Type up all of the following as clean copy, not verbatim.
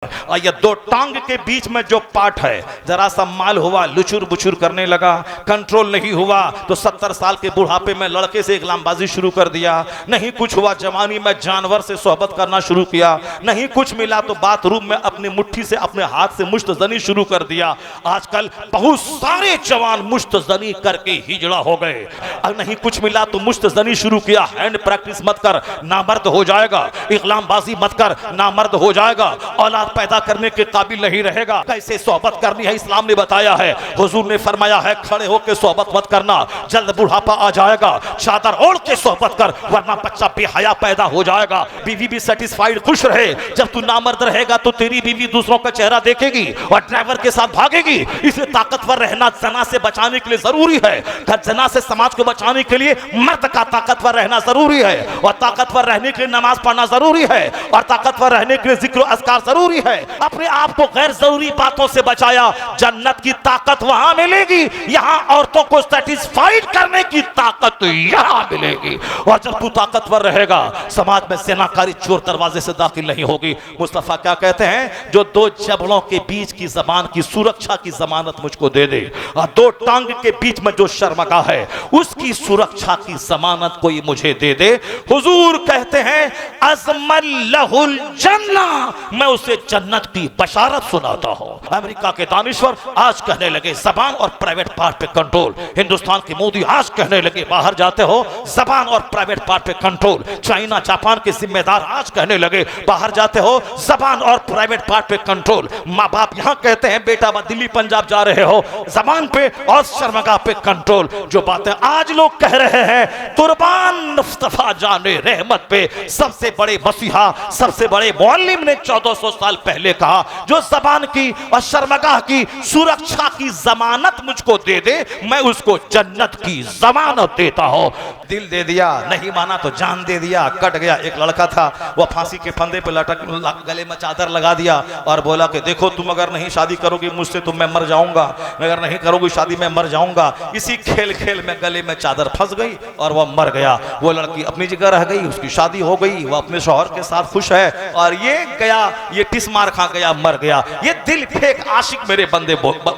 ये दो टांग के बीच में जो पार्ट है, जरा सा माल हुआ लुचुर बुचुर करने लगा, कंट्रोल नहीं हुआ तो 70 साल के बुढ़ापे में लड़के से गुलामबाजी शुरू कर दिया। नहीं कुछ हुआ जवानी में जानवर से सोहबत करना शुरू किया। नहीं कुछ मिला तो बाथरूम में अपनी मुट्ठी से अपने हाथ से मुश्तजनी शुरू कर दिया। आजकल बहुत सारे जवान मुश्तजनी करके हिजड़ा हो गए। अब नहीं कुछ मिला तो मुश्तजनी शुरू किया। हैंड प्रैक्टिस मत कर, नामर्द हो जाएगा। गुलामबाजी मत कर, नामर्द हो जाएगा। औलाद पैदा करने के काबिल नहीं रहेगा। कैसे सोहबत करनी है इस्लाम ने बताया है। हुजूर ने फरमाया है खड़े होकर सोहबत मत करना, जल्द बुढ़ापा आ जाएगा। चादर ओढ़ के सोहबत कर, वरना बच्चा बेहया पैदा हो जाएगा। बीवी भी सेटिस्फाइड खुश रहे। जब तू नामर्द रहेगा तो तेरी बीवी दूसरों का चेहरा देखेगी और ड्राइवर के साथ भागेगी। इसलिए ताकतवर रहना जना से बचाने के लिए जरूरी है। जना से समाज को बचाने के लिए मर्द का ताकतवर रहना जरूरी है, और ताकतवर रहने के लिए नमाज पढ़ना जरूरी है, और ताकतवर रहने के लिए जिक्र अस्कार जरूरी है। अपने आप को गैर जरूरी बातों से बचाया, जन्नत की ताकत वहां मिलेगी। यहां औरतों को सेटिस्फाइड करने की ताकत यहां मिलेगी। और जब तू ताकतवर रहेगा, समाज में सेनाकारी चोर दरवाजे से दाखिल नहीं होगी। मुस्तफा क्या कहते हैं, जो दो जबड़ों के बीच की जबान की सुरक्षा की जमानत मुझको दे दे, और दो टांग के बीच में जो शर्मगा है उसकी सुरक्षा की जमानत कोई मुझे दे दे। हुजूर कहते हैं अज़मल लहुल जन्ना, मैं उसे जन्नत की बशारत सुनाता हूं। अमेरिका के दानिश्वर आज कहने लगे जबान और प्राइवेट पार्ट पे कंट्रोल। हिंदुस्तान के मोदी आज कहने लगे बाहर जाते हो जबान और प्राइवेट पार्ट पे कंट्रोल। चाइना जापान के जिम्मेदार आज कहने लगे बाहर जाते हो जबान और प्राइवेट पार्ट पे कंट्रोल। माँ बाप यहां कहते हैं बेटा दिल्ली पंजाब जा रहे हो जबान पे और शर्मगा पे कंट्रोल। जो बातें आज लोग कह रहे हैं, कुर्बान मुस्तफा जाने रहमत पे सबसे बड़े मसीहा सबसे बड़े मुअल्लिम ने 1400 साल पहले कहा, जो जबान की और शर्मगाह की सुरक्षा की जमानत मुझको दे दे, मैं उसको जन्नत की जमानत देता हूं। दिल दे दिया, नहीं माना तो जान दे दिया। कट गया। एक लड़का था, वह फांसी के फंदे पे लटक गले में चादर लगा दिया और बोला कि देखो तुम अगर नहीं शादी करोगी मुझसे तो मैं मर जाऊंगा, अगर नहीं करोगी शादी मैं मर जाऊंगा। इसी खेल खेल में गले में चादर फंस गई और वह मर गया। वो लड़की अपनी जगह रह गई, उसकी शादी हो गई, वह अपने शौहर के साथ खुश है, और ये गया, ये टिस मार खा गया, मर गया। ये दिल फेंक आशिक मेरे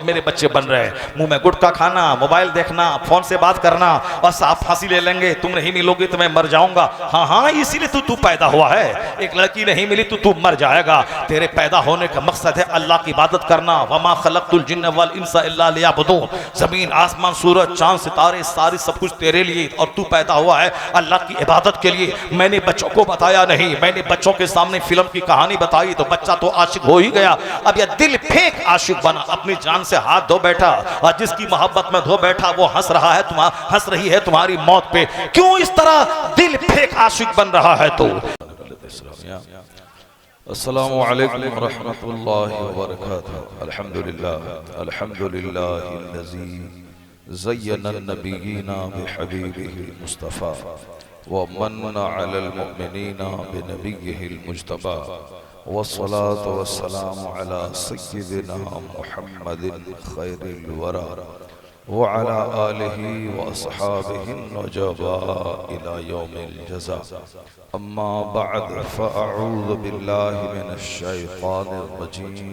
मेरे बच्चे बन रहे हैं। मुंह में गुटखा खाना, मोबाइल देखना, फोन से बात करना, और साफ फांसी ले लेंगे, तुम नहीं मिलोगे तो मैं मर जाऊंगा। हाँ हाँ, इसीलिए तू पैदा हुआ है। एक लड़की नहीं मिली तो तू मर जाएगा। तेरे पैदा होने का मकसद है अल्लाह की इबादत करना। वमा खलक़तुल जिन्न वल इंसा इल्ला लियअबुदून। जमीन आसमान सूरज चांद सितारे सारी सब कुछ तेरे लिए, और तू पैदा हुआ है अल्लाह की इबादत के लिए। मैंने बच्चों को बताया नहीं, मैंने बच्चों के सामने फिल्म की कहानी बताई तो बच्चा तो आशिक हो ही गया। अब यह दिल फेंक आशिक बना, अपनी जान से हाथ धो बैठा, और जिसकी मोहब्बत में धो बैठा वो हंस रहा है, हंस रही है तुम्हारी मौत पे। क्यों इस तरह दिल फेंक आशिक बन रहा है? तो अस्सलामु अलैकुम व रहमतुल्लाहि व बरकातुहू। अल्हम्दुलिल्लाहिल्लज़ी ज़य्यना अन-नबिय्यीना बिहबीबिहिल मुस्तफ़ा व मन्ना अलल मुमिनीना बिनबिय्यिहिल मुज्तबा वस्सलातु वस्सलामु अला सय्यिदिना मुहम्मदिन खैरिल वरा व अला आलिहि व अस्हाबिहिन नजबा इला यौमिल जज़ा। अम्मा बअद फ़अऊज़ु बिल्लाहि मिनश शैतानिर रजीम।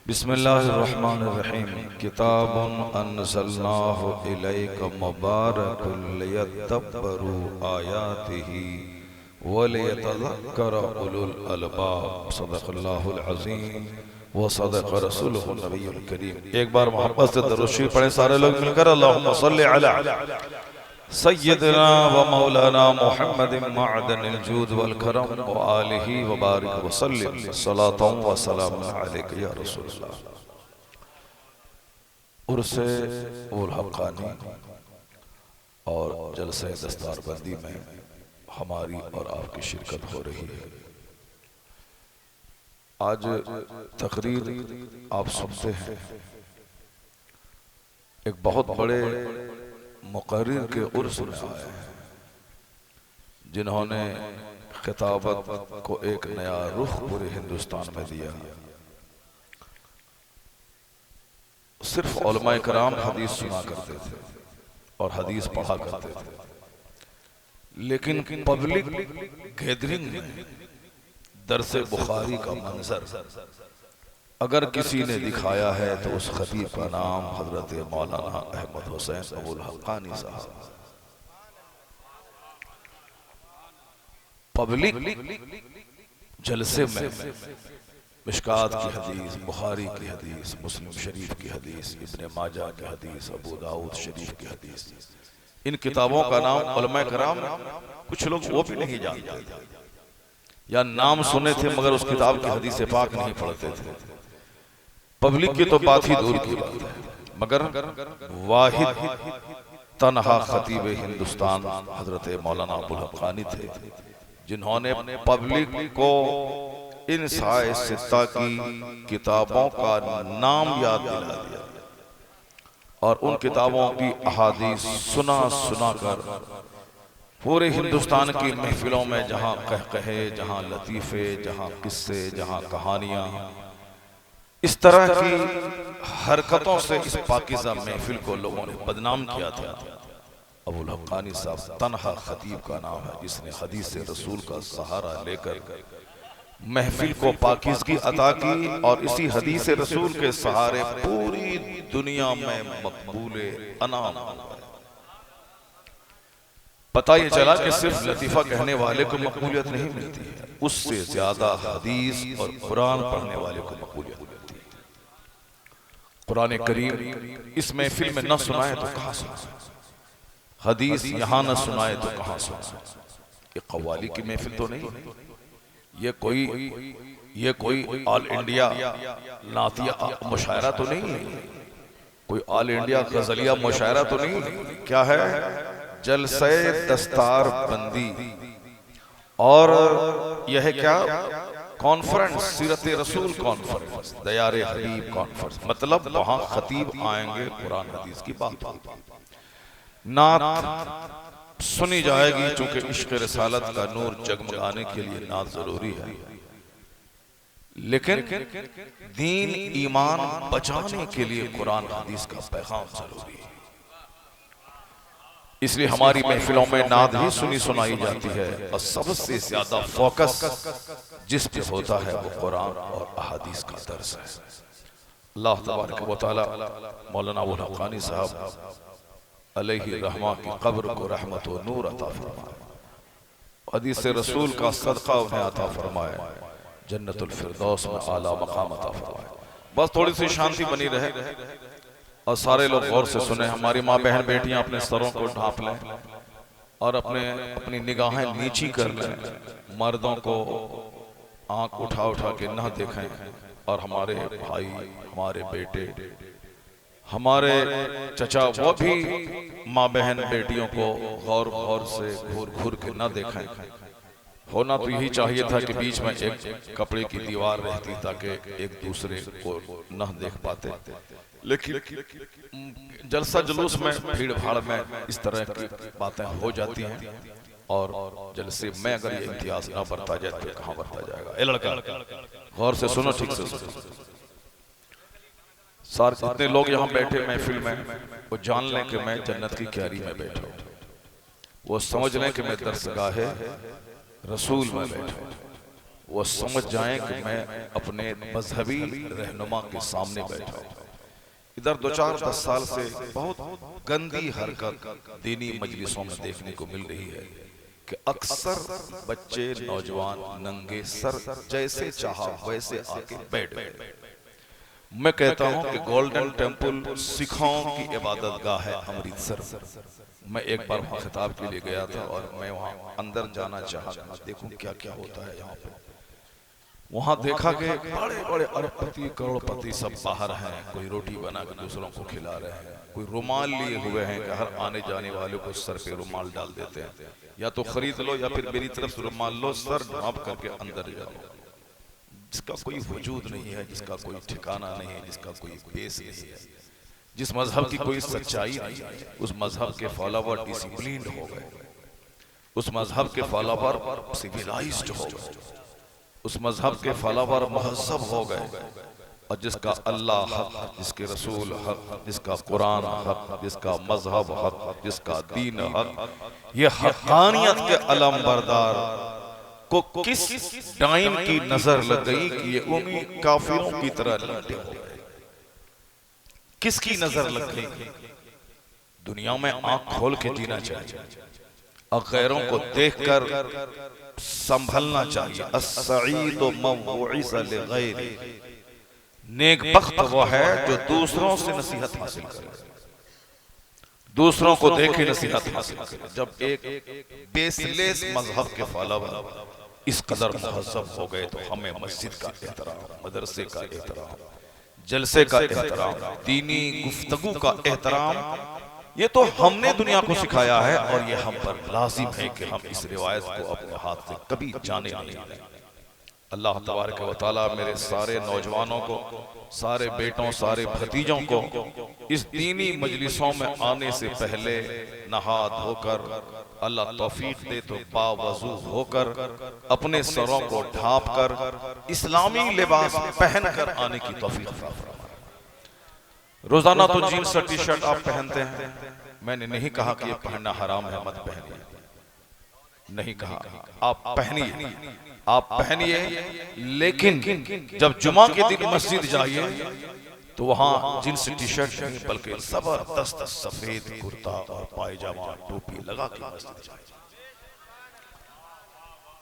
बिस्मिल्लाहिर रहमानिर रहीम। किताबुन अनज़लनाहु इलैका मुबारकुल लियद्दब्बरू आयातिही व लियतज़क्कर उलुल अलबाब। सदक़ल्लाहुल अज़ीम व सदक़ रसूलुहुन नबियुल करीम। एक बार मोहब्बत से दरूद शरीफ पढ़ें सारे लोग मिलकर। अल्लाहुम्मा सल्लि अला सय्यदना व मौलाना मुहम्मदिन मअदनिल जूद वल करम व आलिहि व बारिक व सल्लिम सलातन व सलामुन अलैका या रसूलल्लाह। उर्से उल हक़ानी और जलसे दस्तारबंदी में हमारी और आपकी शिरकत हो रही है। आज तकरीर आप सुनते हैं, एक बहुत बड़े मुक़र्रिर के उर्स में आए हैं, जिन्होंने खिताबत को एक नया रुख पूरे हिंदुस्तान में दिया। सिर्फ उलमाए कराम हदीस सुना करते थे और हदीस पढ़ा करते थे, लेकिन पब्लिक गैदरिंग में दरसे बुखारी का मंजर अगर किसी ने दिखाया है तो उस खतीब का नाम हजरत मौलाना अहमद हुसैन अबुल हक्कानी साहब। पब्लिक जलसे में मिशकात की हदीस, बुखारी की हदीस, मुस्लिम शरीफ की हदीस, इब्ने माजा की हदीस, अबू दाऊद शरीफ की हदीस, इन किताबों का नाम उलमा कराम कुछ लोग वो भी नहीं जानते या नाम सुने थे मगर उस किताब की हदीस पाक नहीं पढ़ते थे। पब्लिक की तो बात ही दूर की बात है, मगर वाहिद तनहा खतीब हिंदुस्तान हजरत मौलाना अबुल हक्कानी थे जिन्होंने पब्लिक को इन साए सित्ता की किताबों का नाम याद दिला दिया और उन किताबों की अहादीस सुना सुना कर पूरे हिंदुस्तान की महफिलों में जहां कहे, जहां लतीफे, जहां किस्से, जहां कहानियां, इस तरह की हरकतों से इस पाकिज़ा महफिल को लोगों ने बदनाम किया था। अबुल हक्कानी साहब तनहा खतीब का नाम है जिसने हदीस रसूल का सहारा लेकर महफिल को पाकीज़गी अता की और इसी हदीस रसूल के सहारे पूरी दुनिया में मकबूले अनाम। पता ये चला कि सिर्फ लतीफ़ा कहने वाले को मकबूलियत नहीं मिलती है, उससे ज्यादा हदीस और कुरान पढ़ने वाले को मकबूलियत मिलती है। कुरान करीम इस महफिल में न सुनाए तो कहां सुनाए, हदीस यहां न सुनाए तो कहां सुनाए। ये कव्वाली की महफिल तो नहीं, ये कोई ऑल इंडिया नातिया मुशायरा तो नहीं है, कोई ऑल इंडिया गजलिया मुशायरा तो नहीं। क्या है? जलसे दस्तार बंदी और यह क्या कॉन्फ्रेंस, सीरत रसूल कॉन्फ्रेंस, दयारे हबीब कॉन्फ्रेंस, मतलब वहां खतीब आएंगे, कुरान हदीस की बात, नात सुनी जाएगी। चूंकि इश्क रिसालत का नूर जगमगाने के लिए नात जरूरी है, लेकिन दीन ईमान बचाने के लिए कुरान हदीस का पैगाम जरूरी है। इसलिए हमारी महफिलों में नात ही सुनी सुनाई जाती है और सबसे ज्यादा फोकस जिस पे होता है वो कुरान और अहादीस का दर्स है। अल्लाह तबारक व तआला मौलाना अबुल हक्कानी साहब अलैहि रहमा की कब्र को रहमत व नूर अता फरमाए, हदीस रसूल का सदका उन्हें अता फरमाए, जन्नतुल फिरदौस में आला मकाम अता फरमाए। बस थोड़ी सी शांति बनी रहे और सारे लोग गौर से सुने। हमारी माँ बहन बेटियां अपने सरों को ढांप लें और अपनी निगाहें नीची कर लें, मर्दों को आंख उठा उठा के न देखें और हमारे भाई, हमारे बेटे, हमारे चचा वो भी माँ बहन बेटियों को गौर गौर से घूर घूर के न देखें। होना तो यही चाहिए था कि बीच में एक कपड़े की दीवार रहती ताकि एक दूसरे को न देख पाते, लेकिन जलसा जुलूस में, भीड़ भाड़ में इस तरह की बातें हो जाती हैं और जलसे में अगर ये इम्तियाज ना बरता जाए तो कहाँ बरता जाएगा। ए लड़का गौर से सुनो, ठीक से सुनो। सारे जितने लोग यहाँ बैठे महफिल में वो जान लें कि मैं जन्नत की क्यारी में बैठा हूँ, वो समझ लें कि मैं दरसगाहे रसूल में बैठा हूँ, वो समझ जाएं कि मैं अपने मजहबी रहनुमा के सामने बैठा हूँ। इधर 2-4-10 साल से बहुत गंदी हरकत दीनी मजलिसों में देखने को मिल रही है कि अक्सर बच्चे नौजवान नंगे सर जैसे चाहा वैसे आके बैठ गए। मैं कहता हूं कि गोल्डन टेम्पल सिखों की इबादत गाह है अमृतसर। मैं एक बार वहां खिताब के लिए गया था और मैं वहां अंदर जाना चाहा, देखूं क्या क्या होता है यहाँ पे। वहां देखा कि बड़े बड़े अरबपति करोड़पति सब बाहर हैं, कोई रोटी बना के दूसरों को खिला रहे हैं, कोई रुमाल लिए हुए हैं कि हर आने जाने वाले को सर पे रुमाल डाल देते हैं, या तो खरीद लो या फिर मेरी तरफ से रुमाल लो, सर ढांप करके अंदर जाओ। जिसका कोई वजूद नहीं है, जिसका कोई ठिकाना नहीं है, जिसका कोई बेस नहीं है, जिस मजहब की कोई सच्चाई नहीं है, उस मजहब के फॉलोवर डिसिप्लिन्ड हो गए, उस मजहब के फॉलोवर सिविलाइज्ड हो गए, उस मजहब के फॉलोवर महज़ब हो गए। और जिसका अल्लाह हक, जिसके रसूल हक, जिसका कुरान हक, जिसका मजहब हक, जिसका दीन हक, ये हक़ानियत के अलम बरदार को किस डाइन की नजर लग गई कि ये उन्हीं काफिरों की तरह लौटे हो गए? किसकी नजर लग गई? दुनिया में आंख खोल के जीना चाहिए और गैरों को देखकर संभलना चाहिए। अस्सईदु मन वुइज़ लिगैरि, नेक बख्त वो है जो दूसरों से नसीहत हासिल करे, दूसरों को देखे नसीहत हासिल करे। जब एक बेसलेस मजहब के फॉलोवर इस कदर महज़ब हो गए तो हमें मस्जिद का एहतराम, मदरसे का एहतराम, जलसे का एहतराम, दीनी गुफ्तगू का एहतराम, ये तो हमने दुनिया को सिखाया है और ये हम पर लाजिम है कि हम इस रिवायत को अपने हाथ से कभी जाने नहीं दें। अल्लाह तबारक व तआला मेरे सारे नौजवानों को, सारे बेटों, सारे भतीजों को इस दीनी मजलिसों में आने से पहले नहा धोकर, अल्लाह तौफीक दे तो बावजू होकर, अपने सरों को ढांप कर इस्लामी लिबास पहन कर आने की तौफीक अता फरमाए। रोजाना तो जीन्स और टी शर्ट आप पहनते हैं, मैंने नहीं कहा कि ये पहनना हराम है, मत पहनिए, नहीं कहा, आप पहनिए, आप पहनिए, लेकिन जब जुमा के दिन मस्जिद जाइए तो वहां जींस टी शर्ट नहीं बल्कि जबरदस्त सफेद कुर्ता और पायजामा टोपी लगा के मस्जिद जाइए।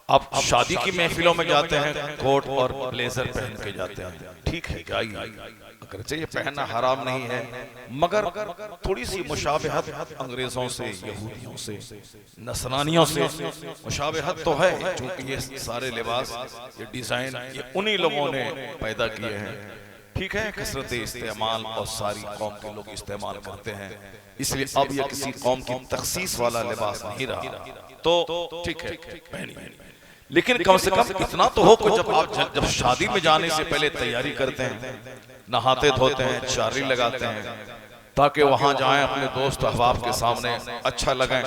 आप शादी की महफिलों में जाते हैं, कोट और ब्लेजर पहन के जाते हैं, ठीक है, जाइए, अगरचे ये पहनना हराम नहीं है, मगर थोड़ी सी मुशाबहत अंग्रेजों से, यहूदियों से, नसरानियों से मुशाबहत तो है, क्योंकि ये सारे लिबास, ये डिजाइन, ये उन्हीं लोगों ने पैदा किए हैं, ठीक है, कसरत इस्तेमाल और सारी कौम के लोग इस्तेमाल करते हैं, इसलिए अब ये किसी कौम की तखसीस वाला लिबास नहीं रहा, तो ठीक है, पहनिए, लेकिन कम से कम इतना तो हो कि जब शादी में जाने से पहले तैयारी करते हैं, नहाते धोते हैं, चारी लगाते हैं, ताकि वहां जाएं अपने दोस्त अहबाब के सामने अच्छा लगे,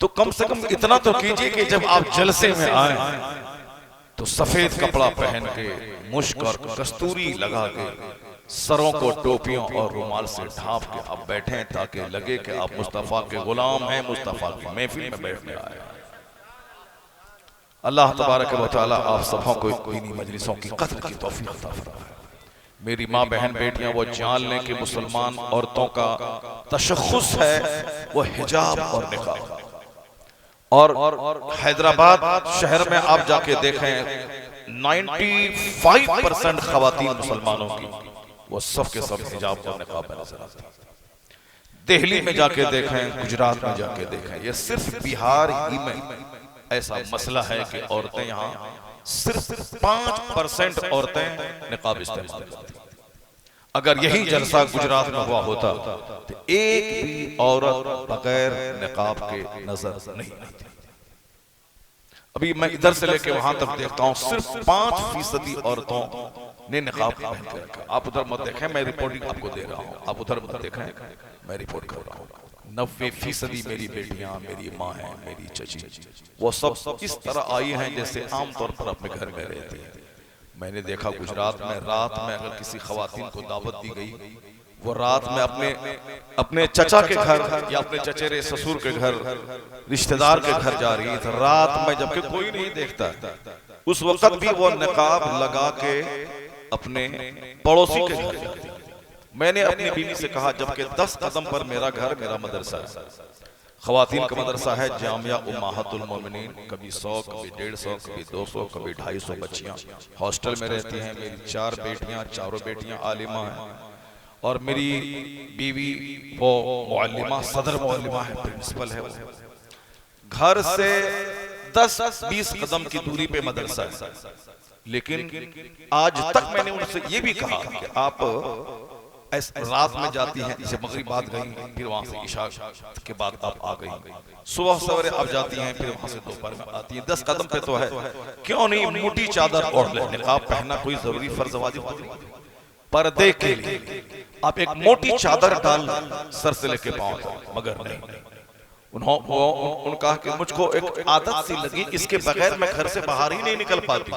तो कम से कम इतना तो कीजिए कि जब आप जलसे में आए तो सफेद कपड़ा पहन के, मुश्क और कस्तूरी लगा के, सरों को टोपियों और रुमाल से ढांप के आप बैठें, ताकि लगे कि आप मुस्तफा के गुलाम हैं, मुस्तफा की महफिल में बैठने आए। अल्लाह तबारक व तआला आप सबों को दीनी मजलिसों की कद्र की तौफीक अता फरमाए। मेरी माँ बहन बेटियां वो जान लें कि मुसलमान औरतों का तशख्खुस है वो हिजाब और निकाब, और हैदराबाद शहर में आप जाके देखें 95% खवातीन मुसलमानों की वो सब के सब हिजाब और निकाब में नजर आती है। दिल्ली में जाके देखें, गुजरात में जाके देखें, ये सिर्फ बिहार ही में ऐसा मसला है कि औरतें यहाँ सिर्फ 5% औरतें निकाब इस्तेमाल करती हैं। अगर यही जलसा गुजरात में हुआ होता तो एक भी औरत बगैर निकाब के नजर नहीं आती। अभी मैं इधर से लेके वहां तक देखता हूँ, सिर्फ 5% औरतों ने निकाब पहन के रखा। आप उधर मत देखें, मैं रिपोर्टिंग आपको दे रहा हूँ, आप उधर मत देखें, मैं रिपोर्ट कर रहा हूँ। 90% मेरी बेटियां, मेरी माँ है, मेरी चची, वो सब इस तरह आई हैं जैसे आमतौर पर अपने घर में रहती है। मैंने देखा गुजरात में रात में अगर किसी खवातीन को दावत दी गई, वो रात में अपने चचा के घर या अपने चचेरे ससुर के घर, रिश्तेदार के घर जा रही थी रात में, जबकि कोई नहीं देखता, उस वक्त भी वो निकाब लगा के अपने पड़ोसी के घर जाती है। मैंने अपनी बीवी से कहा, जबकि 10 कदम पर मेरा घर, मेरा मदरसा है, खवातीन का मदरसा है जामिया उम्महातुल मोमिनीन, कभी 100, कभी 150, कभी 200, कभी 250 बच्चियां हॉस्टल में रहती हैं। मेरी 4 बेटियां, चारों बेटियां आलिमा हैं, और मेरी बीवी वो मुअल्लिमा, सदर मुअल्लिमा है, प्रिंसिपल है। घर से 10-20 कदम की दूरी पे मदरसा है, लेकिन आज तक मैंने उनसे ये भी कहा कि आप रात में जाती हैं, जैसे मगरिब बाद गई, फिर वहां से इशा के बाद आप आ गई, सुबह सवेरे आप जाती हैं, फिर वहां से दोपहर में आती हैं, 10 कदम पे तो है, क्यों नहीं मोटी चादर ओढ़ ले? निकाब पहनना कोई जरूरी फर्ज वाजिब नहीं, पर्दे के लिए आप एक मोटी चादर डाल सर से लेके पांव तक, मगर नहीं, उन्होंने कहा कि मुझको एक आदत सी लगी, इसके बगैर मैं घर से बाहर ही नहीं निकल पाती,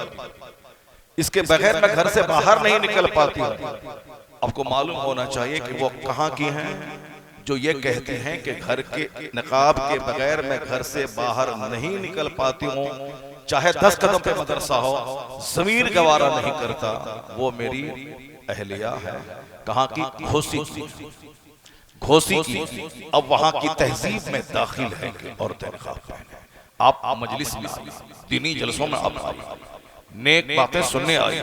इसके बगैर मैं घर से बाहर नहीं निकल पाती। आपको मालूम होना चाहिए कि वो कहाँ की हैं जो ये कहते हैं कि घर के निकाब के बगैर मैं घर से बाहर नहीं निकल पाती हूँ, चाहे 10 कदम पे मदरसा हो, जमीर गवारा नहीं करता। वो मेरी अहलिया है। कहाँ की? घोसी की। घोसी की। अब वहां की तहजीब में दाखिल है कि औरतें निकाब पहने। आप मजलिस में, दीनी जलसों में आप नेक बातें सुनने आई,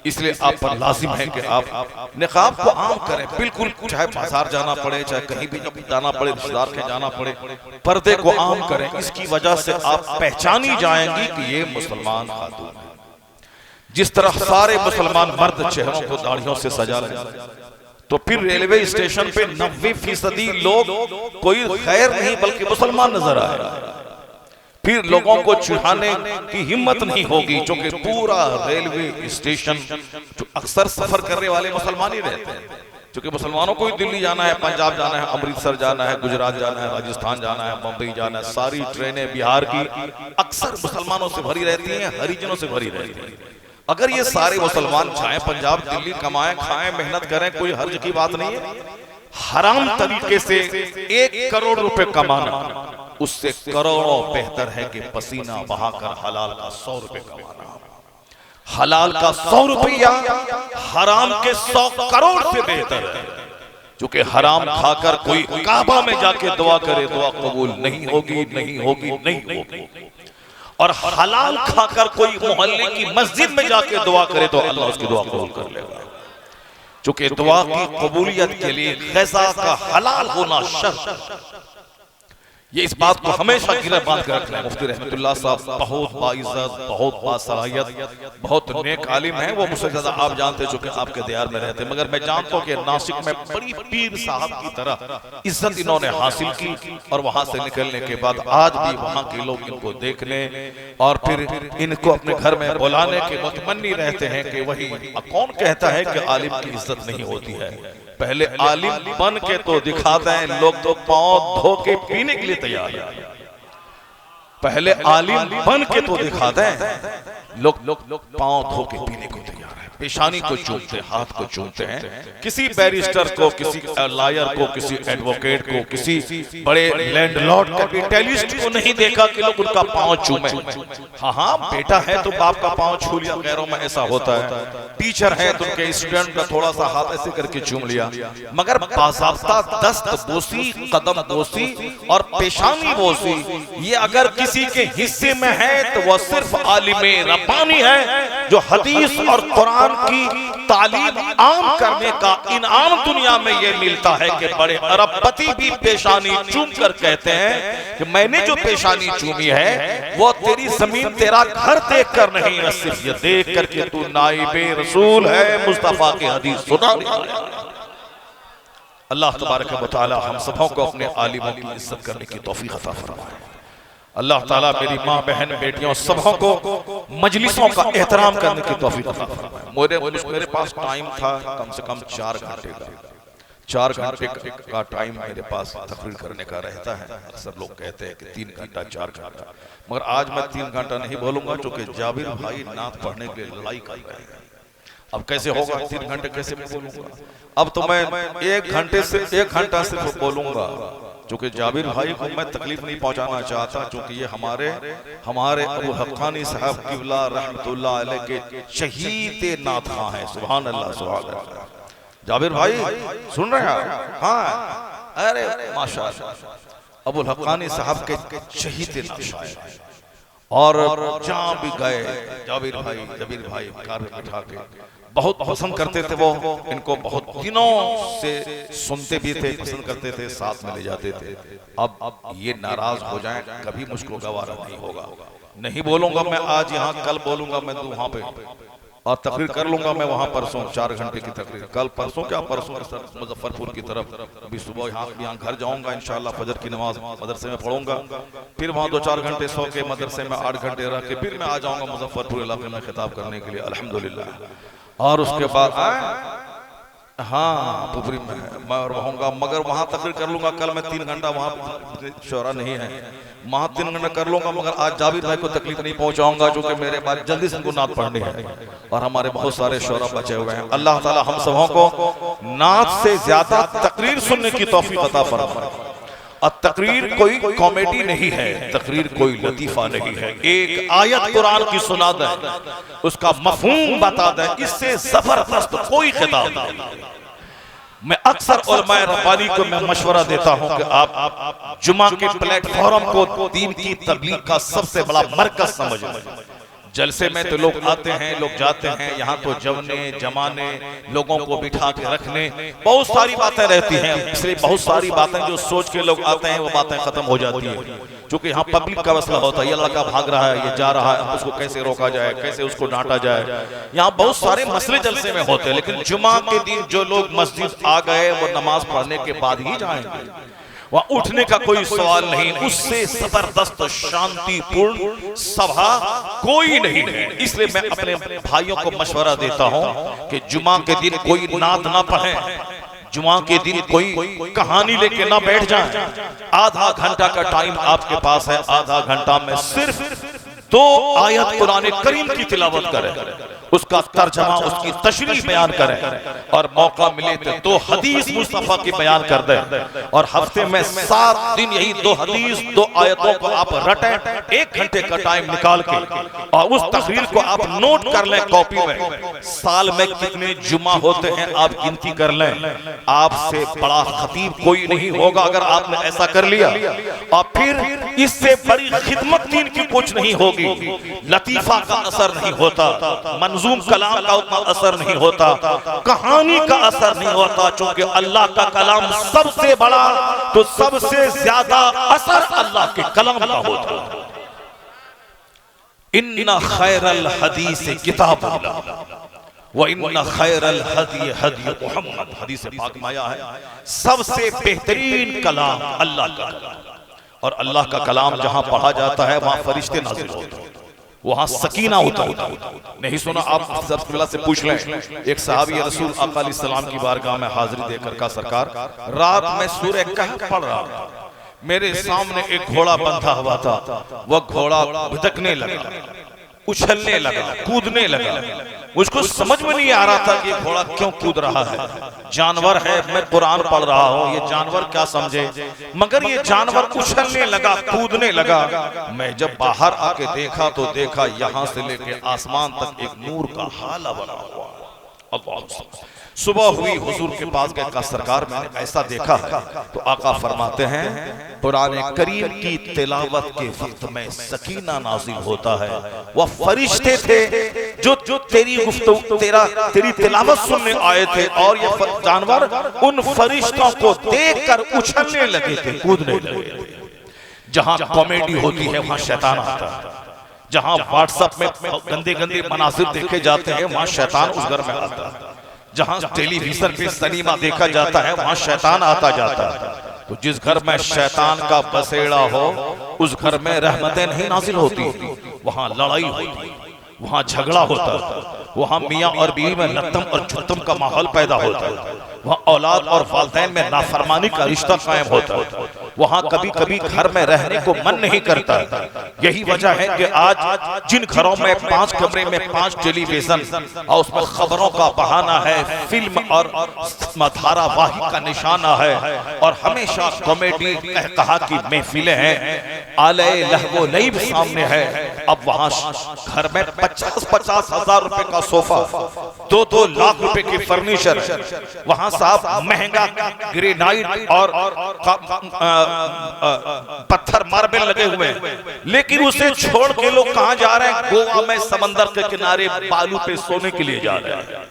इसलिए आप पर लाजिम है कि आप निकाब को आम करें। बिल्कुल, चाहे बाजार जाना पड़े, चाहे कहीं भी जाना पड़े, रिश्तेदार के जाना पड़े, पर्दे को आम करें। इसकी वजह से आप पहचानी जाएंगी कि ये मुसलमान खातून है। जिस तरह सारे मुसलमान मर्द चेहरों को दाढ़ियों से सजा लें, तो फिर रेलवे स्टेशन पे 90% लोग कोई खैर नहीं बल्कि मुसलमान नजर आए। फिर लोगों को चिढ़ाने की हिम्मत नहीं होगी, क्योंकि पूरा रेलवे स्टेशन जो अक्सर सफर करने वाले मुसलमान ही रहते हैं। क्योंकि मुसलमानों को ही दिल्ली जाना है, पंजाब जाना है, अमृतसर जाना है, गुजरात जाना है, राजस्थान जाना है, मुंबई जाना है। सारी ट्रेनें बिहार की अक्सर मुसलमानों से भरी रहती हैं, हरिजनों से भरी रहती हैं। अगर ये सारे मुसलमान जाएं पंजाब दिल्ली, कमाएं खाएं मेहनत करें, कोई हर्ज की बात नहीं है। हराम तरीके से 1 करोड़ रुपए कमाना उससे करोड़ों बेहतर है कि पसीना बहाकर हलाल का 100 रुपए कमाना। हलाल का 100 रुपया हराम के 100 करोड़ से बेहतर है। क्योंकि हराम खाकर कोई काबा में जाके दुआ करे, दुआ कबूल नहीं होगी, नहीं होगी, नहीं होगी। और हलाल खाकर कोई मोहल्ले की मस्जिद में जाके दुआ करे तो अल्लाह उसकी दुआ कबूल कर लेगा। क्योंकि दुआ की कबूलियत के लिए ग़िज़ा का हलाल होना शर्त। ये इस बात को हमेशा गिरह बांध कर रखना है। मुफ्ती रहमतुल्लाह साहब बहुत बाइज्जत, बहुत बासलाहियत, बहुत नेक आलिम है। वो मुझसे ज्यादा आप जानते, चूंकि आपके दियार में रहते, मगर मैं जानता हूँ कि नासिक में बड़ी पीर साहब की तरह इज्जत इन्होंने हासिल की। और वहां से निकलने के बाद आज भी वहां के लोग इनको देखने और फिर इनको अपने घर में बुलाने के मुतमन्नी रहते हैं कि वही कौन कहता है कि आलिम की इज्जत नहीं होती है। पहले आलिम बन के तो दिखाते हैं, लोग तो पांव धो के पीने के लिए तैयार है। पहले आलिम बन के तो दिखाते हैं, लोग पांव धो के पीने को तैयार है। पेशानी को चूमते, हाथ को चूमते हैं। किसी बैरिस्टर को, किसी लॉयर को, किसी एडवोकेट को, किसी बड़े लैंडलॉर्ड का भी टेलिस्ट को नहीं देखा कि लोग उनका पांव चूमे। हाँ, बेटा है तो बाप का पांव छू लिया, गैरों में ऐसा होता है। टीचर है तो उनके स्टूडेंट का थोड़ा सा हाथ ऐसे करके चूम लिया। मगर बाज़ाब्ता दस्त बोसी, कदम बोसी और पेशानी बोसी, ये अगर किसी के हिस्से में है तो वह सिर्फ आलिमे रब्बानी है, जो हदीस और कुरान की तालीम आम करने का इनाम दुनिया में यह मिलता है कि बड़े अरबपति भी पेशानी चूम कर कहते हैं कि मैंने जो पेशानी चूमी है वो तेरी जमीन, तेरा घर देख कर नहीं है, सिर्फ ये देख कर के तू नाइबे रसूल है, मुस्तफा की हदीस सुना। अल्लाह तबारक व तआला हम सबों को अपने आलिमों की इज्जत करने की तौफीक अता फरमाए। अल्लाह ताला मेरी माँ बहन बेटियों सबों को मजलिसों का एहतराम करने की तौफीक अता फरमाए। मेरे पास टाइम था कम से कम 4 घंटे का। 4 घंटे का टाइम मेरे पास तकरीर करने का रहता है। अक्सर लोग कहते हैं कि 3 घंटा 4 घंटा, मगर आज मैं 3 घंटा नहीं बोलूंगा, क्योंकि जाबिर भाई नात पढ़ने के लिए लड़ाई कर रहे हैं। अब कैसे होगा 3 घंटे कैसे मैं बोलूंगा? अब तो मैं 1 घंटा सिर्फ बोलूंगा, क्योंकि जाबिर भाई को मैं तकलीफ नहीं पहुंचाना चाहता, क्योंकि ये हमारे अबू हक्कानी साहब किबला रहमतुल्लाह अलैह के शहीद नाथा हैं। सुभान अल्लाह, सुभान अल्लाह। जाबिर भाई सुन रहे हैं? हाँ, अरे माशाअल्लाह, अबू हक्कानी साहब के शहीद नाथा हैं। और जहां भी गए जाबिर भाई कार में बैठा के बहुत पसंद करते थे। वो इनको बहुत दिनों से सुनते भी थे, पसंद करते थे, साथ में ले जाते थे। अब ये नाराज हो जाएं कभी मुझको गवारा नहीं होगा। नहीं बोलूंगा मैं आज यहाँ, कल बोलूंगा मैं तो वहां पे और तकरीर कर लूंगा मैं वहां परसों 4 घंटे की तकरीर। कल परसों क्या परसों मुजफ्फरपुर की तरफ, अभी सुबह यहाँ घर जाऊंगा इंशाल्लाह, फजर की नमाज मदरसे में पढ़ूंगा, फिर वहां 2-4 घंटे सो के मदरसे में 8 घंटे रह के फिर मैं आ जाऊंगा मुजफ्फरपुर इलाके में खिताब करने के लिए अल्हम्दुलिल्लाह। और उसके बाद हाँ पुपरी में मैं रहूंगा, मगर वहां तकरीर कर लूंगा। कल मैं 3 घंटा वहां शोरा नहीं है, वहां 3 घंटा कर लूंगा, मगर आज जाबिर भाई को तकलीफ नहीं पहुंचाऊंगा, क्योंकि मेरे बाद जल्दी से उनको नात पढ़नी है और हमारे बहुत सारे शोरा बचे हुए हैं। अल्लाह ताला हम सबों को नात से ज्यादा तकरीर सुनने की तौफीक अता फरमाए। और तकरीर कोई कॉमेडी नहीं है, तकरीर कोई लतीफा नहीं है। एक आयत कुरान की सुना दे, उसका मफहूम बता दे, इससे जबरदस्त कोई खिताब नहीं। मैं अक्सर उलमाए रब्बानी को मैं मशवरा देता हूं कि आप जुमा के प्लेटफॉर्म को दीन की तबलीग का सबसे बड़ा मरकज समझें। जलसे में तो लोग आते हैं, लोग जाते हैं, यहाँ तो जमने जमाने, लोगों को बिठा के रखने, बहुत सारी बातें रहती हैं। इसलिए बहुत सारी बातें जो सोच के लोग आते हैं वो बातें खत्म हो जाती है, क्योंकि यहाँ पब्लिक का मसला होता है। ये लड़का भाग रहा है, ये जा रहा है, उसको कैसे रोका जाए, कैसे उसको डांटा जाए। यहाँ बहुत सारे मसले जलसे में होते हैं, लेकिन जुमा के दिन जो लोग मस्जिद आ गए वो नमाज पढ़ने के बाद ही जाएंगे, वहां उठने का कोई सवाल नहीं। उससे जबरदस्त शांतिपूर्ण सभा कोई नहीं है। इसलिए मैं अपने भाइयों को मशवरा देता हूं कि जुमा के दिन कोई नात ना पढ़े, जुमा के दिन कोई कहानी लेके ना बैठ जाए। आधा घंटा का टाइम आपके पास है, आधा घंटा में सिर्फ 2 आयत कुरान करीम की तिलावत करें, उसका तर्जमा, उसकी तशरीह बयान करें, और मौका मिले तो 2 हदीस मुस्तफा की बयान कर दें। और हफ्ते में 7 दिन यही 2 हदीस 2 आयतों को आप रटें, 1 घंटे का टाइम निकाल के, और उस तकरीर को आप नोट कर लें कॉपी में। साल में कितने जुमा होते हैं आप गिनती कर लें, आपसे बड़ा खतीब कोई नहीं होगा अगर आपने ऐसा कर लिया। और फिर इससे बड़ी खिदमत दीन की कुछ नहीं होगी। लतीफा का असर नहीं होता, मंजूम कलाम का उतना असर नहीं होता, कहानी का असर नहीं होता, क्योंकि अल्लाह का कलाम सबसे बड़ा, तो सबसे ज्यादा असर अल्लाह के कलाम का होता है। इन्ना खैरल हदीस किताबुल्लाह व इन्ना खैरल हदी हदी मुहम्मद, हदीस पाक में आया है सबसे बेहतरीन कलाम अल्लाह का कलाम। और अल्लाह का कलाम जहां पढ़ा जाता है वहां फरिश्ते नाज़िल होते हैं, वहां सकीना होता है। नहीं सुना आप सबसे से पूछ लें। एक सहाबी रसूल आका अलैहि सलाम की बारगाह में हाजिरी देकर का सरकार रात में सूरह कहफ पढ़ रहा था, मेरे सामने एक घोड़ा बंधा हुआ था, वह घोड़ा भटकने लगा, उछलने लगा, कूदने लगा। मुझको समझ में नहीं आ रहा था कि घोड़ा क्यों कूद रहा है। जानवर है, मैं कुरान पढ़ रहा हूँ, ये जानवर क्या समझे, मगर ये जानवर उछलने लगा, कूदने लगा। मैं जब बाहर आके देखा तो देखा यहाँ से लेके आसमान तक एक नूर का हाला बना हुआ। सुबह हुई, हुजूर के पास गए, कहा सरकार मैंने ऐसा देखा है। तो आका फरमाते हैं कुरान करीम की तिलावत के वक्त में सकीना नाज़िल होता है। वह फरिश्ते थे जो तेरी गुफ्तगू तेरी तिलावत सुनने आए थे, और ये जानवर उन फरिश्तों को देखकर उछलने लगे थे, कूदने लगे थे। जहां कॉमेडी होती है वहां शैतान आता है, जहां व्हाट्सएप में गंदे गंदे मनासिर देखे जाते हैं वहां शैतान उस घर में आता है, जहां टेलीविजन पे सिनेमा देखा जाता है वहां शैतान आता जाता है। तो जिस घर में शैतान का बसेड़ा हो उस घर में रहमतें नहीं नाजिल होती, वहां लड़ाई होती, वहां झगड़ा होता, वहां मियां और बीवी में लत्तम और चुत्तम का माहौल पैदा होता है, वहां औलाद और वालिदैन में नाफरमानी का रिश्ता कायम होता है, वहां कभी कभी घर में रहने को मन नहीं करता। यही वजह है कि आज जिन घरों में 5 कमरे में 5 टेलीविजन और उसमें खबरों का बहाना है, फिल्म और धारावाहिक का निशाना है, और हमेशा कॉमेडी कहा की महफिलें हैं, आले लहवो लईब सामने है। अब वहां घर में 50-50 हजार रुपए का सोफा, 2-2 लाख रुपए की फर्नीचर, वहां साहब महंगा ग्रेनाइट और पत्थर मार्बल लगे हुए हैं, लेकिन उसे छोड़ के लोग कहां जा रहे हैं? गोवा में समंदर के किनारे बालू पे सोने के लिए जा रहे हैं।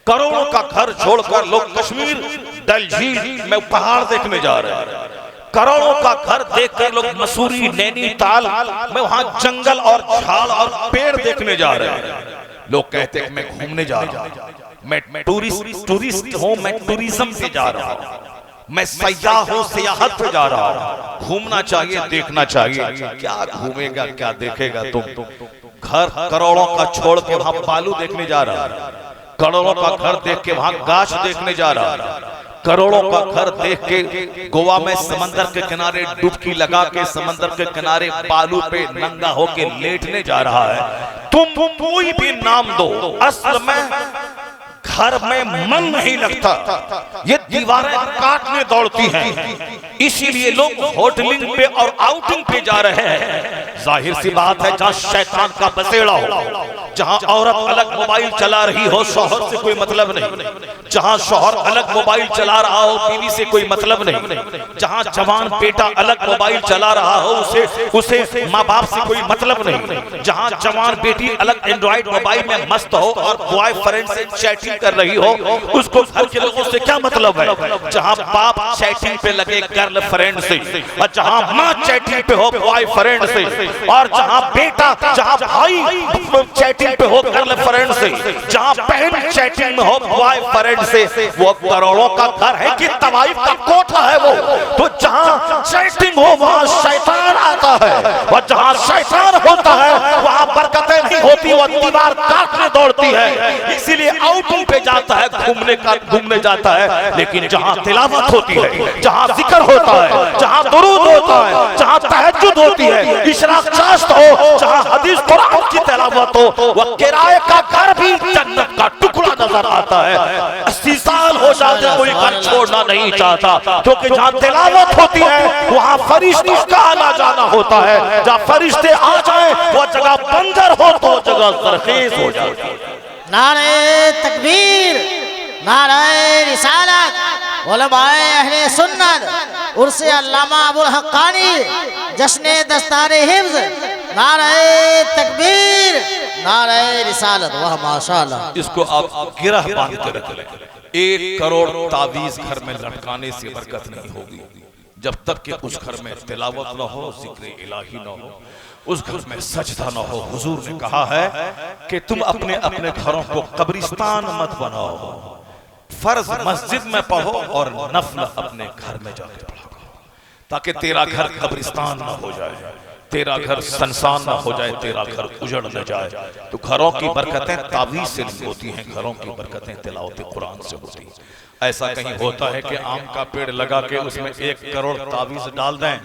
करोड़ों का घर छोड़कर लोग कश्मीर डल झील में पहाड़ देखने जा रहे हैं। करोड़ों का घर देखकर लोग मसूरी नैनीताल में वहां जंगल और झाड़ और पेड़ देखने जा रहे हैं। लोग कहते हैं मैं घूमने जा रहा हूं, मैं टूरिस्ट हूं, मैं टूरिज्म पे जा रहा हूं, मैं सयाह हूं, सियाहत पे जा रहा हूं। घूमना चाहिए, देखना चाहिए। क्या घूमेगा, क्या देखेगा तुम? घर करोड़ों का छोड़ के वहां बालू देखने जा रहा है, करोड़ों का घर देख के वहां गाछ देखने जा रहा है, करोड़ों का घर देख के गोवा में समंदर के किनारे डुबकी लगा के समंदर के किनारे बालू पे नंगा होके लेटने जा रहा है। तुम कोई भी नाम दो, असल में घर में मन नहीं लगता, ये दीवारें काटने दौड़ती हैं। इसीलिए लोग होटलिंग पे और आउटिंग पे जा रहे हैं। जाहिर सी बात है, जहां शैतान का बसेड़ा हो, जहां औरत अलग मोबाइल चला रही हो, शौहर से कोई मतलब नहीं। जहां शौहर अलग मोबाइल चला रहा हो, बीवी से कोई मतलब नहीं। जहां जवान बेटा अलग मोबाइल चला रहा हो, उसे माँ बाप से कोई मतलब नहीं। जहां जवान बेटी अलग एंड्रॉइड मोबाइल में मस्त हो और बॉयफ्रेंड से चैटिंग कर रही हो, उसको घर के लोगों से क्या मतलब है। जहां बाप चैटिंग पे लगे गर्लफ्रेंड से, और जहां माँ चैटिंग पे हो बॉयफ्रेंड से, और जहां बेटा, जहां भाई चैटिंग पे हो गर्लफ्रेंड से, जहां बहन चैटिंग में हो बॉयफ्रेंड से, वो करोड़ों का घर है कि तवाइफ का कोठा है वो। तो जहां चैटिंग हो वहां शैतान आता है, और जहां शैतान होता है वहां बरकतें नहीं होती, वो दीवार काटने दौड़ती है। इसीलिए आउटिंग पे जाता है, घूमने जाता है। लेकिन जहां तिलावत होती है, जहां जिक्र होता है, जहां दुरूद होता है, जहां तहज्जुद होती है, इशराक चाश्त हो, जहां हदीस कुरान की तिलावत हो, वह किराए का घर भी जन्नत का टुकड़ा नजर आता है। 80 साल हो जाते कोई घर छोड़ना नहीं चाहता, क्योंकि जहां तिलावत होती है वहां फरिश्तों का आना जाना होता है। जहां फरिश्ते आ जाए वो जगह बंजर हो तो जगह सरखेज हो जाती है। नारे तकबीर, नारे रिसालत, उलमाए अहले सुन्नत, उर्से अल्लामा अबुल हक्कानी, जश्ने दस्तारे हिफ्ज, नारे तकबीर, नारे रिसालत। वाह माशाअल्लाह। इसको आप गिरह बांध कर रख लें। 1 करोड़ तावीज घर में लटकाने से बरकत नहीं होगी जब तक कि उस घर में तिलावत न हो, जिक्र इलाही न हो, उस घर में सजदा न हो। हुजूर ने कहा है कि तुम अपने अपने घरों को कब्रिस्तान मत बनाओ, फर्ज मस्जिद में पढ़ो और नफल अपने घर में जाके पढ़ो, ताकि तेरा घर कब्रिस्तान न हो जाए, तेरा घर सनसान न हो जाए, तेरा घर उजड़ न जाए। तो घरों की बरकतें तावीज से नहीं होती हैं, घरों की बरकतें तिलावत कुरान से होती हैं। ऐसा कहीं होता है कि आम का पेड़ लगा के उसमें 1 करोड़ तावीज डाल दें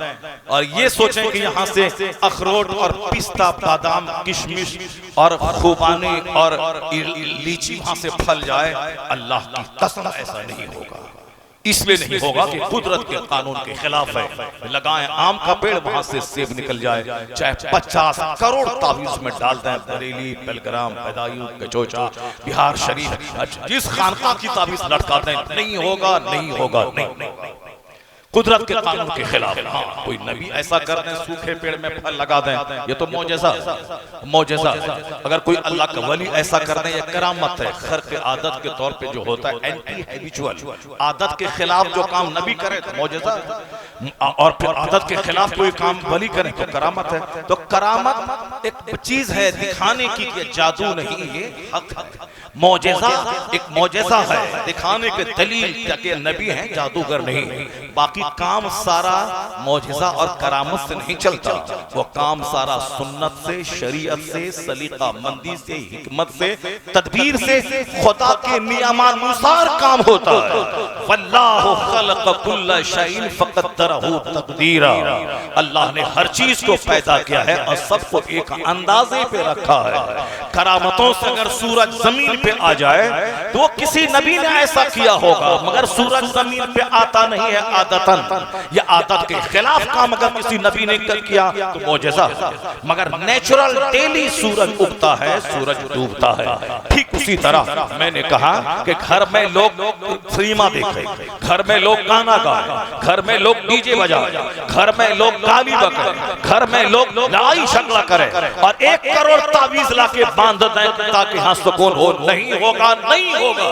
और ये सोचें कि यहाँ से अखरोट और पिस्ता, बादाम, किशमिश और खुबानी और लीची वहां से फल जाए। अल्लाह की कसम ऐसा नहीं होगा। इसलिए नहीं होगा कि कुदरत के कानून के खिलाफ है। लगाएं आम का पेड़, वहां से सेब निकल जाए, चाहे 50 करोड़ तावीज में डाल दें। बरेली, बेलग्राम, बदायूं, कचौचा, बिहार शरीफ, जिस खानका की तावीज लटका दें, नहीं होगा, नहीं होगा, नहीं। कुदरत के कानून के खिलाफ। हाँ, कोई नबी ऐसा कर दें, सूखे पेड़ में फल लगा दें, ये तो मौजज़ा। अगर कोई अल्लाह का वली ऐसा कर दें, ये करामत है। खर्क आदत के तौर पे जो होता है, एंटी हैबिचुअल, आदत के खिलाफ जो काम नबी करे तो मौजज़ा, और फिर आदत के खिलाफ कोई काम वली करे तो करामत है। तो करामत एक चीज है दिखाने की, कि जादू नहीं, ये हक है। मौजज़ा एक मौजज़ा है दिखाने के दलील, कि नबी हैं, जादूगर नहीं। बाकी काम सारा मौजज़ा और करामत से नहीं चलता, वो काम सारा सुन्नत से, शरीयत से, सलीका मंदी से, हिकमत से, तदबीर से, खुदा के नियमानुसार काम होता है। वल्लाहु खलक़ कुल्ल शैइन फ़क़द्दरहु तक़दीरा। अल्लाह ने हर चीज को पैदा किया है और सबको एक अंदाजे पे रखा है। करामतों से अगर सूरज जमीन पे आ जाए तो वो किसी नबी ने ऐसा किया होगा, मगर सूरज जमीन पे आता नहीं है आदतन। या आदत के खिलाफ काम अगर किसी नबी ने कर किया तो मौजज़ा है। मगर नेचुरल डेली सूरज उगता है, सूरज डूबता है। ठीक उसी तरह मैंने कहा कि घर में लोग सिनेमा देखे, घर में लोग गाना गाए, घर में लोग डीजे बजाए, घर में लोग गाली बके, घर में लोग लड़ाई झगड़ा करें और 1 करोड़ तावीज लाके बांध दें ताकि हाँ सुकून हो, नहीं होगा, नहीं होगा।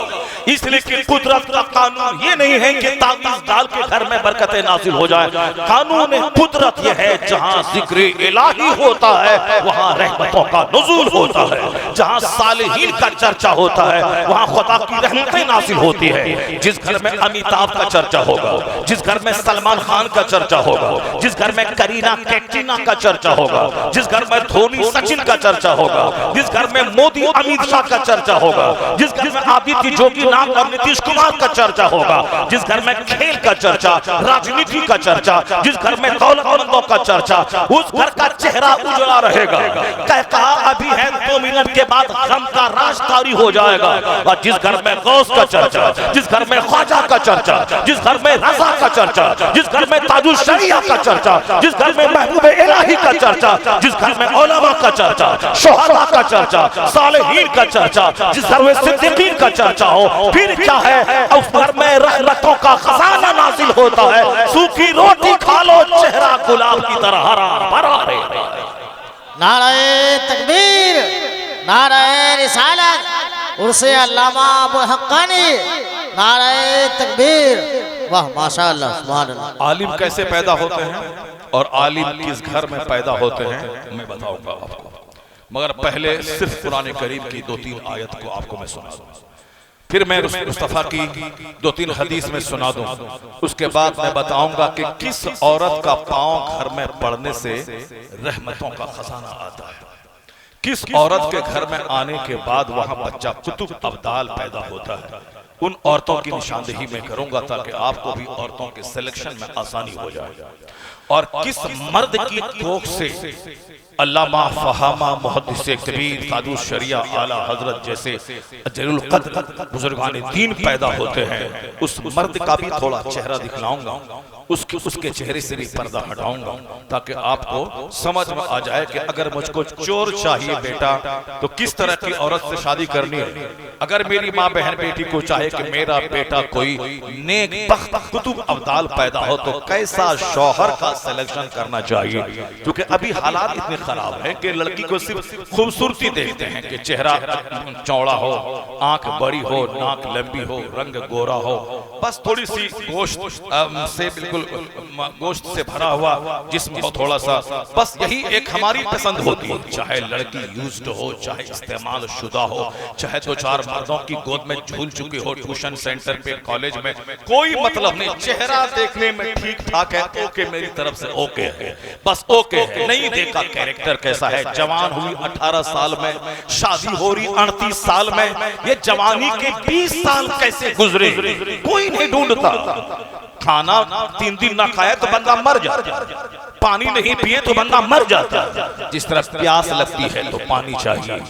इसलिए कि कुदरत का कानून ये नहीं है कि तावीज डाल के घर में बरकतें नासिल हो जाए। कानून कुदरत यह है, जहां जिक्र इलाही होता है वहां रहमतों का नुज़ूल होता है, जहां सालिहीन का चर्चा होता है वहां खुदा की रहमतें नासिल होती है। जिस घर में अमिताभ का चर्चा होगा, जिस घर में सलमान खान का चर्चा होगा, जिस घर में करीना कैटरीना का चर्चा होगा, जिस घर में धोनी सचिन का चर्चा होगा, जिस घर में मोदी अमित शाह का चर्चा होगा, जिस घर में आदित्य जोगी नाम और नीतीश कुमार का चर्चा होगा, जिस घर में खेल का चर्चा, राजनीति का चर्चा, जिस घर में दौलतमंदों का चर्चा, उस घर का चेहरा उजला रहेगा। कहा अभी है 2 मिनट के बाद गम का राज तारी हो जाएगा। और जिस घर में गौस का चर्चा, जिस घर में ख्वाजा का चर्चा, जिस घर में रजा का चर्चा, जिस घर में ताजुल शरिया का चर्चा, जिस घर में महबूब इलाही का चर्चा, जिस घर में उलमा का चर्चा, शोहदा का चर्चा, सालेहीन का चर्चा, जिस घर में सिद्दीकीन का चर्चा हो, फिर क्या है उस घर में रहमतों का खजाना नाजिल होता है। सूखी रोटी खा लो, चेहरा गुलाब की तरह हरा भरा रहे। नारे तकबीर, नारे रिसालत, उर्से अल्लामा अबुल हक्कानी, नारे तकबीर। वाह माशाअल्लाह, सुभान अल्लाह। आलिम कैसे पैदा होते हैं और आलिम किस घर में पैदा होते हैं मैं बताऊंगा आपको, मगर पहले सिर्फ कुरान करीम की 2-3 आयत को आपको मैं सुना दूं, फिर मैं मुस्तफा की 2-3 हदीस में सुना दूं, उसके बाद मैं बताऊंगा कि किस औरत का पांव घर में पड़ने से रहमतों का खजाना आता है, किस औरत के घर में आने के बाद वहां बच्चा कुतुब अब्दाल पैदा होता है। उन औरतों की निशानदेही मैं करूंगा ताकि आपको भी औरतों के सिलेक्शन में आसानी हो जाए। और किस मर्द की कोख से अल्लामा फहामा मुहद्दिस कबीर ताजुल शरिया आला हजरत जैसे जलील कद्र बुजुर्गान दीन पैदा होते हैं, उस मर्द का भी थोड़ा चेहरा दिखलाऊंगा, उसके चेहरे से भी पर्दा हटाऊंगा ताकि आपको समझ में आ जाए कि अगर मुझको चोर चाहिए बेटा तो किस तरह की औरत से शादी करनी है। अगर मेरी माँ बहन बेटी को चाहे कि मेरा बेटा कोई नेक बख्त कुतुब अब्दाल पैदा हो तो कैसा शौहर का सिलेक्शन करना चाहिए, क्योंकि अभी हालात इतने खराब है कि लड़की को सिर्फ खूबसूरती देखते हैं कि चेहरा चौड़ा हो, आंख बड़ी हो, नाक लंबी हो, रंग गोरा हो, बस थोड़ी सी गोश्त से बिल्कुल गोश्त से भरा हुआ जिस्म हो थोड़ा सा, बस यही एक हमारी पसंद होती है। चाहे लड़की यूज्ड हो, चाहे इस्तेमाल शुदा हो, चाहे 2-4 मर्दों की गोद में झूल चुकी हो, ट्यूशन सेंटर पे, कॉलेज में, कोई मतलब नहीं, चेहरा देखने में ठीक ठाक है, ओके मेरी तरफ से ओके है, बस ओके है। नहीं देखा कैरेक्टर कैसा है, जवान हुई 18 साल में, शादी हो रही 38 साल में, ये जवानी के 20 साल कैसे गुजरे कोई नहीं ढूंढता। खाना 3 दिन ना खाए तो बंदा मर जाता, पानी नहीं पिए तो बंदा मर जाता। जिस तरह प्यास लगती है तो पानी चाहिए,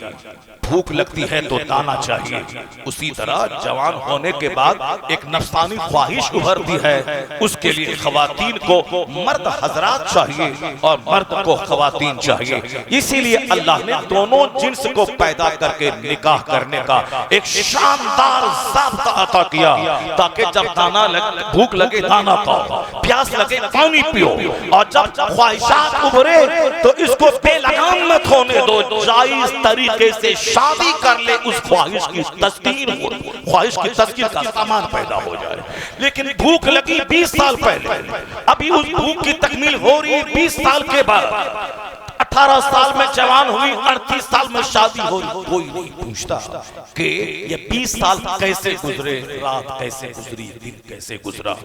भूख लगती है तो दाना चाहिए, उसी तरह जवान होने के बाद एक नफ्सानी ख्वाहिश उभरती है, उसके लिए खवातीन को मर्द हजरात चाहिए और मर्द को खवातीन चाहिए। इसीलिए अल्लाह ने दोनों जिन्स को पैदा करके निकाह करने का एक शानदार ज़ाब्ता अता किया ताकि जब दाना भूख लगे दाना खाओ, प्यास लगे पानी पियो, और जब ख्वाहिशात उभरे तो इसको बेलगाम मत होने दो, जायज तरीके से शादी कर ले, उस ख्वाहिश की तस्कीर हो, ख्वाहिश की तस्कीर का सामान पैदा हो जाए। लेकिन भूख लगी 20 साल पहले, अभी उस भूख की तकमील हो रही 20 साल के बाद, 18 साल में जवान हुई, 38 साल में शादी हो रही, कोई नहीं पूछता कि ये 20 साल कैसे गुजरे, रात कैसे गुजरी, दिन कैसे गुजरा,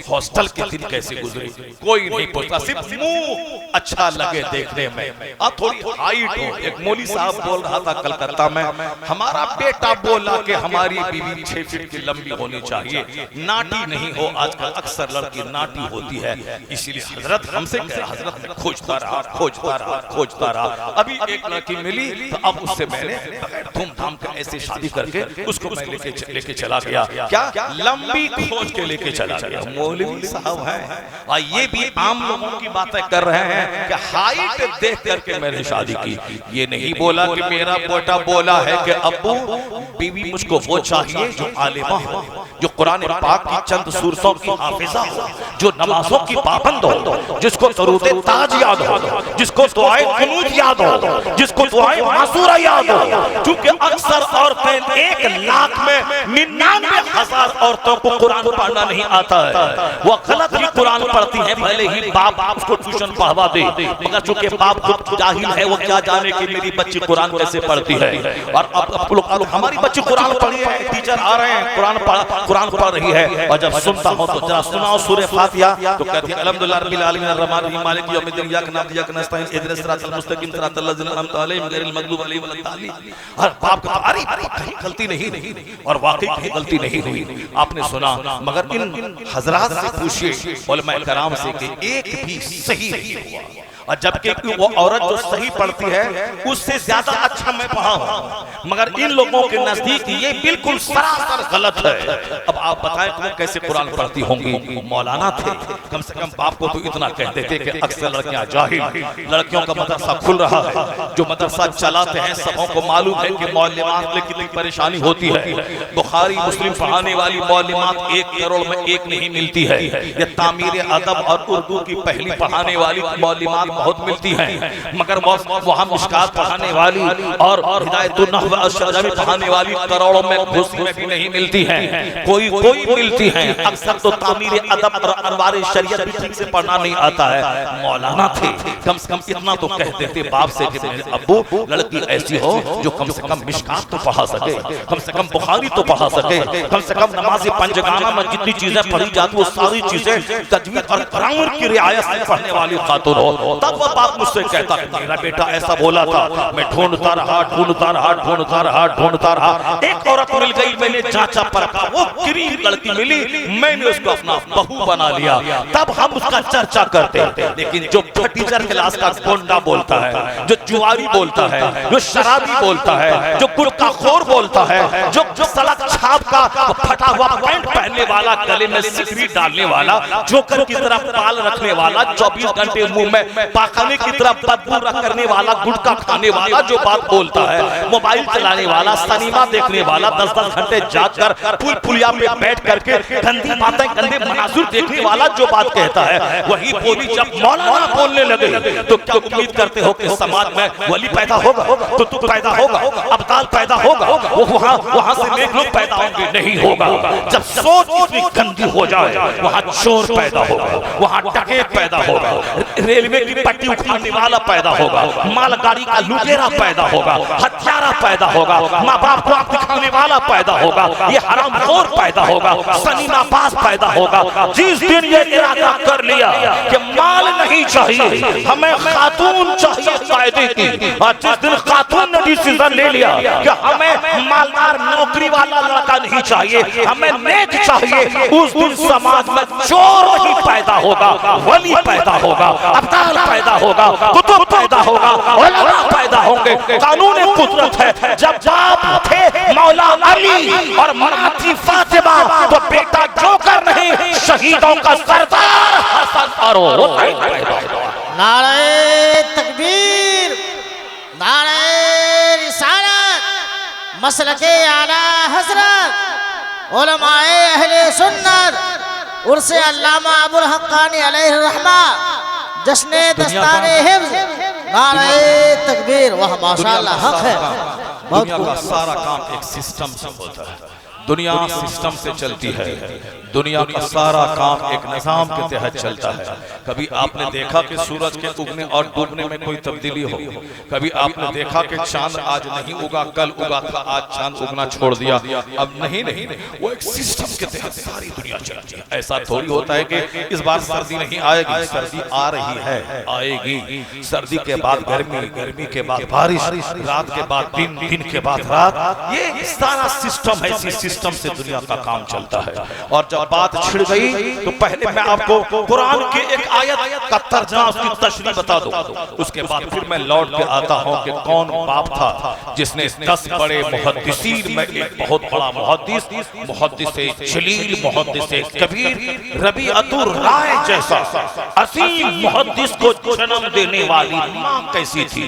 हॉस्टल के दिन कैसे गुजरे, कोई नहीं पूछता। सिर्फ मुंह अच्छा लगे देखने में, अब थोड़ी हाइट हो। एक मौली साहब बोल रहा था कलकत्ता में, हमारा बेटा बोला कि हमारी बीवी 6 फीट की लंबी होनी चाहिए, नाटी नहीं हो। आजकल अक्सर लड़की नाटी होती है, इसीलिए हजरत हमसे हजरत में खोजता रहा। अभी एक लड़की मिली तो अब उससे मैंने धूमधाम का ऐसे शादी करके उसको मैं लेके चला गया। क्या लंबी खोज के लेके चला गया। मौलवी साहब हैं, ये भी आम लोगों की बातें कर रहे हैं कि हाइट देख करके मैंने शादी की। ये नहीं बोला कि मेरा बेटा बोला है कि अब्बू बीवी मुझको वो चाहिए जो आलिमा हो, जो कुरान पाक की चंद सूरतों की हाफिजा हो, जो नमाजों की पाबंद हो, जिसको दरूद ताज याद हो, जिसको दुआए कुनूत याद हो, जिसको दुआए मासूरा याद हो। क्योंकि अक्सर औरतें 1 लाख में 99,000 औरतों को कुरान पढ़ना नहीं आता है। वो गलत ही कुरान पढ़ती है, भले ही बाप उसको ट्यूशन पढ़वा दे, मगर चूंकि बाप खुद जाहिल है, वो क्या जाने कि मेरी बच्ची कुरान कैसे पढ़ती है। और अब लोग हमारी बच्ची कुरान पढ़ी है, टीचर आ रहे हैं कुरान पढ़ रही है, और जब सुनता हूं तो जरा सुनाओ सूरह फातिहा, तो कहती है अल्हम्दुलिल्लाह रब्बिल आलमीन अर्रहमान अर्रहीम मालिक यौमिद्दीन इय्याक नअबुदु व इय्याक नस्तईन इहदिनस सिरातल मुस्तकीम सिरातल लज़ीना अनअमता अलैहिम गैरिल मग़दूबि अलैहिम वलद्दालिन। हर बाप का अरे कहीं गलती नहीं, और वाकई कहीं गलती नहीं हुई, आपने सुना। मगर इन हजरात से पूछिए उलमा कराम से कि एक भी सही नहीं हुआ। और जबकि वो औरत जो सही पढ़ती है उससे ज्यादा अच्छा मैं पढ़ा हूं, मगर इन लोगों के नजदीक ये बिल्कुल सरासर गलत है। अब आप बताएं कि वो कैसे कुरान पढ़ती होंगी। मौलाना थे, कम से कम बाप को तो इतना कहते थे कि अक्सर लड़कियां जाहिल, लड़कियों का मदरसा खुल रहा है, जो मदरसा चलाते हैं सबों को मालूम है कि मौलमात में कितनी परेशानी होती है। बुखारी मुस्लिम पढ़ाने वाली मौलमात 1 करोड़ में 1 नहीं मिलती है। ये तामीर अदब और उर्दू की पहली पढ़ाने वाली मौलमात बहुत मिलती हैं, मगर वहाँ मिशकात पढ़ाने वाली और हिदायतुन नहव अश-शजावी पढ़ाने वाली करोड़ों में घुसी में भी नहीं मिलती हैं। कोई मिलती हैं। अक्सर तो तामीर अदब और अनवार शरीयत भी ठीक से पढ़ना नहीं आता है। मौलाना थे, कम से कम इतना तो कहते थे बाप से कि मेरे अब्बू लड़की ऐसी हो जो कम से कम मिशकात तो पढ़ा सके, कम से कम बुखारी तो पढ़ा सके, कम से कम नमाज पंजगाना में जितनी चीजें पढ़ी जाती वो सारी चीजें तजवीद और ग्रामर की रियायत से पढ़ने वाली खातून हो। तब वो बाप मुझसे कहता मेरा बेटा ऐसा बोला था, मैं ढूंढता रहा। एक औरत मिल गई, मैंने जांचा परखा, वो गरीब लड़की मिली, मैंने उसको अपना बहू बना लिया। तब हम उसका चर्चा करते हैं। लेकिन जो टीचर क्लास का गोंडा बोलता है, जो जुआरी बोलता है, जो शराबी बोलता है, जो गुटखाखोर बोलता है, जो सड़क छाप का फटा हुआ पैंट पहनने वाला, गले में सिकरी डालने वाला, जोकर की तरह बाल रखने वाला, 24 घंटे मुंह में पाखाने की तरह बदबू करने वाला, गुटखा खाने वाला, जो बात बोलता है, मोबाइल चलाने वाला, सिनेमा देखने वाला, 10-10 घंटे जाकर पुल पुलिया पे बैठ करके गंदी बातें, गंदे मनाजुर देखने वाला जो बात कहता है, वही बोली जब मौलाना बोलने लगे तो क्या उम्मीद करते हो कि समाज में वली पैदा होगा, तो तू पैदा होगा, अब्दाल पैदा होगा, वो वहां से नेक लोग पैदा होंगे? नहीं होगा। जब सोच इतनी गंदी हो जाए, वहां चोर पैदा होगा, वहां डकैत पैदा होगा, रेलवे की पट्टी उखाड़ने वाला पैदा होगा, मालगाड़ी का लुटेरा पैदा होगा, हत्यारा पैदा होगा, माँ बाप को आंख दिखाने वाला पैदा होगा, ये हरामखोर पैदा होगा, सनीनाबाज पैदा होगा। जिस दिन ये इरादा कर लिया कि माल नहीं चाहिए, हमें खातून चाहिए कायदे की, और जिस दिन खातून ने डिसीजन ले लिया कि हमें मालदार नौकरी वाला लड़का नहीं चाहिए, हमें नेक चाहिए, उस दिन समाज में चोर नहीं पैदा होगा, वली पैदा होगा, अब्दाल पैदा होगा, कुतुब पैदा होगा, उलमा पैदा होंगे। कानून कुदरत है। जब बाप थे मौला अली और मां थी फातिमा, तो बेटा जोकर नहीं, शहीदों का सरदार हसन और हुसैन पैदा हुआ। नारे तकबीर, नारे रिसालत, मसलके आला हजरत, उलमाए अहले सुन्नत, उर्से अल्लामा अबुल हक्कानी अलैहि रहमा, जश्ने दस्ताने हिफ्ज़, नारे तकबीर। वाह माशाअल्लाह, हक है। दुनिया का सारा काम एक सिस्टम से होता है। दुनिया सिस्टम से चलती है। दुनिया का सारा काम एक निजाम के तहत चलता है। कभी आपने देखा कि सूरज के उगने और डूबने में कोई तब्दीली हो? कभी आपने देखा कि चांद आज नहीं उगा, कल उगा था, आज चांद उगना छोड़ दिया? अब नहीं, वो एक सिस्टम के तहत सारी दुनिया चलती है। ऐसा थोड़ी होता है कि इस बार सर्दी नहीं आएगी, सर्दी आ रही है, आएगी। सर्दी के बाद गर्मी, गर्मी के बाद बारिश, रात के बाद दिन, दिन के बाद रात, ये सारा सिस्टम है। इसी सिस्टम से दुनिया का काम चलता है। और जब बात छिड़ गई तो पहले मैं आपको कुरान के एक आयत का तर्जुमा, उसकी तशरीह बता दूं, उसके बाद फिर मैं लौट के आता हूं कि कौन बाप था जिसने 10 बड़े मुहद्दिसीन में एक बहुत बड़ा मुहद्दिस जलील, मुहद्दिस कबीर, रबीअतुर राय जैसा असीम मुहद्दिस को जन्म देने वाली मां कैसी थी,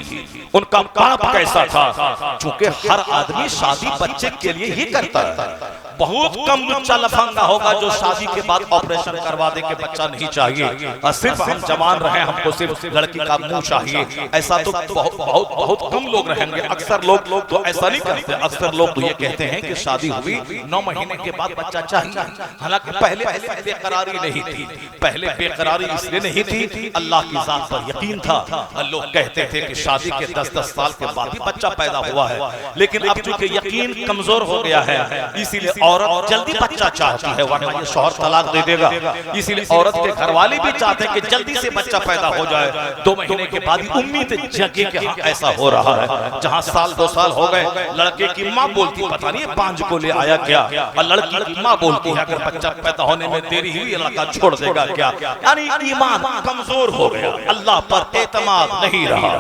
उनका बाप कैसा था। चूंकि हर आदमी शादी बच्चे के लिए ही करता है, बहुत कम लुच्चा लफंगा होगा जो शादी के बाद ऑपरेशन करवा दे के बच्चा नहीं चाहिए और सिर्फ हम जवान रहे, हमको सिर्फ लड़की का मुंह चाहिए, ऐसा तो बहुत कम लोग रहेंगे। अक्सर लोग तो ऐसा नहीं करते। अक्सर लोग तो ये कहते हैं कि शादी हुई 9 महीने के बाद बच्चा चाहिए। हालांकि पहले बेकरारी नहीं थी। पहले बेकरारी इसलिए नहीं थी, अल्लाह की जात पर यकीन था। लोग कहते थे कि शादी के 10-10 साल के बाद ही बच्चा पैदा हुआ है, लेकिन अब चूंकि यकीन कमजोर हो गया है इसीलिए औरत जल्दी बच्चा चाहती है, वरना ये शौहर तलाक दे देगा। इसीलिए औरत के घरवाले भी चाहते हैं कि जल्दी से बच्चा पैदा हो जाए। 2 महीने के बाद ही उम्मीद जगे कि हाँ ऐसा हो रहा है। जहाँ साल 2 साल हो गए, लड़के की माँ बोलती पता नहीं बांझ को ले आया क्या, और लड़की की माँ बोलती है अगर बच्चा पैदा होने में देरी हुई लड़का छोड़ देगा क्या। यानी ईमान कमजोर हो गया, अल्लाह पर एतमाद नहीं रहा।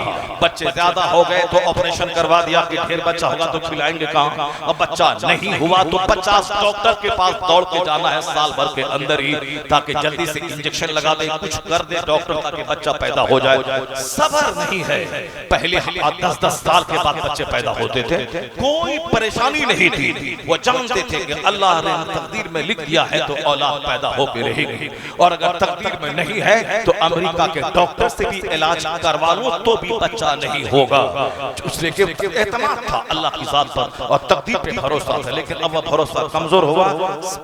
बच्चे ज्यादा हो गए तो ऑपरेशन करवा दिया कि ढेर बच्चा होगा तो खिलाएंगे कहाँ, और बच्चा नहीं हुआ तो 50 डॉक्टर के पास दौड़ के जाना है साल भर के अंदर ही, ताकि जल्दी से इंजेक्शन लगा दे, कुछ कर दे डॉक्टर ताकि बच्चा पैदा हो जाए। सब्र नहीं है। पहले 10-10 साल के बाद बच्चे पैदा होते थे, कोई परेशानी नहीं थी। वो जानते थे कि अल्लाह ने तकदीर में लिख दिया है तो औलाद पैदा होकर रहेगी, और अगर तकदीर में नहीं है तो अमेरिका के डॉक्टर से भी इलाज करवा लो तो भी बच्चा नहीं होगा। उसके एतमाद था अल्लाह की जात पर और तकदीर पे भरोसा था। लेकिन अब वह भरोसा कमजोर हुआ,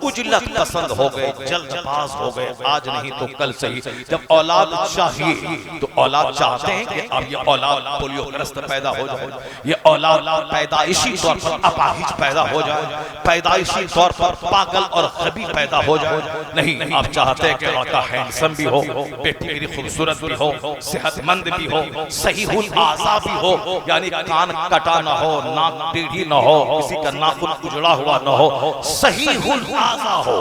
उजलत पसंद हो गए, जल्दबाज हो गए। आज नहीं तो कल सही, जब औलाद चाहिए तो औलाद चाहते हैं कि अब ये औलाद पोलियोग्रस्त पैदा हो जाए, ये औलाद पैदाइशी तौर पर अपाहिज पैदा हो जाए, पैदाइशी तौर पर पागल और गबी पैदा हो जाए। नहीं, आप चाहते हैं कि लड़का हैंडसम भी हो, बेटी मेरी खूबसूरत भी हो, सेहतमंद भी हो, सहीहुल आज़ा भी हो, यानी कान कटा ना हो, नाक टेढ़ी ना हो, किसी का नाखून उजड़ा हुआ ना हो, सहीहुल आज़ा हो,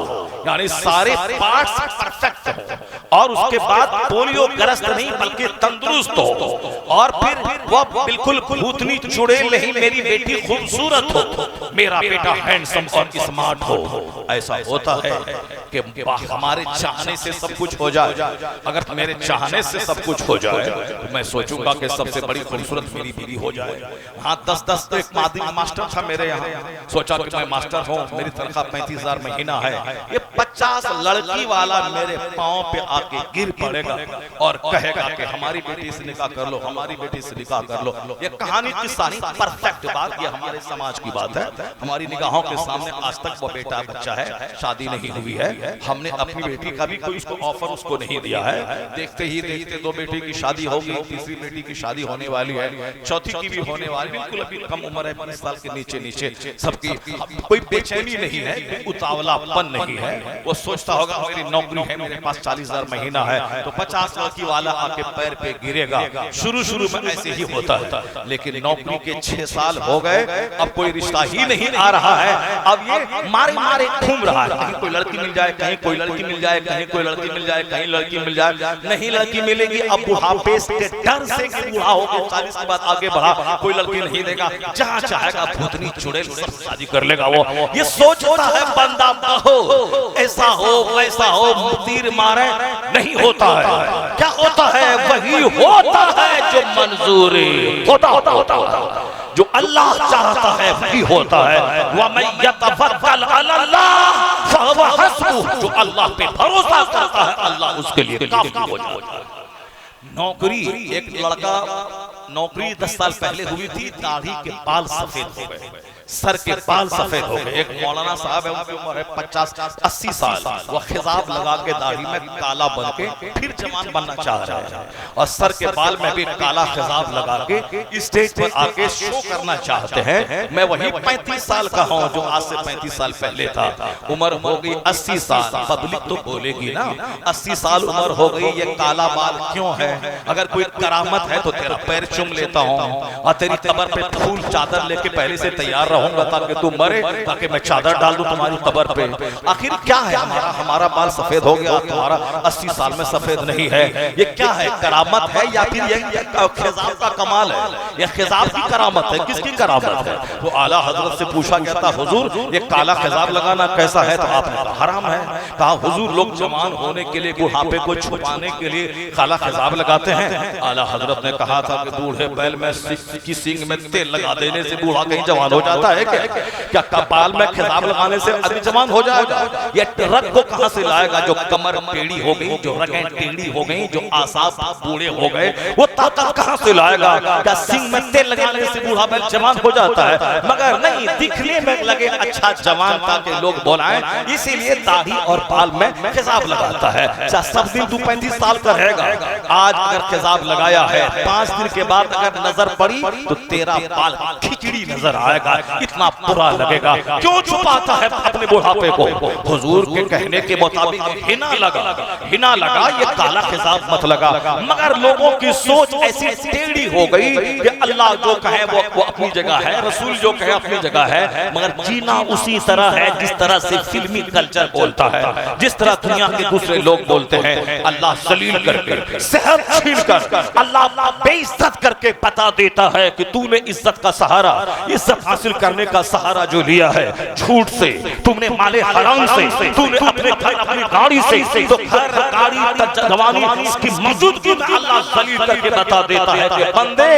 यानी सारे पार्ट्स परफेक्ट हो, और उसके बाद पोलियोग्रस्त नहीं बल्कि तंदुरुस्त हो, और फिर वह बिल्कुल भूतनी चुड़ैल नहीं, मेरी बेटी खूबसूरत हो, मेरा बेटा हैंडसम और स्मार्ट हो। ऐसा होता है कि हमारे चाहने से सब कुछ हो जाए। अगर मेरे चाहने से सब कुछ हो जाए तो मैं सोचूंगा कि सबसे बड़ी खूबसूरत मेरी बीवी हो जाए। हाँ, 10 तो एक मास्टर था मेरे यहाँ, सोचा कि मैं मास्टर हूँ, मेरी तनख्वाह 35,000 महीना है, ये 50 लड़की वाला मेरे पाँव पे आके गिर पड़ेगा और कहेगा कि हमारी बेटी से निकाह कर लो, हमारी बेटी से निकाह कर लो। ये कहानी की सारी परफेक्ट बात, ये हमारे समाज की बात है। हमारी निगाहों के सामने आज तक वो बेटा बच्चा है, शादी नहीं हुई है, हमने अपनी बेटी का भी कोई उसको ऑफर उसको नहीं दिया है। देखते ही देखते 2 बेटी की शादी होगी, तीसरी बेटी की शादी होने वाली है, चौथी की भी होने वाली, बिल्कुल अभी कम उम्र है, 20 साल के नीचे सबकी। कोई बेचैनी नहीं है, उतावलापन नहीं है। वो सोचता होगा मेरी नौकरी है, मेरे पास 40,000 महीना है, तो 50 लाख वाला आके पैर पे गिरेगा। शुरू में ऐसे ही होता है, लेकिन नौकरी के 6 साल हो गए, अब कोई रिश्ता ही नहीं आ रहा है। अब ये मारे घूम रहा है, कहीं कोई लड़की मिल जाए, कहीं कोई लड़की मिल जाए, कहीं कोई लड़की मिल जाए, कहीं लड़की मिल जाए, नहीं लड़की मिलेगी। अब बुढ़ापे के डर से कि बूढ़ा हो गया, 40 के बाद आगे बढ़ा, कोई लड़की नहीं देगा, जहाँ चाहेगा भूतनी चुड़ैल सब शादी कर लेगा। वो ये सोचता है बंदा हो, ऐसा हो वैसा हो, तीर मारे, नहीं होता है। क्या होता है? वही होता है जो मंजूरी होता जो अल्लाह चाहता है वही होता है। वमन यतवक्कल अलल्लाह फहुव हस्बुह, जो अल्लाह पे भरोसा करता है अल्लाह उसके लिए काफी हो जाता है। नौकरी, एक लड़का नौकरी 10 साल पहले हुई थी, दाढ़ी के बाल सफेद हो गए, सर के बाल सफेद हो गए। एक मौलाना साहब है, उनकी उम्र है 50-80 साल, वो खिजाब लगा के दाढ़ी में काला बन के फिर जवान बनना चाह रहा है, और सर के बाल में भी काला खिजाब लगा के स्टेज पे आके शो करना चाहते हैं। मैं वही 35 साल का हूँ जो आज से 35 साल पहले था। उम्र हो गई 80 साल, पब्लिक तो बोलेगी ना 80 साल उम्र हो गई, ये काला बाल क्यों है? अगर कोई करामत है तो तेरा पैर चूम लेता हूँ और तेरी कब्र पे फूल चादर लेके पहले से तैयार रहूंगा ताकि तू मरे, ताकि मैं चादर डाल दूं तुम्हारी कब्र पे। आखिर क्या है? हमारा बाल सफेद हो गया, तुम्हारा 80 साल में सफेद नहीं है। ये क्या है? करामत है या फिर ये खिजाब का कमाल है? ये खिजाब की करामत है, किसकी करामत है? तो आला हजरत से पूछा गया था, हुजूर ये काला खिजाब लगाना कैसा है? तो आपने कहा हराम है। कहा हुजूर लोग जवान होने के लिए, बुढ़ापे को छुपाने के लिए काला खिजाब लगाते हैं। आला हजरत ने कहा था कि बूढ़े बैल में की सींग में तेल लगा देने से बूढ़ा कहीं जवान हो जाता मानता है क्या बाल में खिताब लगाने से आदमी जवान हो जाएगा? ये रग को कहां से लाएगा? जो कमर टेढ़ी हो गई, जो रगें टेढ़ी हो गई, जो आसाब बूढ़े हो गए, वो ताकत कहां से लाएगा? क्या सिंग में तेल लगाने से बूढ़ा बैल जवान हो जाता है? मगर नहीं, दिखने में लगे अच्छा जवान ताकि लोग बुलाएं, इसीलिए दाढ़ी और बाल में खिताब लगाता है। सब दिन तू 35 साल का रहेगा, आज अगर खिताब लगाया है, 5 दिन के बाद अगर नजर पड़ी तो तेरा बाल खिचड़ी नजर आएगा, इतना बुरा लगेगा। क्यों छुपाता है अपने बुढ़ापे को? हुजूर के कहने के मुताबिक हिना लगा, ये काला खिताब मत लगा। मगर लोगों की सोच ऐसी टेढ़ी हो गई कि अल्लाह जो कहे वो अपनी जगह है, रसूल जो कहे अपनी जगह है, मगर जीना उसी तरह है जिस तरह से फिल्मी कल्चर बोलता है, जिस तरह दुनिया के दूसरे लोग बोलते हैं। अल्लाह जलील करके, सेहत छीन कर, अल्लाह बेइज्जत करके बता देता है कि तूने इज्जत का सहारा, इज्जत हासिल करने का सहारा जो लिया है झूठ से, तुमने माले हराम से, तूने अपने घर अपनी गाड़ी से, तो घर गाड़ी जवानी इसकी मौजूदगी में अल्लाह जलील करके बता देता है कि बंदे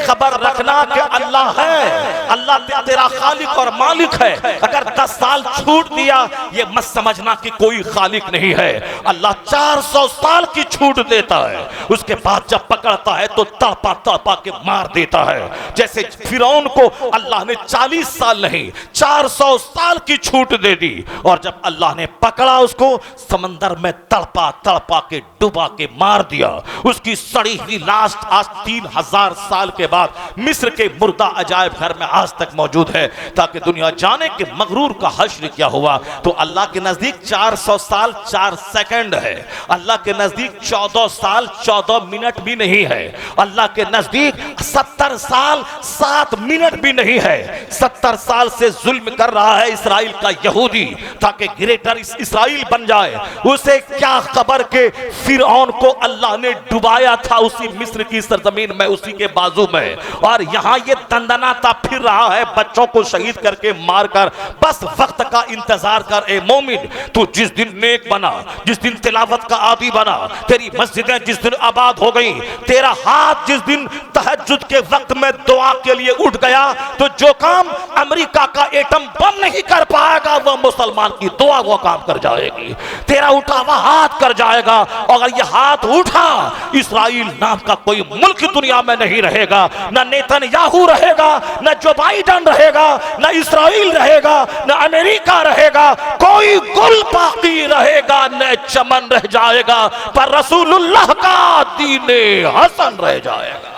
खबर रखना कि अल्लाह है, अल्लाह तेरा खालिक और मालिक है। अगर 10 साल छूट दिया, ये मत समझना कि कोई खालिक नहीं है। अल्लाह 400 साल की छूट देता है, उसके बाद जब पकड़ता है तो तड़पा के मार देता है। जैसे फिरौन को अल्लाह ने 40 साल नहीं 400 साल की छूट दे दी, और जब अल्लाह ने पकड़ा उसको समंदर में तड़पा के डुबा के मार दिया। उसकी सड़ी हुई लाश आज 3000 साल के बाद मिस्र के मुर्दा अजायब घर में आज तक मौजूद है, ताकि दुनिया जाने कि मगरूर का हश्र क्या हुआ। तो अल्लाह के नजदीक 400 साल 4 सेकंड है, अल्लाह के नजदीक 14 साल 14 मिनट भी नहीं है, अल्लाह के नजदीक 70 साल 7 मिनट भी नहीं है। 70 साल से जुल्म कर रहा है इस्राइल का यहूदी ताकि ग्रेटर इस्राइल बन जाए। उसे क्या खबर के फिरौन को अल्लाह ने डुबाया था उसी मिस्र की सरजमीन में, उसी के बाजू में, और यहां ये दंदनाता फिर रहा है बच्चों को शहीद करके मारकर। बस वक्त का इंतजार कर ए मोमिन, तू जिस दिन नेक बना, जिस दिन तिलावत का आदी बना, तेरी मस्जिदें जिस दिन आबाद हो गई, तेरा हाथ जिस दिन तहज्जुद के वक्त में दुआ के लिए उठ गया, तो जो काम अमेरिका का एटम बम नहीं कर पाएगा वह मुसलमान की दुआ वो काम कर जाएगी, तेरा उठा हुआ हाथ कर जाएगा। अगर यह हाथ उठा, इस्राइल नाम का कोई मुल्क दुनिया में नहीं रहेगा, न नेतन्याहू रहेगा, न जो बाइडन रहेगा, न इस्राइल रहेगा, न अमेरिका रहेगा, कोई गुल बाकी रहेगा न चमन रह जाएगा, पर रसूलुल्लाह का दीने हसन रह जाएगा।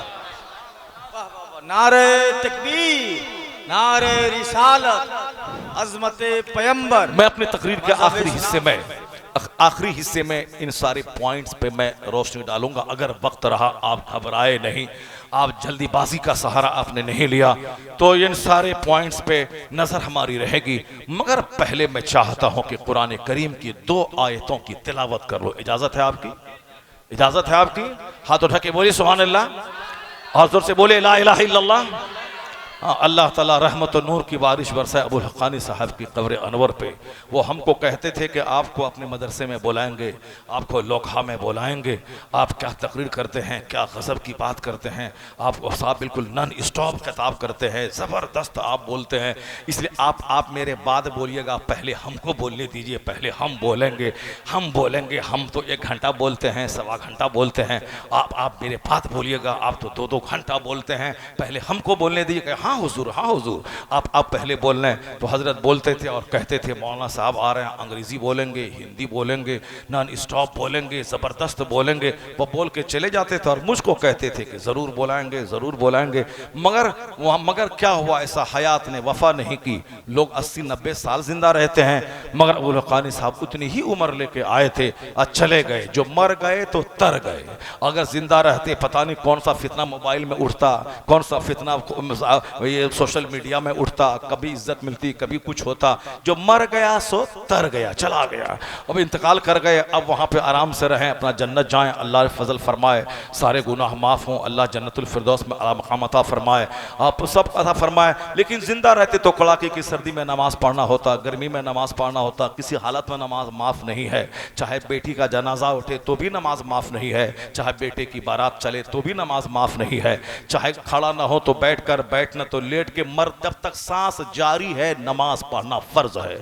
नारे तकबीर, नारे रिसालत, अज़मते पैगंबर। मैं अपनी तकरीर के आखिरी हिस्से में इन सारे पॉइंट्स पे मैं रोशनी डालूंगा। अगर वक्त रहा, आप घबराए नहीं, आप जल्दीबाजी का सहारा आपने नहीं लिया, तो इन सारे पॉइंट्स पे नजर हमारी रहेगी। मगर पहले मैं चाहता हूं कि कुरान करीम की 2 आयतों की तिलावत कर लो। इजाजत है आपकी? इजाजत है आपकी? हाथ उठा के बोलिए सुभान अल्लाह, और जोर से बोले ला इलाहा इल्लल्लाह। अल्लाह ताला रहमत और नूर की बारिश बरसाए अबुल हक़ानी साहब की कब्र अनवर पे। वो हमको कहते थे कि आपको अपने मदरसे में बुलाएंगे, आपको लोकहा में बुलाएंगे, आप क्या तकरीर करते हैं, क्या गज़ब की बात करते हैं, आप साहब बिल्कुल नॉन स्टॉप खिताब करते हैं, ज़बरदस्त आप बोलते हैं, इसलिए आप मेरे बाद बोलिएगा, पहले हमको बोलने दीजिए, पहले हम बोलेंगे। हम तो 1 घंटा बोलते हैं, 1.25 घंटा बोलते हैं, आप मेरे बाद बोलिएगा, आप तो 2-2 घंटा बोलते हैं, पहले हमको बोलने दीजिए। हाँ हुजूर, हाँ हुजूर, आप पहले बोल रहे हैं। तो हजरत बोलते थे और कहते थे मौलाना साहब आ रहे हैं, अंग्रेजी बोलेंगे, हिंदी बोलेंगे, नॉन स्टॉप बोलेंगे, ज़बरदस्त बोलेंगे। वो बोल के चले जाते थे और मुझको कहते थे कि ज़रूर बुलाएंगे, ज़रूर बुलाएंगे। मगर क्या हुआ, ऐसा हयात ने वफा नहीं की। लोग 80-90 साल जिंदा रहते हैं, मगर अबुल हक़ानी साहब उतनी ही उम्र लेके आए थे और चले गए। जो मर गए तो तर गए, अगर जिंदा रहते पता नहीं कौन सा फितना मोबाइल में उठता, कौन सा फितना ये सोशल मीडिया में उठता, कभी इज्जत मिलती, कभी कुछ होता। जो मर गया सो तर गया, चला गया, अब इंतकाल कर गए। अब वहाँ पे आराम से रहें, अपना जन्नत जाएं, अल्लाह फजल फरमाए, सारे गुनाह माफ़ हों, अल्लाह जन्नतुल फिरदौस में आला मकाम अता फरमाए, आप सब अता फरमाए। लेकिन जिंदा रहते तो कड़ाके की सर्दी में नमाज पढ़ना होता, गर्मी में नमाज पढ़ना होता, किसी हालत में नमाज माफ़ नहीं है। चाहे बेटी का जनाजा उठे तो भी नमाज माफ़ नहीं है, चाहे बेटे की बारात चले तो भी नमाज माफ़ नहीं है, चाहे खड़ा ना हो तो बैठ न तो लेट के मर, जब तक सांस जारी है नमाज पढ़ना फर्ज है।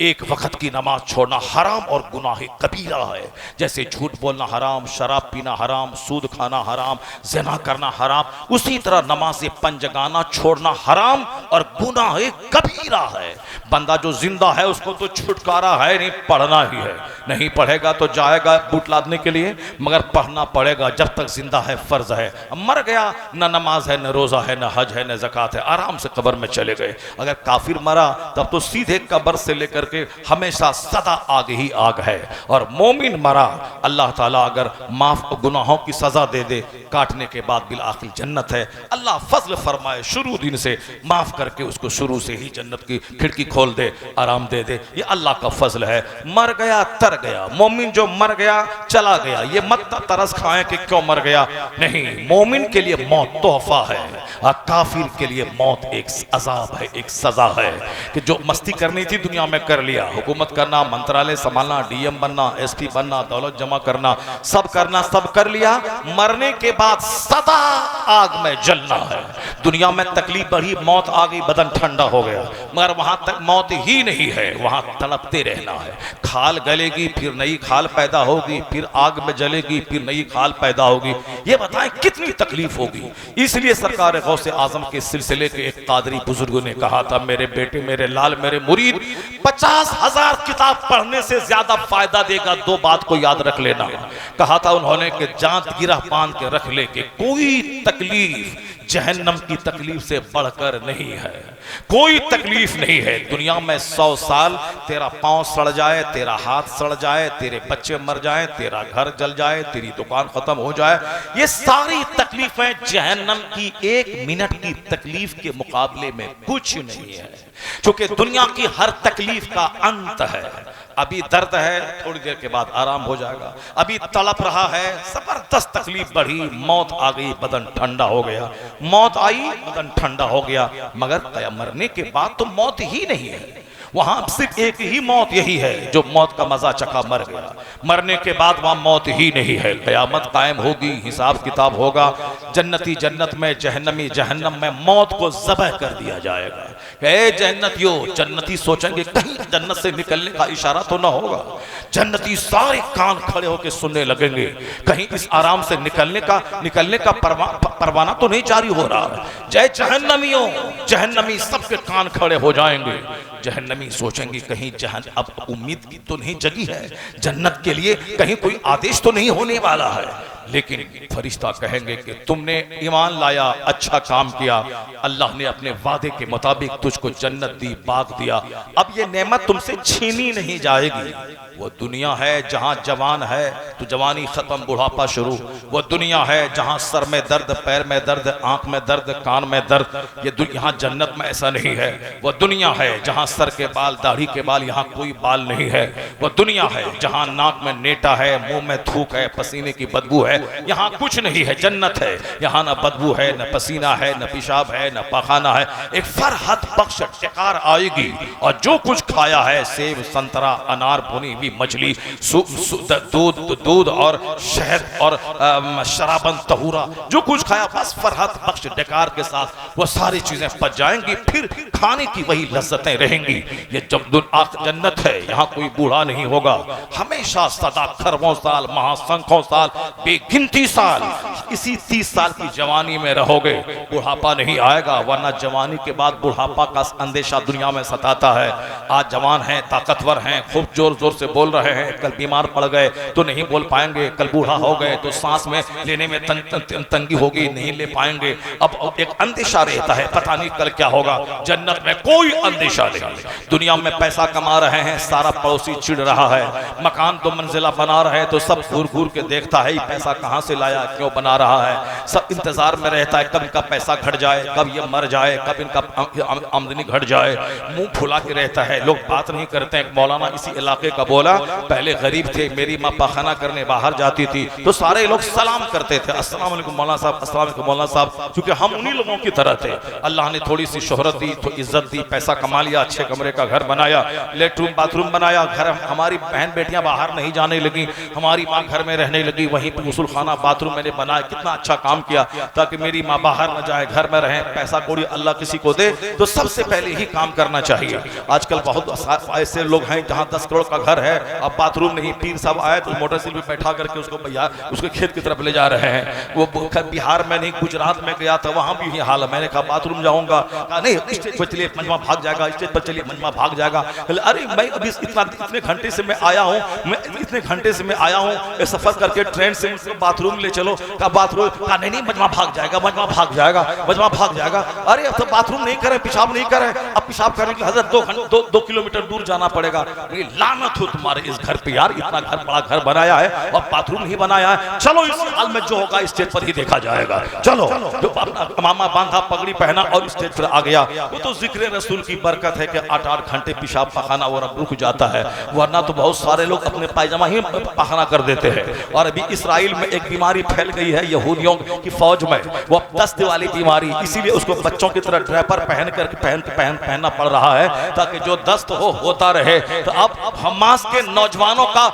एक वक्त की नमाज छोड़ना हराम और गुनाह कबीरा है। जैसे झूठ बोलना हराम, शराब पीना हराम, सूद खाना हराम, ज़िना करना हराम, उसी तरह नमाज पंजगाना छोड़ना हराम और गुनाह कबीरा है। बंदा जो जिंदा है उसको तो छुटकारा है नहीं, पढ़ना ही है। नहीं पढ़ेगा तो जाएगा बूट लादने के लिए, मगर पढ़ना पड़ेगा जब तक जिंदा है, फर्ज है। मर गया, न नमाज है, न रोजा है, न हज है, न ज़कात है, आराम से कब्र में चले गए। अगर काफिर मरा तब तो सीधे कब्र से लेकर के हमेशा सदा आग ही आग है। और मोमिन मरा, अल्लाह ताला अगर माफ गुनाहों की सजा दे दे, काटने के बाद बिल आखिर जन्नत है। अल्लाह फजल फरमाए, शुरू दिन से माफ करके उसको शुरू से ही जन्नत की खिड़की खोल दे, आराम दे दे। ये अल्लाह का फजल है। मर गया तर गया। मोमिन जो मर गया चला गया, ये मत तरस खाएं कि क्यों मर गया। नहीं, मोमिन के लिए मौत तोहफा है और काफिर के लिए मौत एक अजाब है, एक सजा है। कि जो मस्ती करनी थी दुनिया में कर लिया, हुकूमत करना, मंत्रालय संभालना, डीएम बनना, एसपी बनना, दौलत जमा करना, सब करना, सब कर लिया। मरने के बाद सदा आग में जलना है। दुनिया में तकलीफ बढ़ी, मौत आ गई, बदन ठंडा हो गया, मगर वहां तक मौत ही नहीं है, वहां तड़पते रहना है। खाल गलेगी, फिर नई खाल पैदा होगी, फिर आग में जलेगी, फिर नई खाल पैदा होगी। ये बताएं कितनी तकलीफ होगी। इसलिए सरकार गौसे आजम के सिलसिले के एक कादरी बुजुर्ग ने कहा था, मेरे बेटे, मेरे लाल, मेरे मुरीद, 50,000 किताब पढ़ने से ज्यादा फायदा देगा, दो बात को याद रख लेना। कहा था उन्होंने कि जांत गिरह बांध के रख ले कि कोई तकलीफ जहन्नम की तकलीफ से बढ़कर नहीं है, कोई तकलीफ नहीं है। दुनिया में 100 साल तेरा पांव सड़ जाए, तेरा हाथ सड़ जाए, तेरे बच्चे मर जाए, तेरा घर जल जाए, तेरी दुकान खत्म हो जाए, ये सारी तकलीफें जहन्नम की 1 मिनट की तकलीफ के मुकाबले में कुछ नहीं है। क्योंकि दुनिया की हर तकलीफ का अंत है। अभी दर्द है, थोड़ी देर के बाद आराम हो जाएगा। अभी तड़प रहा है, जबरदस्त तकलीफ बढ़ी, मौत आ गई, बदन ठंडा हो गया। मौत आई, बदन ठंडा हो गया, मगर मरने के बाद तो मौत ही नहीं है। वहां सिर्फ एक ही मौत यही है जो मौत का मजा चखा मर गया। मरने के बाद वहां मौत ही नहीं है। क़यामत कायम होगी, हिसाब किताब होगा, जन्नती जन्नत में, जहन्नमी जहन्नम में, मौत को ज़बह कर दिया जाएगा। ए जन्नतियों, जन्नती सोचेंगे कहीं जन्नत से निकलने का इशारा तो ना होगा। जन्नती सारे कान खड़े होकर सुनने लगेंगे, कहीं इस आराम से निकलने का परवाना तो नहीं जारी हो रहा। जय जहन्नमियों, जहन्नमी सबके कान खड़े हो जाएंगे। जहन्नमी सोचेंगे कहीं अब उम्मीद की तो नहीं जगी है, जन्नत के लिए कहीं कोई आदेश तो नहीं होने वाला है। लेकिन फरिश्ता कहेंगे कि तुमने ईमान लाया, अच्छा काम किया, अल्लाह ने अपने वादे के मुताबिक तुझको जन्नत दी, बाग दिया, अब ये नेमत तुमसे छीनी नहीं जाएगी। वो दुनिया है जहां जवान है तो जवानी खत्म, बुढ़ापा शुरू। वो दुनिया है जहां सर में दर्द, पैर में दर्द, आंख में दर्द, कान में दर्द। ये यहाँ जन्नत में ऐसा नहीं है। वो दुनिया है जहां सर के बाल, दाढ़ी के बाल, यहाँ कोई बाल नहीं है। वो दुनिया है जहां नाक में नेटा है, मुंह में थूक है, पसीने की बदबू है, यहाँ कुछ नहीं है। जन्नत है, यहाँ न बदबू है, न पसीना है, न पेशाब है, न पखाना है। एक फरहत बख्श टिकार आएगी और जो कुछ खाया है, सेब, संतरा, अनार, भुनी हुई मछली, दूध और शहद और शराबन तहूरा, जो कुछ खाया बस फरहत बख्श टिकार के साथ वो सारी चीजें पच जाएंगी। फिर खाने की वही लज्जतें रहेंगी। ये जन्नत है, यहाँ कोई बूढ़ा नहीं होगा। हमेशा सदा खरबों साल, महासंख्यों साल, बेगिनती साल इसी 30 साल की जवानी में रहोगे। बुढ़ापा नहीं आएगा, वरना जवानी के बाद बुढ़ापा का अंदेशा दुनिया में सताता है। आज जवान हैं, ताकतवर हैं, खूब जोर जोर से बोल रहे हैं, कल बीमार पड़ गए तो नहीं बोल पाएंगे, कल बूढ़ा हो गए तो सांस में लेने में तंगी होगी, नहीं ले पाएंगे। अब एक अंदेशा रहता है, पता नहीं कल क्या होगा। जन्नत में कोई अंदेशा नहीं। दुनिया में पैसा कमा रहे हैं, सारा पड़ोसी चिढ़ रहा है। मकान 2 मंजिला बना रहे हैं तो सब घूर घूर के देखता है पैसा कहां से लाया, क्यों बना रहा है। सब इंतजार में रहता है कब इनका पैसा घट जाए, कब ये मर जाए, कब इनका आमदनी घट जाए। मुंह फुला के रहता है, लोग बात नहीं करते हैं। मौलाना इसी इलाके का बोला, पहले गरीब थे, मेरी माँ पाखाना करने बाहर जाती थी तो सारे लोग सलाम करते थे, अस्सलाम वालेकुम मौलाना साहब, अस्सलाम वालेकुम मौलाना साहब, क्योंकि हम उन्हीं लोगों की तरह थे। अल्लाह ने थोड़ी सी शोहरत दी, तो इज्जत दी, पैसा कमा लिया, अच्छे कमरे का घर बनाया, लेटरूम बाथरूम बनाया, घर हमारी बहन बेटियां बाहर नहीं जाने लगी, हमारी माँ घर में रहने लगी, वहीं पर गुस्ल खाना बाथरूम मैंने बनाया, कितना अच्छा काम किया ताकि मेरी माँ बाहर न जाए, घर में रहे, पैसा कौड़ी अल्लाह किसी को दे तो सबसे पहले ही काम करना चाहिए। आजकल बहुत ऐसे लोग हैं जहाँ 10 करोड़ का घर है, अब बाथरूम नहीं, पीर साहब आए तो मोटरसाइकिल पे बैठा करके उसको भैया उसके खेत की तरफ ले जा रहे हैं। वो बिहार में नहीं गुजरात में गया था, वहां भी यही हाल है। मैंने कहा बाथरूम जाऊंगा, कहा नहीं स्टेज पर चलिए मजमा भाग जाएगा, स्टेज पर चलिए मजमा भाग जाएगा। अरे मैं अभी इतने घंटे से मैं आया हूँ, इतने घंटे से मैं आया हूँ सफर करके ट्रेन से, बाथरूम ले चलो, कहा बाथरूम, कहा नहीं मजमा भाग जाएगा, मजमा भाग जाएगा, मजमा भाग जाएगा। अरे अब तो बाथरूम नहीं करें, पेशाब नहीं करें, अब पेशाब करने के लिए हजरत 2 किलोमीटर दूर जाना पड़ेगा। ये लानत हो तुम्हारे इस घर पे यार, इतना घर बड़ा घर बनाया है और बाथरूम नहीं बनाया है। चलो इस हाल में जो होगा स्टेज पर ही देखा जाएगा। चलो जो मामा बांधा पगड़ी पहना और स्टेज पर आ गया, वो तो जिक्र रसूल की बरकत है कि 8-8 घंटे पेशाब पखाना वो रुक जाता है, वरना तो बहुत सारे लोग अपने पायजामा ही पखाना कर देते हैं। और अभी इसराइल में एक बीमारी फैल गई है यहूदियों की फौज में, वो दस्त वाली बीमारी, इसीलिए उसको बच्चों की तरह ड्रैपर पहनना पड़ रहा है ताकि जो दस्त होता रहे। तो अब हमास के नौजवानों का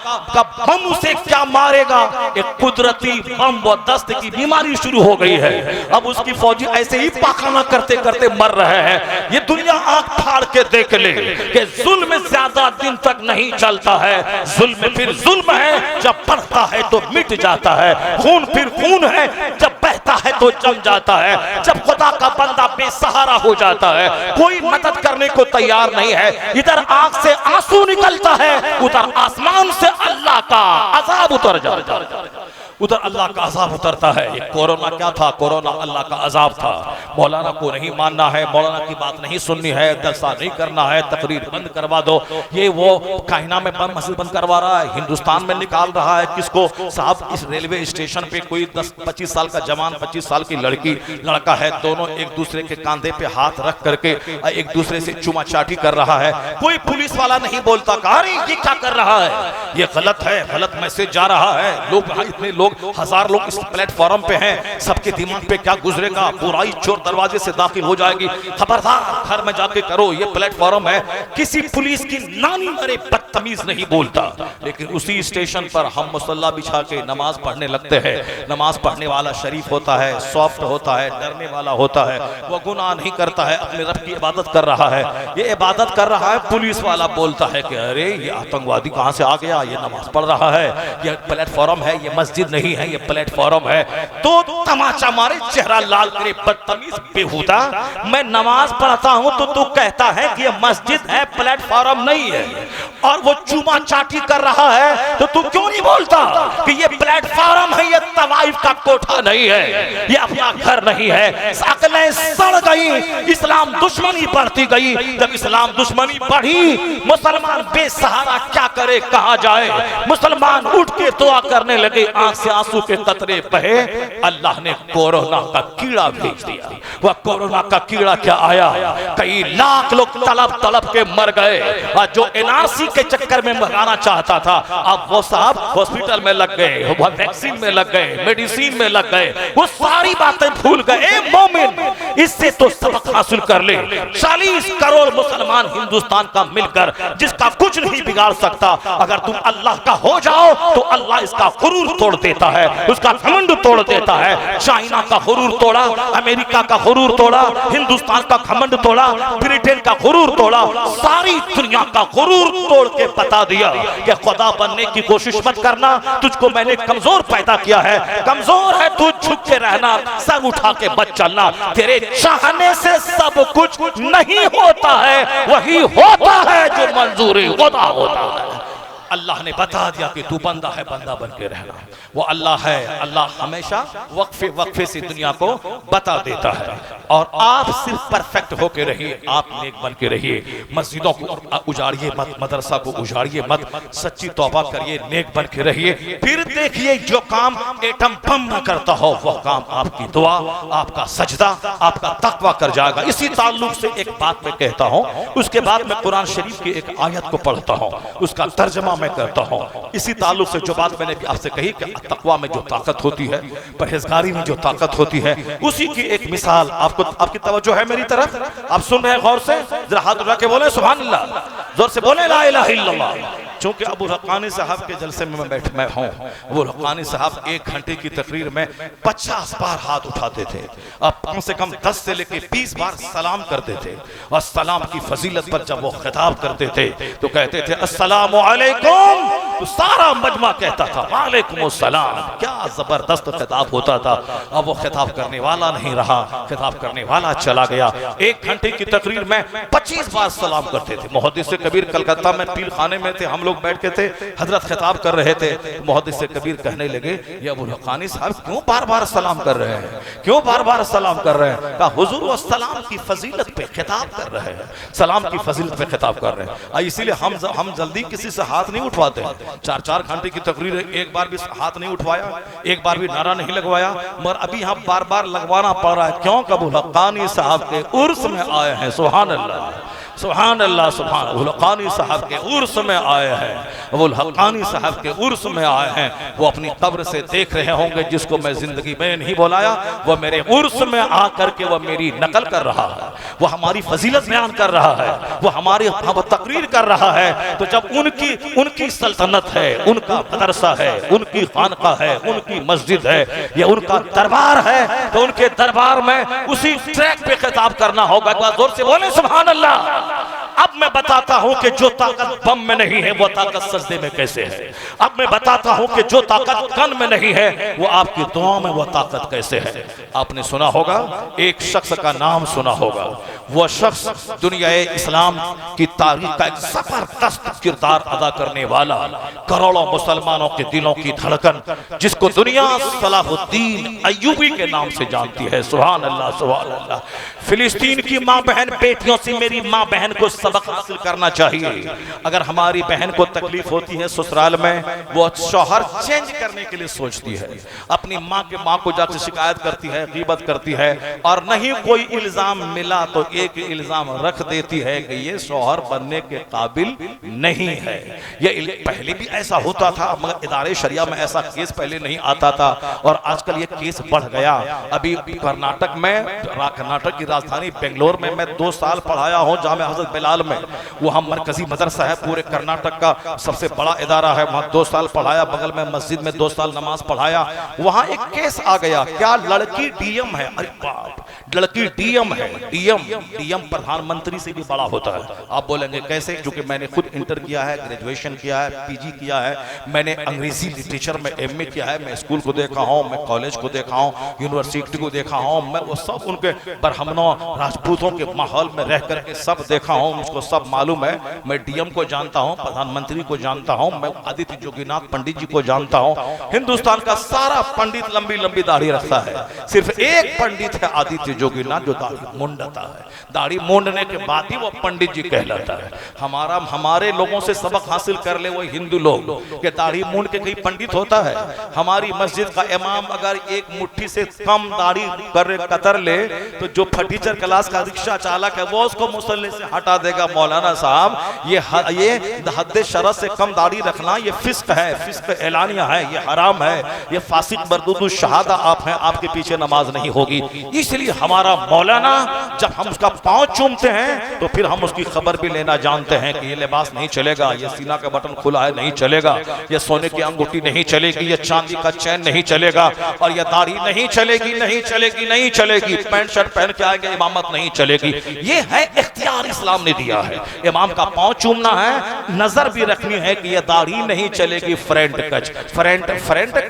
बम उसे क्या मारेगा, एक कुदरती बम व दस्त की बीमारी शुरू हो गई है। अब उसकी फौजी ऐसे ही पाखाना करते करते मर रहे हैं। ये दुनिया आंख फाड़ के देख ले कि जुल्म ज्यादा दिन तक नहीं चलता है। जुल्म फिर जुल्म है, जब बढ़ता है तो मिट जाता है। खून फिर खून है, जब बहता है तो जम जाता है। जब खुदा का बंदा बेसहारा हो जाता है, कोई मदद करने को तैयार नहीं है, इधर आंख से आंसू निकलता है, उधर आसमान से अल्लाह का अजाब उतर जाता है, उधर अल्लाह का अजाब उतरता है। ये कोरोना क्या था? कोरोना अल्लाह का अजाब था। मौलाना को नहीं मानना है, मौलाना की बात नहीं सुननी है, जलसा नहीं करना है, तकरीर बंद करवा दो। ये वो कायना में बम मस्जिद बंद करवा रहा है, हिंदुस्तान में निकाल रहा है किसको? साहब इस रेलवे स्टेशन पे कोई 10-25 साल का जवान, 25 साल की लड़की लड़का है, दोनों एक दूसरे के कंधे पे हाथ रख करके एक दूसरे से चुमा चाटी कर रहा है। कोई पुलिस वाला नहीं बोलता अरे ये क्या कर रहा है, ये गलत है, गलत मैसेज जा रहा है। लोग इतने लोग 1000 लोग इस प्लेटफॉर्म पे हैं, सबके दिमाग पे क्या गुजरेगा? बुराई चोर दरवाजे से दाखिल हो जाएगी। खबरदार घर में जाके करो, ये प्लेटफॉर्म है। किसी पुलिस की नानी मरे बदतमीज नहीं बोलता, लेकिन उसी स्टेशन पर हम मुसल्ला बिछा के नमाज पढ़ने लगते हैं। नमाज पढ़ने वाला शरीफ होता है, सॉफ्ट होता है, डरने वाला होता है, वो गुनाह नहीं करता है, अपने रब की इबादत कर रहा है। ये इबादत कर रहा है, पुलिस वाला बोलता है कि अरे ये आतंकवादी कहां से आ गया, ये नमाज पढ़ रहा है, ये प्लेटफॉर्म है, ये मस्जिद नहीं है, ये प्लेटफॉर्म है। तो तमाचा मारे, चेहरा लाल करे, बदतमीज बेहुदा, मैं नमाज पढ़ता हूं तो तू कहता है कि ये मस्जिद है, प्लेटफॉर्म नहीं है, और वो चूमा चाटी कर रहा है तो तू क्यों नहीं बोलता कि ये प्लेटफॉर्म है, ये तवाइफ का कोठा नहीं है, ये अपना घर नहीं है। अकलें सड़ गई, इस्लाम दुश्मनी बढ़ती गई। जब इस्लाम दुश्मनी बढ़ी, मुसलमान बेसहारा क्या करे, कहां जाए? मुसलमान उठ के दुआ करने लगे, आंख से आंसू के कतरे बहे। अल्लाह ने कोरोना का कीड़ा भेज दिया। वह कोरोना का कीड़ा क्या आया, कई लाख लोग तड़प तड़प के मर गए। और जो एनआरसी के चक्कर में मरना चाहता था, अब वो साहब हॉस्पिटल में लग गए, वो वैक्सीन में लग गए, मेडिसिन में लग गए, वो सारी बातें भूल गए। मोमिन, इससे तो सबक हासिल कर ले। 40 करोड़ मुसलमान हिंदुस्तान का मिलकर जिसका कुछ नहीं बिगाड़ सकता, अगर तुम अल्लाह का हो जाओ तो अल्लाह इसका गुरूर तोड़ देता है, उसका घमंड तोड़ देता है। चाइना का गुरूर तोड़ा, अमेरिका का गुरूर तोड़ा, हिंदुस्तान का घमंड तोड़ा, ब्रिटेन का गुरूर तोड़ा, सारी दुनिया का गुरूर तोड़ के बता दिया कि खुदा बनने की कोशिश मत करना, तुझको मैंने कमजोर पैदा किया है, कमजोर है तू, झुक के रहना, सर उठा के बच चलना। तेरे चाहने से सब कुछ नहीं होता है, वही होता है जो मंजूरी खुदा होता है। अल्लाह ने बता दिया कि तू बंदा है, बंदा बन के रहना। वो अल्लाह है, अल्लाह हमेशा वक्फे वक्फे से दुनिया को बता देता है। और आप सिर्फ परफेक्ट होके रहिए, आप नेक बन के रहिए, मस्जिदों को उजाड़िए मत, मदरसा को उजाड़िए मत, सच्ची तौबा करिए, नेक बन के रहिए। फिर देखिए जो काम एटम बम न करता हो, वह काम आपकी दुआ, आपका सजदा, आपका तकवा कर जाएगा। इसी ताल्लुक से एक बात मैं कहता हूँ, उसके बाद मैं कुरान शरीफ की एक आयत को पढ़ता हूँ, उसका तर्जमा मैं करता हूं। इसी ताल्लुक से जो बात मैंने आपसे कही कि तकवा में जो ताकत होती है, परहेजगारी में जो ताकत होती है, उसी की एक मिसाल आपको, आपकी तवज्जो है मेरी तरफ, आप सुन रहे हैं गौर से, जरा हाथ उठा के बोले सुभान अल्लाह, जोर से बोले ला इलाहा इल्लल्लाह। चूंकि अबू हक्कानी साहब के जलसे में मैं हूँ, अबू हक्कानी साहब 1 घंटे की तकरीर में 50 बार हाथ उठाते थे, अब कम से कम 10 से लेके 20 बार सलाम करते थे। और सलाम की फजीलत पर जब वो खिताब करते थे तो कहते थे अस्सलामु अलैकुम, तो सारा मजमा कहता था वालेकुम अस्सलाम। क्या जबरदस्त खिताब होता था। अब वो खिताब करने वाला नहीं रहा, खिताब करने वाला चला गया। 1 घंटे की तकरीर में 25 बार सलाम करते थे। मुहद्दिस कबीर कलकत्ता में पीर खाने में थे, हम लोग बैठ के थे, हजरत खिताब कर रहे थे। मुहद्दिस कबीर कहने लगे ये अबू हक्कानी साहब क्यों बार बार सलाम कर रहे हैं, क्यों बार बार सलाम कर रहे हैं। कहा हुजूर वो सलाम की फजीलत पे खिताब कर रहे हैं, सलाम की फजीलत पे खिताब कर रहे हैं। इसीलिए हम जल्दी किसी से हाथ नहीं उठवाते। 4-4 घंटे की तकरीर है, एक बार भी हाथ नहीं उठवाया, एक बार भी नारा नहीं लगवाया, मगर अभी यहाँ बार बार लगवाना पड़ रहा है। क्यों? अबू हक्कानी साहब के उर्स में आए हैं। सुभान अल्लाह, सुभान अल्लाह, सुभान। अबू हक्कानी साहब के उर्स में आए हैं, अबू हक्कानी साहब के उर्स में आए हैं। वो अपनी कब्र से देख रहे होंगे जिसको मैं जिंदगी में नहीं बुलाया, वो मेरे उर्स में आकर के वो मेरी नकल कर रहा है, वो हमारी फजीलत बयान कर रहा है, वो हमारी तकरीर कर रहा है। तो जब उनकी सल्तनत है, उनका मदरसा है, उनकी खानका है, उनकी मस्जिद है, ये उनका दरबार है, तो उनके दरबार में उसी ट्रैक पे खिताब करना होगा। एक बार जोर से बोले सुभान अल्लाह। अब मैं बताता हूं कि जो ताकत बम में नहीं है वो ताकत सजदे में कैसे है। अब मैं बताता हूं कि जो ताकत कन में नहीं है वो आपकी दुआओं में वो ताकत कैसे है। आपने सुना होगा, एक शख्स का नाम सुना होगा, वो शख्स दुनिया इस्लाम की तारीख का एक जबरदस्त किरदार अदा करने वाला, करोड़ों मुसलमानों के दिलों की धड़कन, जिसको दुनिया सलाहुद्दीन अय्यूबी के नाम से जानती है। सुभान अल्लाह, सुभान अल्लाह। फिलिस्तीन की माँ बहन बेटियों से मेरी माँ बहन को सबक हासिल करना चाहिए। अगर हमारी बहन को तकलीफ होती है ससुराल में, वो शौहर चेंज करने के लिए सोचती है, अपनी माँ को जाकर शिकायत करती है, गीबत करती है, और नहीं कोई इल्जाम मिला तो एक इल्जाम रख देती है कि ये शौहर बनने के काबिल नहीं है। ये पहले भी ऐसा होता था, मगर इदारे शरिया में ऐसा केस पहले नहीं आता था, और आजकल ये केस बढ़ गया। अभी कर्नाटक में, कर्नाटक की राजधानी बेंगलोर में मैं 2 साल पढ़ाया हूँ जामे हजरत बिलाल में। वहाँ मरकजी मदरसा है, पूरे कर्नाटक का सबसे बड़ा इदारा है, वहाँ 2 साल पढ़ाया। बगल में मस्जिद में 2 साल नमाज पढ़ाया। वहाँ एक केस आ गया, क्या लड़की डीएम है। अरे बाप, लड़की डीएम है। डीएम प्रधानमंत्री से भी बड़ा होता है। आप बोलेंगे कैसे? क्योंकि मैंने खुद इंटर किया है, ग्रेजुएशन किया है, पीजी किया है, मैंने अंग्रेजी लिटरेचर में एमए किया है, मैं स्कूल को देखा हूँ, मैं कॉलेज को देखा हूँ, यूनिवर्सिटी को देखा हूँ, मैं वो सब उनके ब्राह्मणों राजपूतों के माहौल में रह करके सब देखा हूँ, मुझको सब मालूम है। मैं डीएम को जानता हूँ, प्रधानमंत्री को जानता हूँ, मैं आदित्य जोगीनाथ पंडित जी को जानता हूँ। हिंदुस्तान का सारा पंडित लंबी लंबी दाढ़ी रखता है, सिर्फ एक पंडित है आदित्य जोगीनाथ जो दाढ़ी मुंडता है। दाढ़ी मुंडने के बाद ही वो पंडित जी कहलाता है। हमारे लोगों से सबक हासिल कर ले वो हिंदू लोग कि दाढ़ी मुंड के कहीं पंडित होता है। हमारी मस्जिद का इमाम अगर एक मुट्ठी से कम दाढ़ी कतर ले तो जो फटीचर क्लास का रिक्शा चालक है वो उसको मुसल्ले से हटा देगा। मौलाना साहब, ये हद शरअ से कम दाढ़ी रखना ये फिस्क है, फिस्क एलानिया है, ये हराम है, ये फासिक बरदूदु शहादा आप हैं, आपके पीछे नमाज नहीं होगी। इसलिए हमारा मौलाना जब हम उसका पांव चूमते हैं तो फिर हम उसकी खबर भी लेना जानते हैं कि ये लिबास नहीं चलेगा, ये सीना का बटन खुला है नहीं चलेगा, ये सोने की अंगूठी नहीं चलेगी, ये चांदी का चैन नहीं चलेगा, और ये दाढ़ी नहीं चलेगी, नहीं चलेगी, नहीं चलेगी, पैंट शर्ट पहन के आएंगे इमामत नहीं चलेगी। ये है इख्तियार इस्लाम ने दिया है। इमाम का पांव चूमना है, नजर भी रखनी है कि ये दाढ़ी नहीं चलेगी, फ्रंट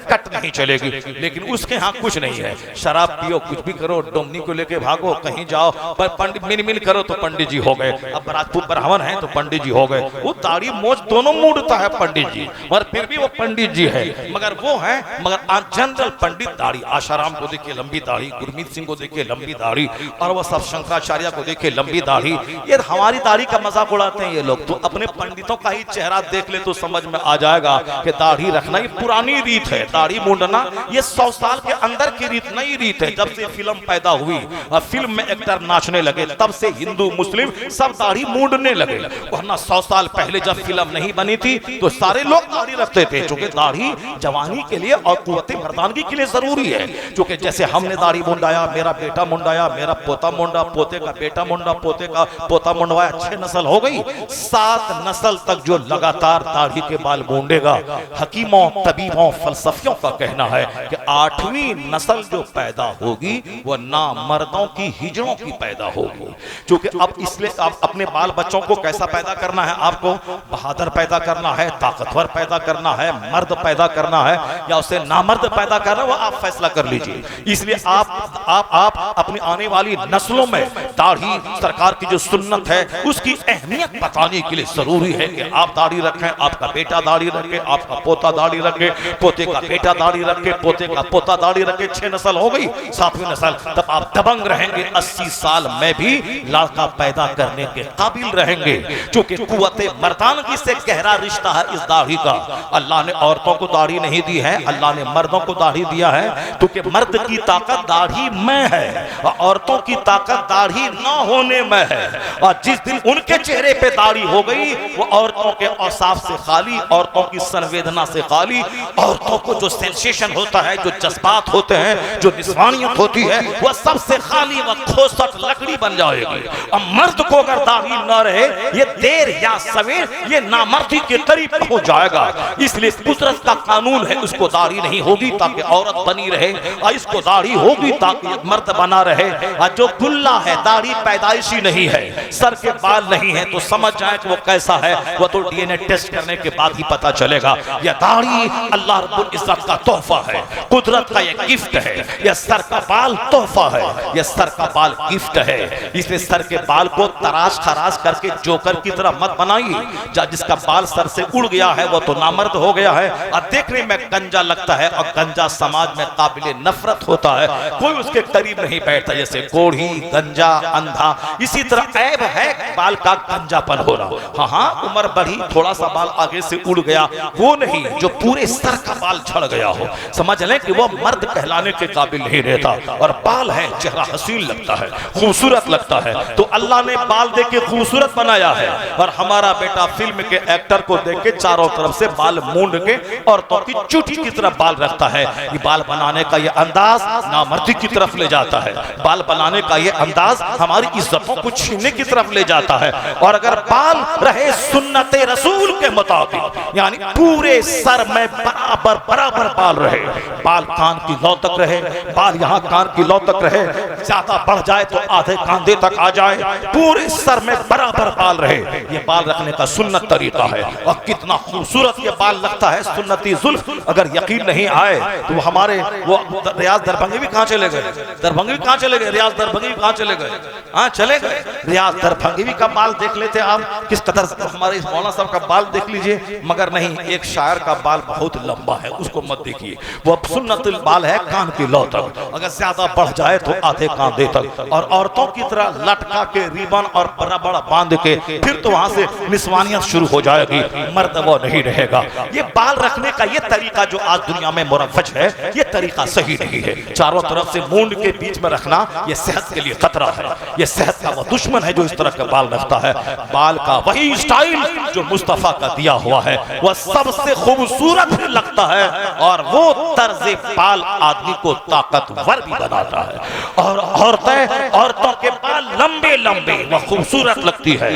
कट नहीं चलेगी। लेकिन उसके यहाँ कुछ नहीं है, शराब पियो, कुछ भी करो, डोमनी को लेके भागो, कहीं जाओ, पर पंडित मिल करो तो पंडित जी हो गए। अब राजपूत ब्राह्मण है तो पंडित जी हो गए। वो दाढ़ी मोछ दोनों मूडता है पंडित जी, और फिर भी वो पंडित जी है, मगर वो है मगर जनरल पंडित दाढ़ी। आशाराम को देखिए लंबी दाढ़ी, गुरमीत सिंह को देखिए लंबी दाढ़ी, और वो सब शंकराचार्य को देखिए लंबी दाढ़ी। ये हमारी दाढ़ी का मजाक उड़ाते हैं ये लोग। तो अपने पंडितों का ही चेहरा देख ले तो समझ में आ जाएगा कि दाढ़ी रखना ये पुरानी रीत है। दाढ़ी मूंडना ये 100 साल के अंदर की रीत, नई रीत है। जब से फिल्म पैदा हुई और फिल्म में एक्टर नाचने लगे, तब से हिंदू मुस्लिम सब दाढ़ी मूंडने लगे। वरना 100 साल पहले जब फिल्म नहीं बनी थी तो सारे लोग दाढ़ी रखते थे, क्योंकि दाढ़ी जवानी के लिए और कुव्वते मर्दानगी के लिए जरूरी है। क्योंकि जैसे हमने दाढ़ी मुंडाया, मेरा बेटा मुंडाया, मेरा पोता मुंडा, पोते का बेटा मुंडा, पोते का पोता मुंडवाया, 6 नस्ल हो गई। 7 नस्ल तक जो लगातार दाढ़ी के बाल मूंडेगा, हकीमों तबीबों फलसफियों का कहना है कि 8वीं नस्ल जो पैदा होगी वो ना मर्दों की हिजड़ों की पैदा होगी। क्योंकि अब इसलिए आप अपने बाल बच्चों को कैसा पैदा करना है, आपको बहादुर पैदा करना है, ताकतवर पैदा करना है, मर्द पैदा करना है या उसे नामर्द पैदा करना है, वो आप फैसला कर लीजिए। इसलिए आप अपनी आने वाली नस्लों में दाढ़ी, सरकार की जो सुन्नत है उसकी अहमियत बताने के लिए जरूरी है कि आप दाढ़ी रखें, आपका बेटा दाढ़ी रखे, आपका पोता दाढ़ी रखे, पोते का बेटा दाढ़ी रखे, पोते का पोता दाढ़ी रखे। 6 नस्ल हो गई, 7वीं नस्ल, तब आप दबंग रहेंगे। 80 साल में भी लड़का पैदा करने के काबिल रहेंगे, क्योंकि कुव्वते मर्दानगी से गहरा रिश्ता है इस दाढ़ी का। अल्लाह ने औरतों को दाढ़ी नहीं दी है, अल्लाह ने मर्दों को दाढ़ी दिया है, क्योंकि मर्द की ताकत दाढ़ी में है और औरतों की ताकत दाढ़ी ना होने में है। और जिस दिन उनके चेहरे पे दाढ़ी हो गई, वो औरतों के औसाफ से खाली, औरतों की संवेदना से खाली, औरतों को जो सेंसेशन होता है, जो जज्बात होते हैं, जो निस्वानियत होती है, वह सबसे खाली व खोसट लकड़ी बन जाएगी। और मर्द को अगर दाढ़ी न रहे, ये देर या सवेर ये नामर्दी के करीब पहुंच जाएगा। इसलिए कुदरत का कानून है, उसको दाढ़ी नहीं होगी ताकि औरत बनी रहे, और इसको दाढ़ी होगी ताकि मर्द बना रहे। और जो गुल्ला है, दाढ़ी पैदाइशी नहीं है, सर के बाल नहीं है, तो समझ जाए कि वो कैसा है, वो तो डीएनए टेस्ट करने के बाद ही पता चलेगा। यह दाढ़ी अल्लाह रब्बुल इज्जत का तोहफा है, कुदरत का यह गिफ्ट है। यह सर का बाल तोहफा है, यह सर का बाल गिफ्ट है। इसलिए सर के बाल को तराश खराश करके जोकर की तरह मत बनाइए। जिसका बाल सर से उड़ गया है वो तो नामर्द हो गया है और देखने में गंजा लगता है, और गंजा समाज में काबिले नफरत होता है, कोई उसके करीब नहीं बैठता। जैसे कोढ़ी, गंजा, अंधा, इसी तरह ऐब है बाल का गंजापन हो रहा। हाँ, उम्र बढ़ी, थोड़ा सा बाल आगे से उड़ गया, वो नहीं जो पूरे सर का बाल झड़ गया हो, समझ लें कि वो मर्द कहलाने के काबिल नहीं रहता। और बाल है, चेहरा हसीन लगता है, खूबसूरत लगता है, तो अल्लाह ने बाल दे के खूबसूरत बनाया है। और हमारा बेटा फिल्म के एक्टर को देख के चारों तरफ से बाल मूंड के औरतों की चुटी की तरफ बाल रखता है। ये बाल बनाने का ये अंदाज नामर्दी की तरफ ले जाता है, बाल बनाने का ये अंदाज हमारी इज्जतों को छीनने की तरफ ले जाता है। और अगर बाल रहे सुन्नत रसूल के मुताबिक, यानी पूरे सर में बराबर बराबर बाल रहे, बाल कान की लौ तक रहे, बाल यहाँ कान की लौ तक रहे, ज्यादा बढ़ जाए तो आधे कांधे तक आ जाए, पूरे सर में बराबर बाल रहे, ये बाल रखने का सुन्नत तरीका है। और कितना खूबसूरत ये बाल लगता है, सुन्नती जुल्फ। अगर यकीन नहीं आए तो हमारे वो रियाज दरभंगी भी कहाँ चले गए, दरभंगी भी कहाँ चले गए, रियाज दरभंगी भी कहाँ चले गए, हाँ चले गए। रियाज दरभंगी का बाल देख लेते आप, किस कदर हमारे इस मौलाना साहब का बाल देख लीजिए। मगर नहीं, एक शायर का बाल बहुत लंबा है, उसको मत देखिए, वो सुन्नतुल बाल है कान की लौ तक, अगर ज्यादा बढ़ जाए तो आधे कांधे तक। और औरतों की तरह लटका के रिबन और बड़ा बड़ा बांध के फिर तो वहां से निस्वानियत शुरू हो जाएगी, मर्द वो नहीं रहेगा। ये बाल रखने का ये तरीका जो आज दुनिया में मुरव्वज है, ये तरीका सही नहीं है। चारों तरफ से मूंड के बीच में रखना ये सेहत के लिए खतरा है, ये सेहत का वो दुश्मन है जो इस तरह का बाल रखता है। बाल का वही स्टाइल जो मुस्तफा का दिया हुआ है, वह सबसे खूबसूरत भी लगता है, और वो तर्ज बाल आदमी को ताकतवर भी बनाता है। और औरतों के बाल लंबे लंबे व खूबसूरत लगती है,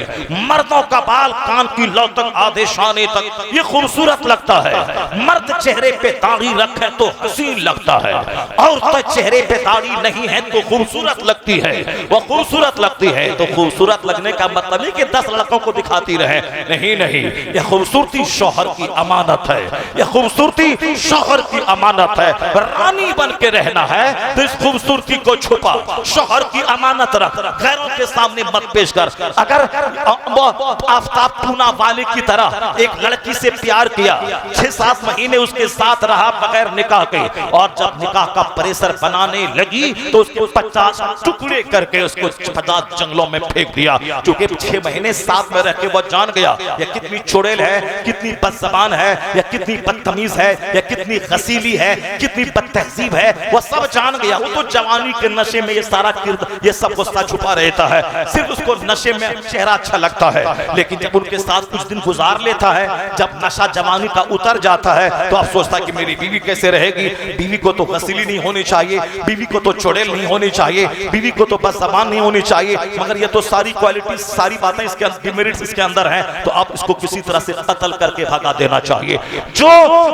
मर्दों का बाल कान की लौ तक, आधे शाने तक, ये खूबसूरत लगता है। मर्द चेहरे पे दाढ़ी रखे तो हसीन लगता है, औरत चेहरे पे दाढ़ी नहीं है तो खूबसूरत लगती है, वो खूबसूरत लगती है। तो खूबसूरत लगने का मतलब नहीं कि 10 लड़कों को दिखाती रहे, नहीं नहीं, यह खूबसूरती शौहर की अमानत है, यह खूबसूरती शौहर की अमानत है। रानी बन के रहना है तो इस खूबसूरती को छुपा, शौहर की अमानत रख, गैरों के सामने मत पेश कर। अगर आफ्ताब पूना वाले की तरह एक लड़की से प्यार किया, 6-7 महीने उसके साथ रहा बगैर निकाह के, और जब निकाह का प्रेशर बनाने लगी तो उसके 50 टुकड़े करके उसको 50 जंगलों में फेंक दिया, क्योंकि 6 महीने साथ में रह के वो जान गया ये कितनी चुड़ैल है, कितनी बदज़बान है, या कितनी बदतमीज है, या कितनी गसीली है, कितनी बदतमीज तहजीब है वो सब जान गया। वो तो जवानी के नशे में ये सारा ये सब गुस्सा छुपा रहता है, सिर्फ उसको नशे में चेहरा अच्छा लगता है। लेकिन जब उनके साथ कुछ दिन गुजार लेता है, जब नशा जवानी का उतर जाता है, तो अब सोचता है कि मेरी बीवी कैसे रहेगी, बीवी को तो गसीली नहीं होनी चाहिए, बीवी को तो चुड़ैल नहीं होनी चाहिए, बीवी को तो बदज़बान नहीं होनी चाहिए। मगर ये तो सारी क्वालिटी, सारी बातें इसके डिमेरिट्स इसके अंदर हैं, तो अब इसको किसी तरह से कत्ल करके भगा देना चाहिए। जो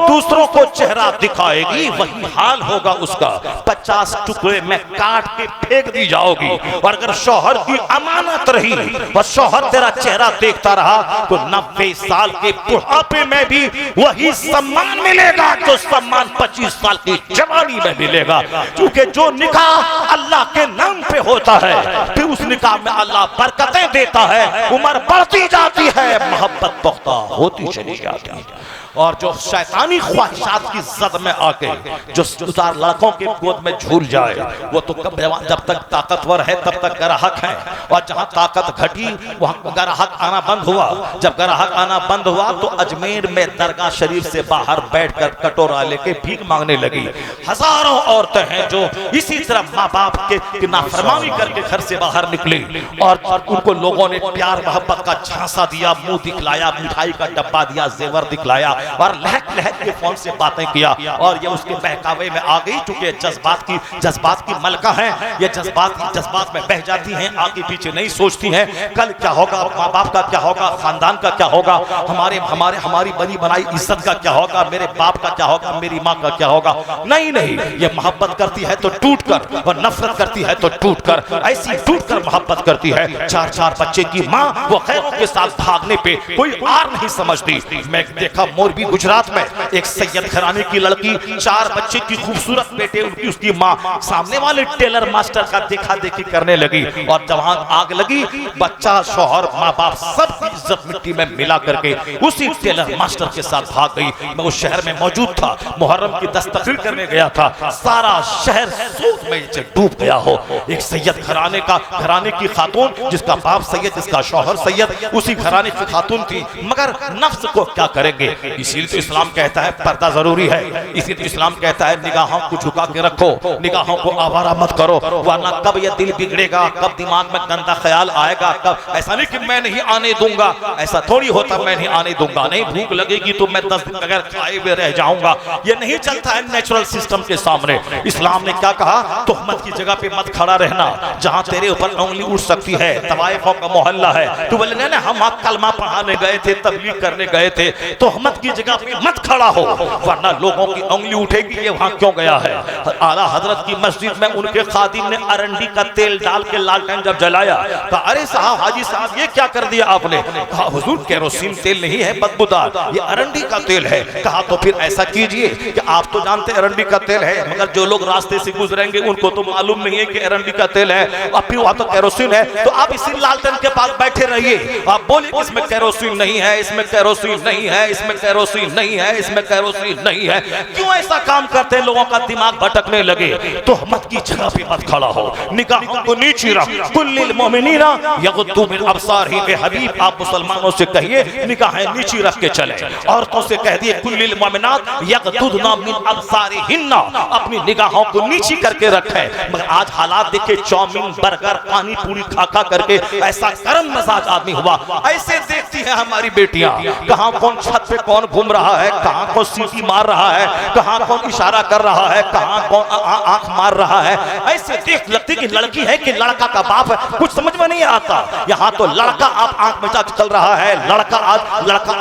दूसरों को चेहरा दिखाएगी वही हाल होगा उसका। 50 टुकड़े में काट के फेंक दी जाओगी। और अगर शौहर की अमानत रही और शौहर तेरा चेहरा देखता रहा, तो 90 साल के बुढ़ापे में भी वही सम्मान मिलेगा जो सम्मान 25 साल की जवानी में मिलेगा। क्योंकि जो निकाह अल्लाह के नाम पे होता है, फिर उस निकाह में अल्लाह बरकतें देता है, उम्र बढ़ती जाती है, मोहब्बत पुख्ता होती चली जाती है। और जो शैतानी ख्वाहिशात की जद में आके जो सुधार लड़कों के गोद में झूल जाए, वो तो जब तक ताकतवर है तब तक ग्राहक है, और जहां ताकत घटी वहां ग्राहक आना बंद हुआ। जब ग्राहक आना बंद हुआ तो अजमेर में दरगाह शरीफ से बाहर बैठकर कटोरा लेके भीख मांगने लगी। हजारों औरतें हैं जो इसी तरह माँ बाप के नाफरमानी करके घर से बाहर निकली, और उनको लोगों ने प्यार मोहब्बत का झांसा दिया, मुंह दिखलाया, मिठाई का डब्बा दिया, जेवर दिखलाया, और लहक लहक के फोन से बातें किया। और ये उसके बहकावे में आ गई, चूंकि जज्बात की मलका है, ये जज्बात में बह जाती हैं, आगे पीछे नहीं सोचती हैं कल क्या होगा, माँ बाप का क्या होगा, खानदान का क्या होगा, हमारी बनी बनाई इज्जत का क्या होगा, मेरे बाप का क्या होगा, मेरी माँ का क्या होगा। नहीं, ये मोहब्बत करती है तो टूट कर, और नफरत करती है तो टूट कर, ऐसी टूट कर मोहब्बत करती है। 4 बच्चे की माँ वो खैरों के साथ भागने पे कोई आर नहीं समझती। मैं देखा मोरबी गुजरात में एक सैयद घराने की लड़की, 4 बच्चे की खूबसूरत बेटे, उसकी माँ सामने वाले टेलर मास्टर का देखा देखी करने लगी, और जब आग लगी बच्चा, शौहर, माँ बाप सब इज्जत मिट्टी में मिला करके उसी टेलर मास्टर के साथ भाग गई। मैं उस शहर में मौजूद था, मुहर्रम की 10 तकरीर करने गया था, सारा शहर सूद में डूब गया हो। एक सैयद घराने की खातून, जिसका बाप सैयद, जिसका शौहर सैयद, उसी घराने की खातून थी, मगर नफ्स को क्या करेंगे। इसीलिए तो इस्लाम कहता है पर्दा जरूरी है, इसीलिए तो इस्लाम कहता है निगाहों को झुका के रखो, निगाहों को आवारा मत करो, वरना कब ये दिल बिगड़ेगा, कब दिमाग में गंदा ख्याल आएगा, कब। ऐसा नहीं कि मैं नहीं आने दूंगा, ऐसा थोड़ी होता मैं नहीं आने दूंगा, नहीं भूख लगेगी तो मैं 10 दिन बगैर खाए हुए रह जाऊंगा, ये नहीं चलता है नेचुरल सिस्टम के सामने। इस्लाम ने क्या कहा, तोहमत की जगह पे मत खड़ा रहना, जहां तेरे ऊपर उंगली उठ सकती है। तवाइफों का मोहल्ला है, तू बोले ना हम कलमा पढ़ाने गए थे, तबलीग करने गए थे, तोहमत की जगह पे मत खड़ा हो, वरना लोगों की उंगली उठेगी ये वहां क्यों गया है। आला हजरत की मस्जिद में उनके खादिम ने अरंडी का तेल डाल के लालटेन जब जलाया, कहा अरे साहब, हाजी साहब ये क्या कर दिया आपने। कहा हुजूर केरोसिन तेल नहीं है बदबूदार, ये अरंडी का तेल है। कहा तो फिर ऐसा कीजिए कि आप तो जानते अरंडी का तेल है, मगर जो लोग रास्ते से गुजरेंगे उनको तो मालूम नहीं है कि अरंडी का तेल है, अब फिर वहां तो केरोसिन है, तो आप इसी लालटेन के पास बैठे रहिए, आप बोलिए इसमें केरोसिन नहीं है, इसमें केरोसिन नहीं है, इसमें केरोसिन नहीं है, इसमें केरोसिन नहीं है। क्यों ऐसा काम करते हैं, लोगों का दिमाग भटकने लगे। तो मत की जगह पे मत खड़ा हो, निगाहों को नीचे रख। कुल्लिल मोमिनीना यगुद्दू मिन अब्सारिहिम, हबीब आप मुसलमानों से कहिए निगाहें नीचे रख के चले। औरतों से कह दिए कुल्लिल मोमिनात यगुद्दूना मिन अब्सारिहिन्ना, अपनी निगाहों को नीचे करके रखें। मगर आज हालात देखे, चाउमीन, बर्गर, पानी पूरी खा खा करके ऐसा गर्म मजाज आदमी हुआ, ऐसे देखती है हमारी बेटियां, कहां कौन छत पे कौन घूम रहा है, कहां कौन सीटी मार रहा है, कहां कौन इशारा कर रहा है, कहां कौन आंख मार रहा है। ऐसे देख लगती कि लड़की है कि लड़का का बाप है, कुछ समझ में नहीं आता। यहाँ तो लड़का आप आंख में चल रहा है, लड़का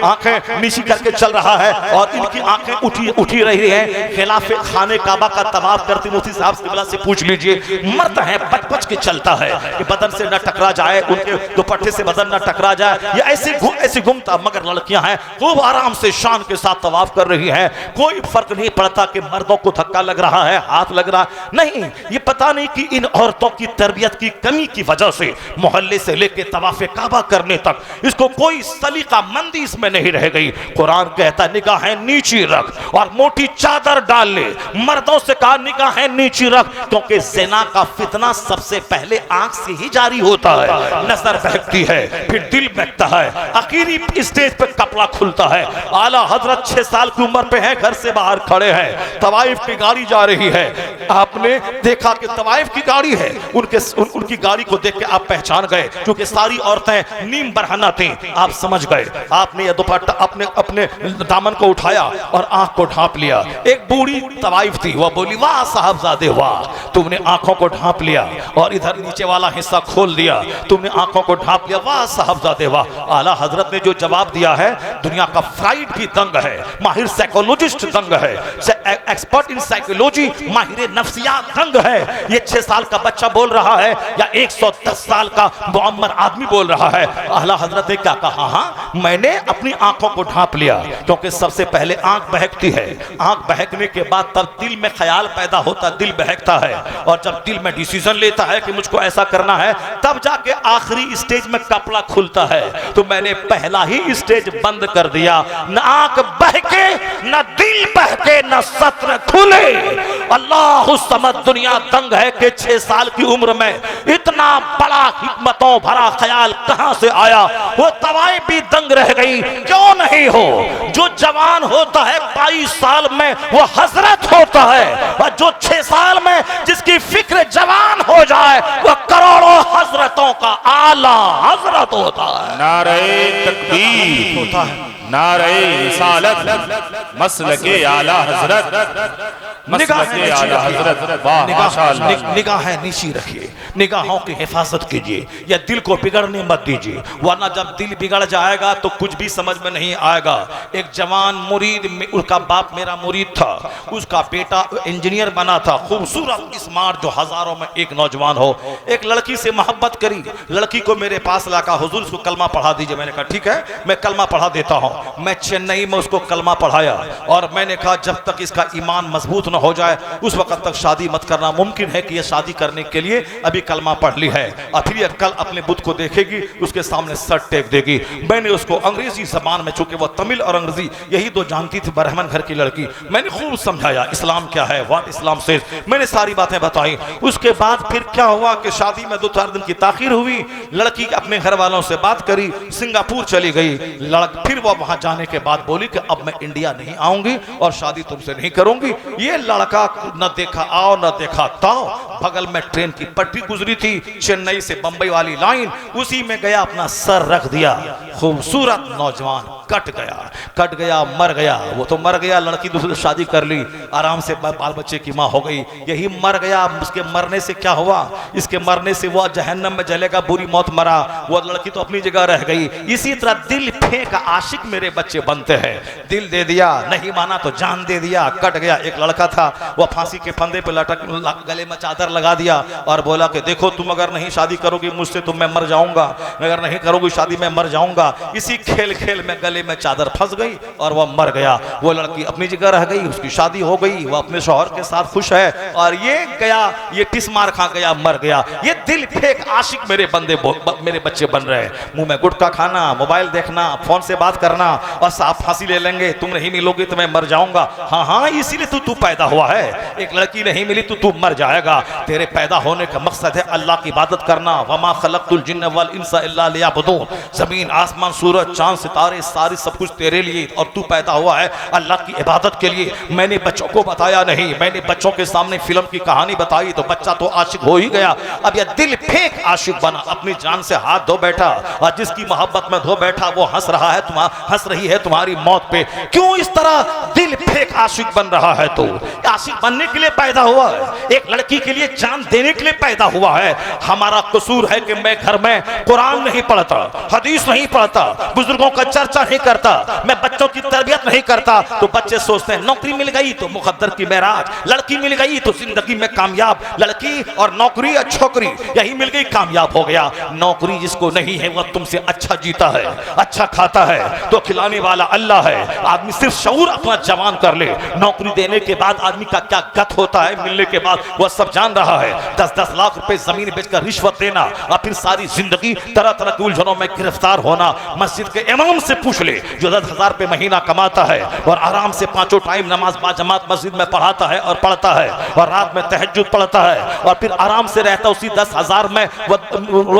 आंखें नीची करके चल रहा है, और इनकी आंखें उठी रही है। खिलाफ खाने काबा का तवाफ करती मुफ्ती साहब किबला से पूछ लीजिए, मर्द है बच के चलता है कि बदन से न टकरा जाए, उनके दुपट्टे से बदन न टकरा जाए, ये ऐसे घूमता। मगर लड़कियां हैं खूब आराम से शान के साथ तवाफ कर रही हैं, कोई फर्क नहीं पड़ता कि मर्दों को धक्का लग रहा है, हाथ लग रहा नहीं। ये पता नहीं कि इन औरतों की तरबियत की कमी की वजह से मोहल्ले से लेके तवाफ काबा करने तक इसको कोई सलीका मंदी इसमें नहीं रह गई। कुरान कहता निगाहें नीची रख और मोटी चादर डाल ले। मर्दों से कहा निगाहें नीची रख, क्योंकि ज़िना का फितना सबसे पहले आंख से ही जारी होता है। नजर बहकती है, फिर दिल बहकता है, आखिरी स्टेज पे कपड़ा खुलता है। आला हजरत 6 साल की उम्र पे है, घर से बाहर खड़े हैं, तवाइफ की गाड़ी जा रही है, आपने देखा कि तवाइफ की गाड़ी है, उनकी गाड़ी को देख के आप पहचान गए, क्योंकि सारी औरतें नीम बरहना थी, आप समझ गए। आपने यह दुपट्टा अपने दामन को उठाया और आंख को ढांप लिया। एक बूढ़ी तवाइफ थी, वह बोली वाह साहबजादे वाह, तुमने आंखों को ढांप लिया और इधर नीचे वाला हिस्सा खोल दिया, तुमने आंखों को ढांप लिया, वाह साहबजादे वाह। आला हजरत ने जो जवाब दिया है, दुनिया का फ्राइड भी दंग है, माहिर साइकोलॉजिस्ट दंग है, एक्सपर्ट इन साइकोलॉजी, माहिर नफ्सियात दंग है। ये 6 साल का बच्चा बोल रहा है या 110 साल का मुअम्मर आदमी बोल रहा है। आला हजरत ने क्या कहा? हाँ, मैंने अपनी आंखों को ढांप लिया, क्योंकि सबसे पहले आंख बहकती है, आंख बहकने के बाद तब दिल में ख्याल पैदा होता, दिल बहकता है, और जब दिल में डिसीजन लेता है कि मुझको ऐसा करना है, तब जाके आखिरी स्टेज में कपड़ा खुलता है। तो मैंने पहला ही स्टेज बंद कर दिया, न आंख बहके, न दिल बहके, न सत्र खुले। अल्लाह समद, दुनिया दंग है कि 6 साल की उम्र में इतना बड़ा हिकमतों भरा ख्याल कहां से आया। वो तवाई भी दंग रह गई, क्यों नहीं हो? जो जवान होता है 22 साल में वो हजरत होता है, और जो 6 साल में जिसकी फिक्र जवान हो जाए वो करोड़ों हजरतों का आला हजरत होता है। नारे तकबीर होता है, नारे रिसालत, मसलके आला हजरत, मसलके आला हजरत। वाह माशाअल्लाह। निगाहें नीची रखिए, निगाहों की हिफाजत कीजिए, या दिल को बिगड़ने मत दीजिए, वरना जब दिल बिगड़ जाएगा तो कुछ भी समझ में नहीं आएगा। एक जवान मुरीद, उसका बाप मेरा मुरीद था, उसका बेटा इंजीनियर बना था, खूबसूरत स्मार्ट, जो हजारों में एक नौजवान हो। एक लड़की से मोहब्बत करी, लड़की को मेरे पास लाकर हुजूर उसको कलमा पढ़ा दीजिए। मैंने कहा ठीक है, मैं कलमा पढ़ा देता हूँ। मैं चेन्नई में उसको कलमा पढ़ाया, और मैंने कहा जब तक इसका ईमान मजबूत न हो जाए उस वक्त तक शादी मत करना। मुमकिन है कि यह शादी करने के लिए अभी कलमा पढ़ ली है, और फिर यह कल अपने बुत को देखेगी, उसके सामने सर टेक देगी। मैंने उसको अंग्रेजी जबान में, चूंकि वह तमिल और अंग्रेजी यही दो जानती थी, ब्राह्मण घर की लड़की, मैंने खूब समझाया इस्लाम क्या है, व्हाट इस्लाम से, मैंने सारी बातें बताई। उसके बाद फिर क्या हुआ कि शादी में 2-4 दिन की ताखीर हुई। लड़की अपने घर वालों से बात करी, सिंगापुर चली गई। फिर वह वहां जाने के बाद बोली कि अब मैं इंडिया नहीं आऊंगी और शादी तुमसे नहीं करूंगी। ये लड़का न देखा आओ न देखा ताओ, बगल में ट्रेन की पटरी गुजरी थी, चेन्नई से बंबई वाली लाइन, उसी में गया, अपना सर रख दिया। खूबसूरत नौजवान कट गया, मर गया। वो तो मर गया, लड़की दूसरी शादी कर ली, आराम से बाल बच्चे की माँ हो गई। यही मर गया। उसके मरने से क्या हुआ? इसके मरने से वो जहन्नम में जलेगा, बुरी मौत मरा। वो लड़की तो अपनी जगह रह गई। इसी तरह दिल फेंक आशिक मेरे बच्चे बनते हैं। दिल दे दिया, नहीं माना तो जान दे दिया, कट गया। एक लड़का था, वो फांसी के फंदे पे लटक, गले में चादर लगा दिया और बोला कि देखो तुम अगर नहीं शादी करोगी मुझसे तो मैं मर जाऊंगा, अगर नहीं करोगी शादी मैं मर जाऊंगा। इसी खेल खेल में गले में चादर फंस गई और वह मर गया। वो लड़की अपनी जगह रह गई, उसकी शादी हो गई, वह अपने शौहर के साथ खुश है, और ये गया, ये टिस मार खा गया, मर गया। ये दिल फेंक आशिक मेरे बच्चे बन रहे हैं। मुंह में गुटखा खाना, मोबाइल देखना, फोन से बात करना, और साहब फांसी ले लेंगे, तुम नहीं मिलोगे तो मैं मर जाऊंगा। हाँ, इसीलिए तू पैदा हुआ है। एक लड़की नहीं मिली तो तू मर जाएगा। तेरे पैदा होने का मकसद है अल्लाह की इबादत करना। वमा खलक़तुल जिन्न वल इंसा इल्ला लियअबुदून। जमीन आसमान सूरज चांद सितारे सारी सब कुछ तेरे लिए, और तू पैदा हुआ है अल्लाह की इबादत के लिए। मैंने बच्चों को बताया नहीं, मैंने बच्चों के सामने फिल्म की कहानी बताई तो बच्चा तो आशिक हो ही गया। अब यह दिल फेंक आशिक बना, अपनी जान से हाथ धो बैठा, और जिसकी मोहब्बत में धो बैठा वो हंस रही है तुम्हारी मौत पे। क्यों इस तरह दिल फेंक आशिक बन रहा है? तो आशिक बनने के लिए पैदा हुआ है, एक लड़की के लिए जान देने के लिए पैदा हुआ है। हमारा कसूर है कि मैं घर में कुरान नहीं पढ़ता, हदीस नहीं पढ़ता, बुजुर्गों का चर्चा नहीं करता, मैं बच्चों की तरबियत नहीं करता। तो बच्चे सोचते हैं नौकरी मिल गई तो मुकद्दर की मेराज, लड़की मिल गई तो जिंदगी में कामयाब, लड़की और नौकरी और छोकरी यही मिल गई, कामयाब हो गया। नौकरी जिसको नहीं है वह तुमसे अच्छा जीता है, अच्छा खाता है, तो खिलाने वाला अल्लाह है। आदमी सिर्फ शऊर अपना जवान कर ले, नौकरी देने के बाद आदमी का क्या गत होता है, मिलने के बाद वह सब जान रहा है। 10-10 लाख रुपए जमीन बेचकर रिश्वत देना, और फिर सारी जिंदगी तरह तरह की उलझनों में गिरफ्तार होना। मस्जिद के इमाम से पूछ मिले जो 10,000 रुपये महीना कमाता है और आराम से 5 टाइम नमाज बाजमात मस्जिद में पढ़ाता है और पढ़ता है और रात में तहज्जुद पढ़ता है और फिर आराम से रहता, उसी 10,000 में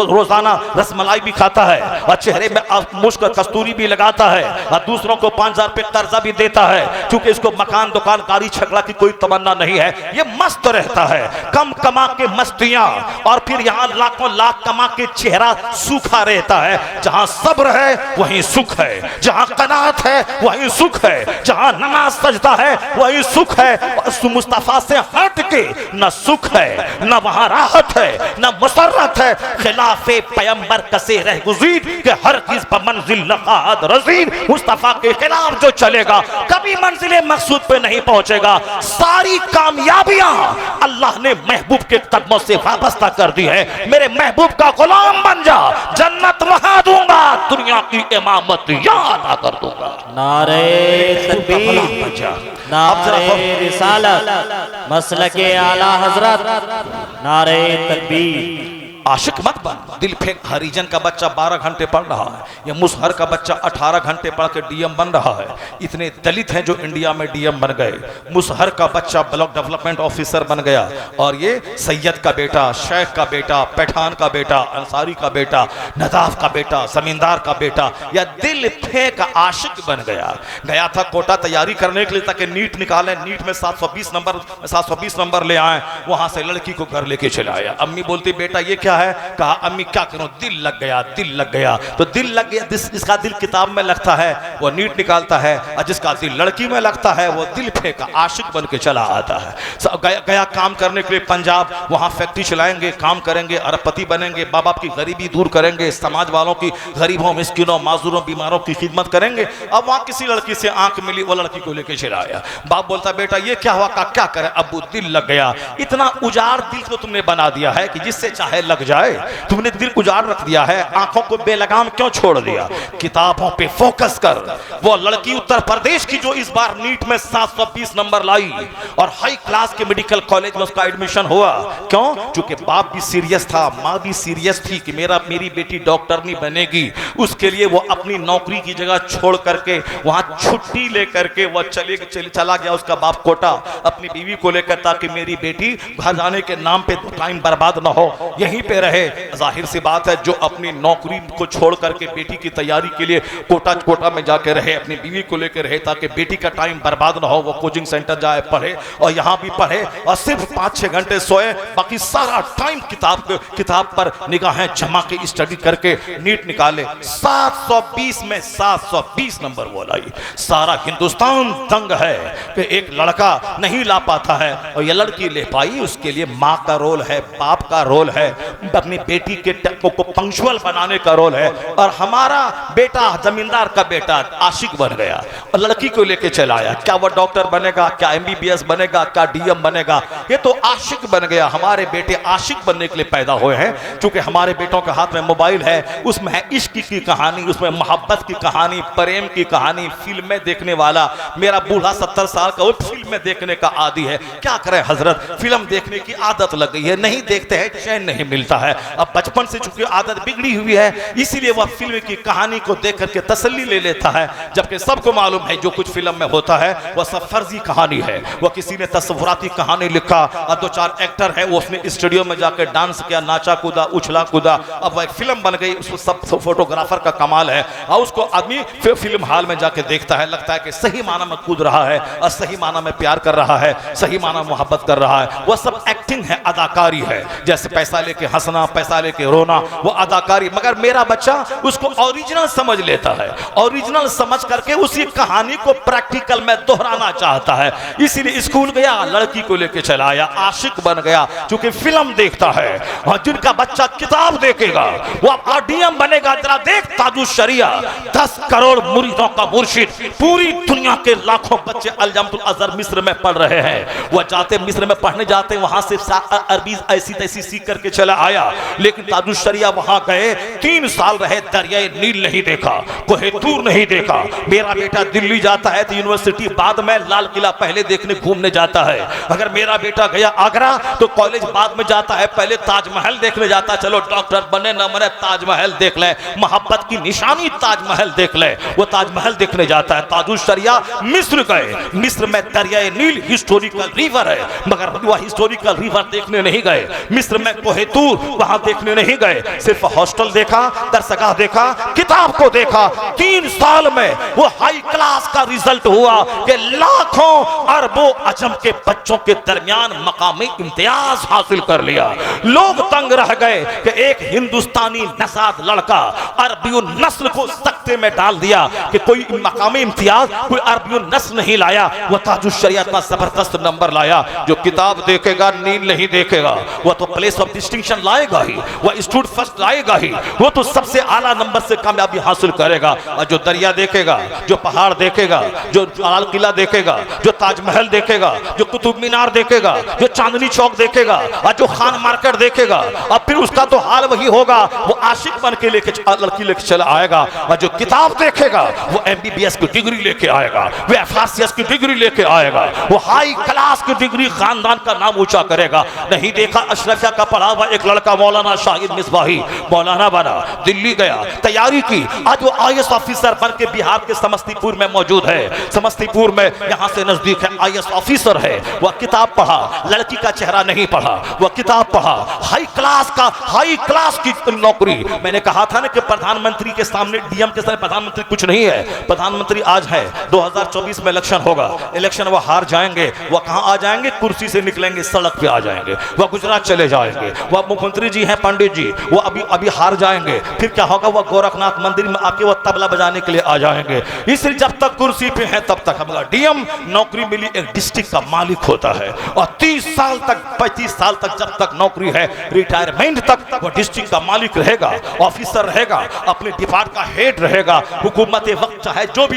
रोजाना रसमलाई भी खाता है और चेहरे में मुश्क कस्तूरी भी लगाता है और दूसरों को 5,000 रुपये कर्जा भी देता है, क्योंकि इसको मकान दुकान गाड़ी छकड़ा की कोई तमन्ना नहीं है। ये मस्त रहता है, कम कमा के मस्तियां, और फिर यहाँ लाखों लाख कमा के चेहरा सूखा रहता है। जहां सब्र है वहीं सुख है, जहां कनात है वहीं सुख है, जहां नमाज सजदा है वहीं सुख है। मुस्तफा से हट के न सुख है, न वहां राहत है, न मुसर्रत है। खिलाफे पैगंबर कसे रह गुज़ीर के हर किस पर मंजिल लक़ाद रज़ीन। मुस्तफा के खिलाफ जो चलेगा कभी मंजिले मकसूद पे नहीं पहुंचेगा। सारी कामयाबियां अल्लाह ने महबूब के कदमों से वाबस्ता कर दी है। मेरे महबूब का गुलाम बन जा, जन्नत वहां दूंगा, दुनिया की इमामत यहाँ अदा कर दूंगा। नारे तकबीर, नारे रिसालत, मसलके आला हजरत, नारे तकबीर। आशिक मत बन, दिल फेंक। हरिजन का बच्चा 12 घंटे पढ़ रहा है, या मुसहर का बच्चा 18 घंटे पढ़ के डीएम बन रहा है। इतने दलित हैं जो इंडिया में डीएम बन गए। मुसहर का बच्चा ब्लॉक डेवलपमेंट ऑफिसर बन गया, और ये सैयद का बेटा, शेख का बेटा, पठान का बेटा, अंसारी का बेटा, नदाफ का बेटा, जमींदार का बेटा, या दिल फेंक आशिक बन गया। गया था कोटा तैयारी करने के लिए ताकि नीट निकालें, नीट में 720 नंबर ले आए। वहां से लड़की को घर लेके चला आया। अम्मी बोलती बेटा ये क्या है? कहा अम्मी क्या करूं, दिल लग गया, दिल लग गया। तो दिल लग गया, जिसका दिल किताब में लगता है वो नीट निकालता है, और जिसका दिल लड़की में लगता है वो दिल फेंका आशिक बन के चला आता है। गया काम करने के लिए पंजाब, वहां फैक्ट्री चलाएंगे, काम करेंगे, अरबपति बनेंगे, माँ बाप की गरीबी दूर करेंगे, समाज वालों की गरीबों, मिस्किनों, माजूरों, बीमारों की खिदमत करेंगे। अब वहां किसी लड़की से आंख मिली, वो लड़की को लेके चला आया। बाप बोलता बेटा ये क्या हुआ? क्या करें अब्बू, दिल लग गया। इतना उजाड़ दिल को तुमने बना दिया है कि जिससे चाहे लग जाए, तुमने दिल उजाड़ रख दिया है। आंखों को बेलगाम क्यों छोड़ दिया? किताबों पे फोकस कर। वो लड़की उत्तर प्रदेश की जो इस बार नीट में 720 नंबर लाई और हाई क्लास के मेडिकल कॉलेज में उसका एडमिशन हुआ, क्यों? क्योंकि बाप भी सीरियस था, माँ भी सीरियस थी कि मेरी बेटी डॉक्टर नहीं बनेगी। उसके लिए वो अपनी नौकरी की जगह छोड़ करके वहां छुट्टी लेकर के वो चला गया उसका बाप कोटा अपनी बीवी को लेकर, ताकि मेरी बेटी घर जाने के नाम पे टाइम बर्बाद ना हो, यहीं पे रहे। जाहिर सी बात है जो अपनी नौकरी को छोड़ करके बेटी की तैयारी के लिए कोटा में जाके रहे, अपनी बीवी को लेकर रहे, ताकि बेटी का टाइम बर्बाद ना हो। वो कोचिंग सेंटर जाए, पढ़े, और यहाँ भी पढ़े, और सिर्फ 5-6 घंटे सोए, बाकी सारा टाइम किताब पर निगाहें जमा के स्टडी करके नीट निकाले। 720 में 720 नंबर वो लाई। सारा हिंदुस्तान दंग है कि एक लड़का नहीं ला पाता है, और ये लड़की ले पाई। उसके लिए माँ का रोल है, बाप का रोल है, अपनी बेटी के टेम्पो को पंक्चुअल बनाने का रोल है। और हमारा बेटा जमींदार का बेटा आशिक बन गया और लड़की को लेके चला आया। क्या वो डॉक्टर बनेगा, क्या MBBS बनेगा, क्या DM बनेगा? ये तो आशिक बन गया। हमारे बेटे आशिक बनने के लिए पैदा हुए हैं, क्योंकि हमारे बेटों के हाथ में मोबाइल है, उसमें है इश्क की कहानी, उसमें मोहब्बत की कहानी, प्रेम की कहानी, फिल्में देखने वाला। मेरा बूढ़ा 70 साल का वो फिल्में देखने का आदी है। क्या करें हजरत, फिल्म देखने की आदत लग गई है, नहीं देखते हैं चैन नहीं मिलता है। अब बचपन से चूंकि आदत बिगड़ी हुई है, इसीलिए वह फिल्म की कहानी को देख करके तसल्ली ले लेता है, जबकि सबको मालूम है जो कुछ फिल्म में होता है वह सब फर्जी कहानी है। वह किसी ने तस्वुराती कहानी लिखा, और 2-4 एक्टर है वो उसने स्टूडियो में जाकर डांस किया, नाचा कूदा, उछला कूदा, अब वह एक फिल्म बन गई। उसको सब फोटोग्राफर का कमाल है, और उसको आदमी फिल्म हॉल में जाके देखता है, लगता है कि सही माना में कूद रहा है, और सही माना में प्यार कर रहा है, सही माना में मोहब्बत कर रहा है। वह सब एक्टिंग है, अदाकारी है। जैसे पैसा लेके हंसना, पैसा लेके रोना, वो अदाकारी। मगर मेरा बच्चा उसको ओरिजिनल समझ लेता है, ओरिजिनल समझ करके उसी कहानी को प्रैक्टिकल में दोहराना चाहता है। इसीलिए स्कूल गया, लड़की को लेके चला आया, आशिक बन गया, क्योंकि फिल्म देखता है। और जिनका बच्चा किताब देखेगा वो DM बनेगा। जरा देख ताजुश शरिया, 10 करोड़ मुरीदों का मुर्शिद, पूरी दुनिया के लाखों बच्चे अल-जम्तुल अज़हर मिस्र में पढ़ रहे हैं। वह जाते मिस्र में पढ़ने जाते, वहां से अरबी ऐसी तैसी सीख करके चला आया, लेकिन ताजुशरिया वहां गए, 3 साल रहे, दरियाए नील नहीं देखा, कोहे तूर नहीं देखा। मेरा बेटा दिल्ली जाता है तो यूनिवर्सिटी बाद में, लाल किला पहले देखने घूमने जाता है। अगर मेरा बेटा गया आगरा तो कॉलेज बाद में जाता है, पहले ताजमहल देखने जाता है। चलो डॉक्टर बने न बने ताजमहल देख ले, मोहब्बत की निशानी ताजमहल देख ले, वो ताजमहल देखने जाता है। ताजुशरिया मिस्र गए, मिस्र में दरियाए नील हिस्टोरिकल रिवर है, मगर वह हिस्टोरिकल रिवर देखने नहीं गए। मिस्र में कोहे तूर वहां देखने नहीं गए, सिर्फ हॉस्टल देखा, दरसगाह देखा, किताब को देखा। 3 साल में वो हाई क्लास का रिजल्ट हुआ कि लाखों अरबों अजम के बच्चों के दरमियान मकामी इम्तियाज हासिल कर लिया। लोग तंग रह गए कि एक हिंदुस्तानी नसाद लड़का अरबी नस्ल को सख्ते में डाल दिया कि कोई मकामी इम्तियाज कोई अरबी नस्ल नहीं लाया। वह ताजुशरिया का जबरदस्त नंबर लाया। जो किताब देखेगा नील नहीं देखेगा, वह तो प्लेस ऑफ डिस्टिंक्शन लाएगा ही, वह स्टूडेंट फर्स्ट लाएगा ही, वो तो सबसे आला नंबर से कामयाबी हासिल करेगा। और जो दरिया देखेगा, जो पहाड़ देखेगा, जो लाल किला देखेगा, जो ताजमहल देखेगा, जो कुतुब मीनार देखेगा, जो चांदनी चौक देखेगा, और जो खान मार्केट देखेगा, और फिर उसका तो हाल वही होगा, वो आशिक बन के लेके लड़की लेके चला आएगा। और जो किताब देखेगा वो MBBS की डिग्री लेके आएगा, वो FRCS की डिग्री लेके आएगा, वो हाई क्लास की डिग्री, खानदान का नाम ऊंचा करेगा। नहीं देखा अशरफिया का पढ़ा हुआ एक लड़का मौलाना शाहिद मिसबाही मौलाना बना, दिल्ली गया, तैयारी की, आज वो IAS ऑफिसर बन के बिहार के समस्तीपुर में मौजूद है। समस्तीपुर में यहाँ से नजदीक है, IAS ऑफिसर है। वह किताब पढ़ा, लड़की का चेहरा नहीं पढ़ा, वह किताब पढ़ा, हाई क्लास की नौकरी। मैंने कहा था ना कि प्रधानमंत्री के सामने, DM के सामने प्रधानमंत्री कुछ नहीं है। प्रधानमंत्री आज है, 2024 में इलेक्शन होगा, इलेक्शन वो हार जाएंगे, वह कहां आ जाएंगे, कुर्सी से निकलेंगे, सड़क पे आ जाएंगे, वह गुजरात चले जाएंगे। वह मुख्यमंत्री जी हैं पंडित जी, वो अभी हार जाएंगे, फिर क्या होगा, वह गोरखनाथ मंदिर में आके वह तबला बजाने के लिए आ जाएंगे। इसलिए जब तक कुर्सी पे है तब तक हमारा DM नौकरी मिली, एक डिस्ट्रिक्ट का मालिक होता है, और 30 साल तक 35 साल तक जब तक नौकरी है, रिटायरमेंट तक वो डिस्ट्रिक्ट का मालिक रहेगा, ऑफिसर रहेगा, अपने डिपार्ट का हेड रहेगा। हुकूमत वक्त चाहे जो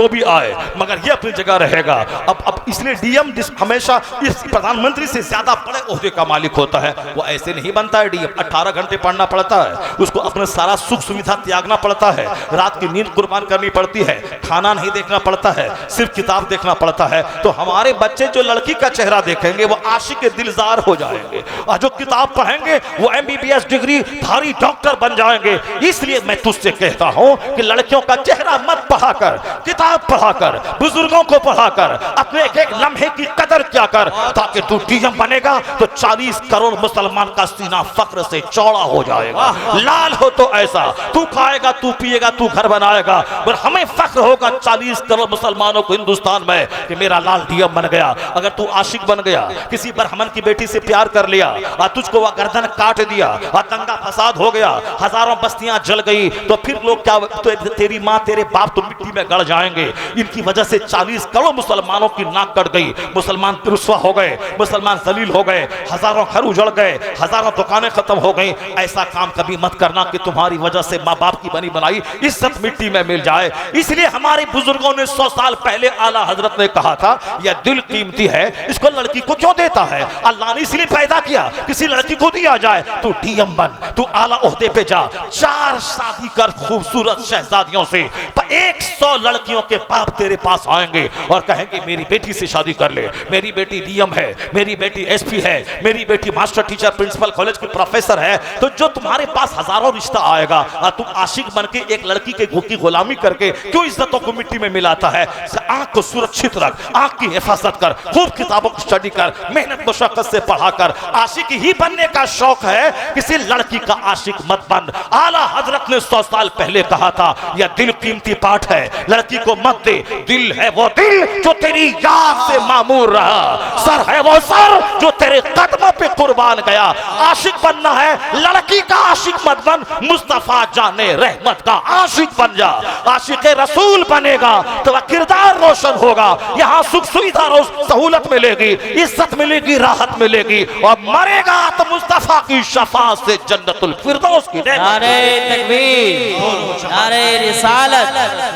भी आए, मगर ये अपनी जगह रहेगा। अब इसलिए DM हमेशा इस प्रधानमंत्री से ज्यादा बड़े ओहदे का मालिक होता है। वो ऐसे नहीं बनता है DM, 18 घंटे पढ़ना पड़ता है, उसको अपना सारा सुख सुविधा त्यागना पड़ता है, रात की नींद कुर्बान करनी पड़ती है, खाना नहीं देखना पड़ता है, सिर्फ किताब देखना पड़ता है। तो हमारे बच्चे जो लड़की का चेहरा देखेंगे वो आशिक के दिलजार हो जाएंगे, और जो किताब पढ़ेंगे वो MBBS डिग्री धारी डॉक्टर बन जाएंगे। इसलिए मैं तुझसे कहता हूं कि लड़कियों का चेहरा मत पढ़ा कर, किताब पढ़ा कर, बुजुर्गों को पढ़ा कर, अपने एक लम्हे की कदर क्या कर, ताकि तू DM बनेगा तो 40 करोड़ मुसलमान का सीना फख्र से चौड़ा हो जाएगा। लाल हो तो ऐसा, तू खाएगा, तू पिएगा, तू घर बनाएगा, और हमें फख्र होगा 40 करोड़ मुसलमानों को हिंदुस्तान में कि मेरा लाल DM बन गया। अगर तू आशिक बन गया, किसी ब्राह्मण की बेटी से प्यार कर लिया और तुझको वह गर्दन काट दिया और दंगा फसाद हो गया, हजारों बस्तियां जल गई, तो फिर लोग क्या, तो तेरी माँ तेरे बाप तो मिट्टी में गड़ जाएंगे। इनकी वजह से 40 करोड़ मुसलमानों की नाक कट गई, मुसलमान रुस्वा हो गए, मुसलमान जलील हो गए, हजारों घर उजड़ गए, हजारों दुकानें खत्म हो गई। ऐसा काम कभी मत करना कि तुम्हारी वजह से माँ बाप की बनी बनाई इज्जत मिट्टी में मिल जाए। इसलिए हमारे बुजुर्गों ने 100 साल पहले आला हजरत ने कहा था, यह दिल कीमती है, इसको लड़की को क्यों देता है? अल्लाह ने इसलिए पैदा किया, किसी लड़की को दिया जाए। तू DM बन, तू आला ओहदे पे जा, 4 शादी कर खूबसूरत शहजादियों से, 100 लड़कियों के बाप तेरे पास आएंगे और कहेंगे मेरी बेटी से शादी कर ले, मेरी बेटी DM है, मेरी बेटी SP है, मेरी बेटी मास्टर टीचर प्रिंसिपल कॉलेज की प्रोफेसर है। तो जो तुम्हारे पास हजारों रिश्ता आएगा और तुम आशिक बन के एक लड़की के की गुलामी करके क्यों इज्जतों को मिट्टी में मिलाता है? आंख को सुरक्षित रख, आंख की हिफाजत कर, खूब किताबों को स्टडी कर, मेहनत मुशक्कत से पढ़ा कर। आशिक ही बनने का शौक है, किसी लड़की का आशिक मत बन। आला हजरत ने 100 साल पहले कहा था, यह दिल कीमती पाठ है, लड़की को मत दे। दिल है वो दिल जो तेरी याद से मामूर रहा, सर है वो सर जो तेरे कदमों पे कुर्बान गया। आशिक बनना है, लड़की का आशिक मत बन, मुस्तफा जाने रहमत का आशिक बन जा। आशिक रसूल बनेगा तो वह किरदार रोशन होगा, यहाँ सुख सुविधा सहूलत मिलेगी, इज्जत मिलेगी, राहत मिलेगी, और मरेगा तो मुस्तफा की शफाअत से जन्नतुल फिरदौस की नेमत। नारे तकबीर, नारे रिसालत,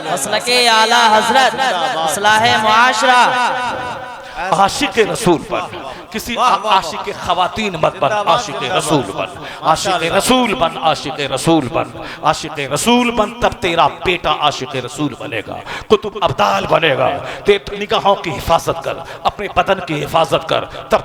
मसलके आला हजरत, इस्लाह मुआशरा। आशिक रसूल पर किसी वाह, वाह, आशिक खवातीन मत बन, आशिक रसूल बन, आशिक रसूल बन, आशिक रसूल बन, आशिक रसूल बन, तब तेरा बेटा आशिक रसूल बनेगा, कुतुब अब्दाल बनेगा। निगाहों की हिफाजत कर, अपने बदन की हिफाजत कर, तब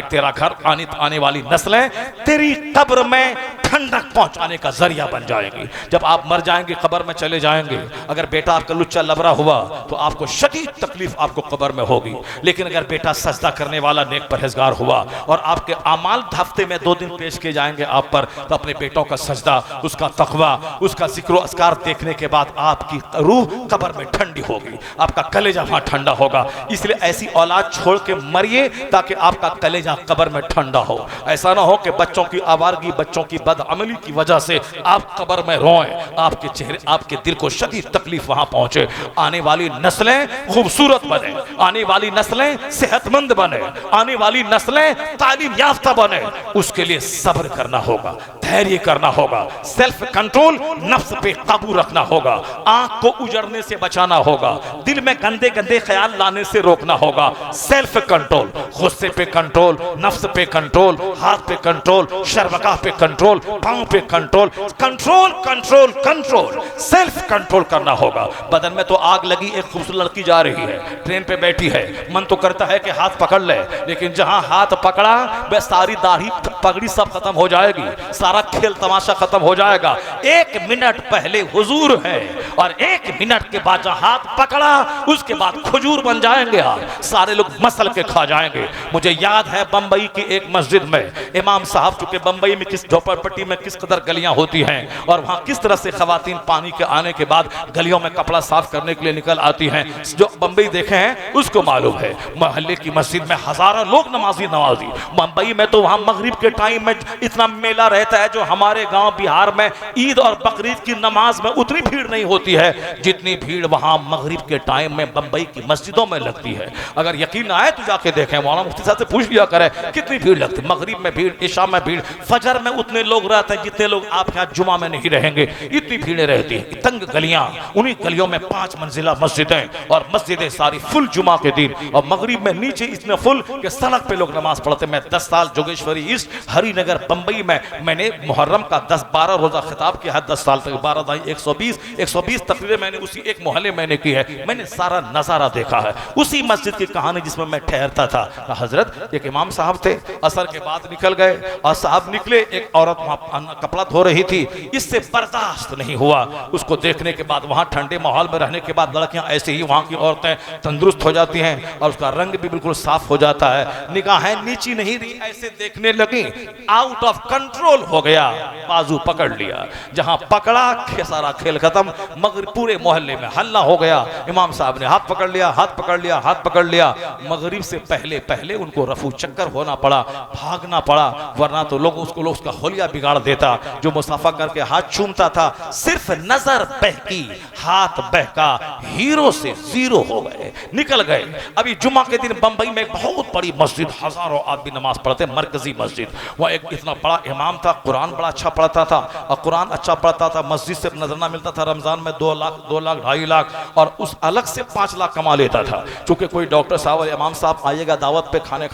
तेरा घर आने वाली नस्लें तेरी कब्र में ठंडक पहुंचाने का जरिया बन जाएंगी। जब आप मर जाएंगे, कब्र में चले जाएंगे, अगर बेटा आपका लुच्चा लबरा हुआ तो आपको शदीद तकलीफ आपको कब्र में होगी। लेकिन अगर बेटा सजदा करने वाला नेक परहेजगार हुआ और आपके अमाल हफ्ते में 2 दिन पेश किए जाएंगे आप पर, तो अपने बेटों का सजदा, उसका तकवा, उसका जिक्र अस्कार देखने के बाद आपकी रूह कब्र में ठंडी होगी, आपका कलेजा वहां ठंडा होगा। इसलिए ऐसी औलाद छोड़ के मरिए ताकि आपका कलेजा कब्र में ठंडा हो। ऐसा ना हो कि बच्चों की आवारगी, बच्चों की बदअमली की वजह से आप कब्र में रोएं, आपके चेहरे, आपके दिल को शदीद तकलीफ वहां पहुंचे। आने वाली नस्लें खूबसूरत बने, आने वाली नस्लें सेहतमंद बने, आने वाली नस्लें तालीम याफ्ता बने, उसके लिए सब्र करना होगा, धैर्य करना होगा, सेल्फ कंट्रोल, नफ्स पे काबू रखना होगा, आंख को उजड़ने से बचाना होगा, दिल में गंदे गंदे ख्याल लाने से रोकना होगा, सेल्फ कंट्रोल, गुस्से पे कंट्रोल, नफ्स पे कंट्रोल, हाथ पे कंट्रोल, शर्मगाह पे कंट्रोल, पांव पे control, control control control, self control करना होगा। बदन में तो आग लगी, एक खूबसूरत लड़की जा रही है, ट्रेन पे बैठी है, मन तो करता है कि हाथ पकड़ ले, लेकिन जहां हाथ पकड़ा वह सारी दाढ़ी पगड़ी सब खत्म हो जाएगी, सारा खेल तमाशा खत्म हो जाएगा। 1 मिनट पहले हुजूर है और 1 मिनट के बाद जहां हाथ पकड़ा उसके बाद खजूर बन जाएंगे आप, सारे लोग मसल के खा जाएंगे। मुझे याद है बंबई की एक मस्जिद में इमाम साहब, चूंकि बंबई में किस झोपड़पट्टी में किस कदर गलियां होती हैं और वहां किस तरह से खवातीन पानी के आने के बाद गलियों में कपड़ा साफ करने के लिए निकल आती हैं, जो बंबई देखे हैं उसको मालूम है। मोहल्ले की मस्जिद में हजारों लोग नमाजी बंबई में तो वहां मगरिब के टाइम में इतना मेला रहता है जो हमारे गांव बिहार में ईद और बकरीद की नमाज में उतनी भीड़ नहीं होती है जितनी भीड़ वहां मगरिब के टाइम में बंबई की मस्जिदों में लगती है। अगर यकीन आए तो जाके देखें, मौलाना मुफ्ती साहब से पूछ लिया करें कितनी भीड़ लगती है। मगरिब में भीड़, इशा में भीड़, फजर में उतने लोग रहते हैं जितने लोग आप यहाँ जुमा में नहीं रहेंगे, इतनी भीड़ें रहती है। तंग गलियां, उन्हीं गलियों में 5 मंजिला मस्जिदें और मस्जिदें सारी फुल जुमा के दिन, और मगरिब में नीचे इतने फुल कि सड़क पे लोग नमाज पढ़ते। मैं 10 साल जोगेश्वरी ईस्ट हरिनगर बंबई में मैंने मुहर्रम का 10-12 रोजा खिताब किया है, 10 साल तक 12 दाई 120 तकरीरें मैंने उसी एक मोहल्ले मैंने की है। मैंने सारा नजारा देखा है, उसी मस्जिद की कहानी जिसमें मैं ठहरता था। हजरत एक इमाम साहब थे, असर के बाद निकल गए और साहब निकले, एक औरत वहां कपड़ा धो रही थी, इससे बर्दाश्त नहीं हुआ। उसको देखने के बाद, वहां ठंडे माहौल में रहने के बाद लड़कियां ऐसे ही वहां की औरतें तंदुरुस्त हो जाती हैं और उसका रंग भी बिल्कुल साफ हो जाता है, निगाहें नीची नहीं रही, ऐसे देखने लगी, आउट ऑफ कंट्रोल हो गया, बाजू पकड़ लिया, जहां पकड़ा सारा खेल खत्म। मगर पूरे मोहल्ले में हल्ला हो गया, इमाम साहब ने हाथ पकड़ लिया, हाथ पकड़ लिया, हाथ पकड़ लिया। मगरिब से पहले पहले उनको रफू चक्कर होना पड़ा, भागना पड़ा, वरना तो लोग उसका होलिया बिगाड़ देता। जो मुसाफा करके हाथ चूमता था, सिर्फ नजर बहकी, हाथ बहका, हीरो से जीरो हो गए, निकल गए। अभी जुमा के दिन बंबई में बहुत बड़ी मस्जिद, हजारों आदमी नमाज पढ़ते, मरकजी मस्जिद, वह एक इतना बड़ा इमाम था, कुरान बड़ा अच्छा पढ़ता था और कुरान अच्छा पढ़ता था, मस्जिद से नजराना मिलता था रमजान में 2 लाख 2.5 लाख, और उस अलग से 5 लाख कमा लेता था। क्योंकि कोई डॉक्टर साहब और इमाम साहब आइएगा दावत पे, खाना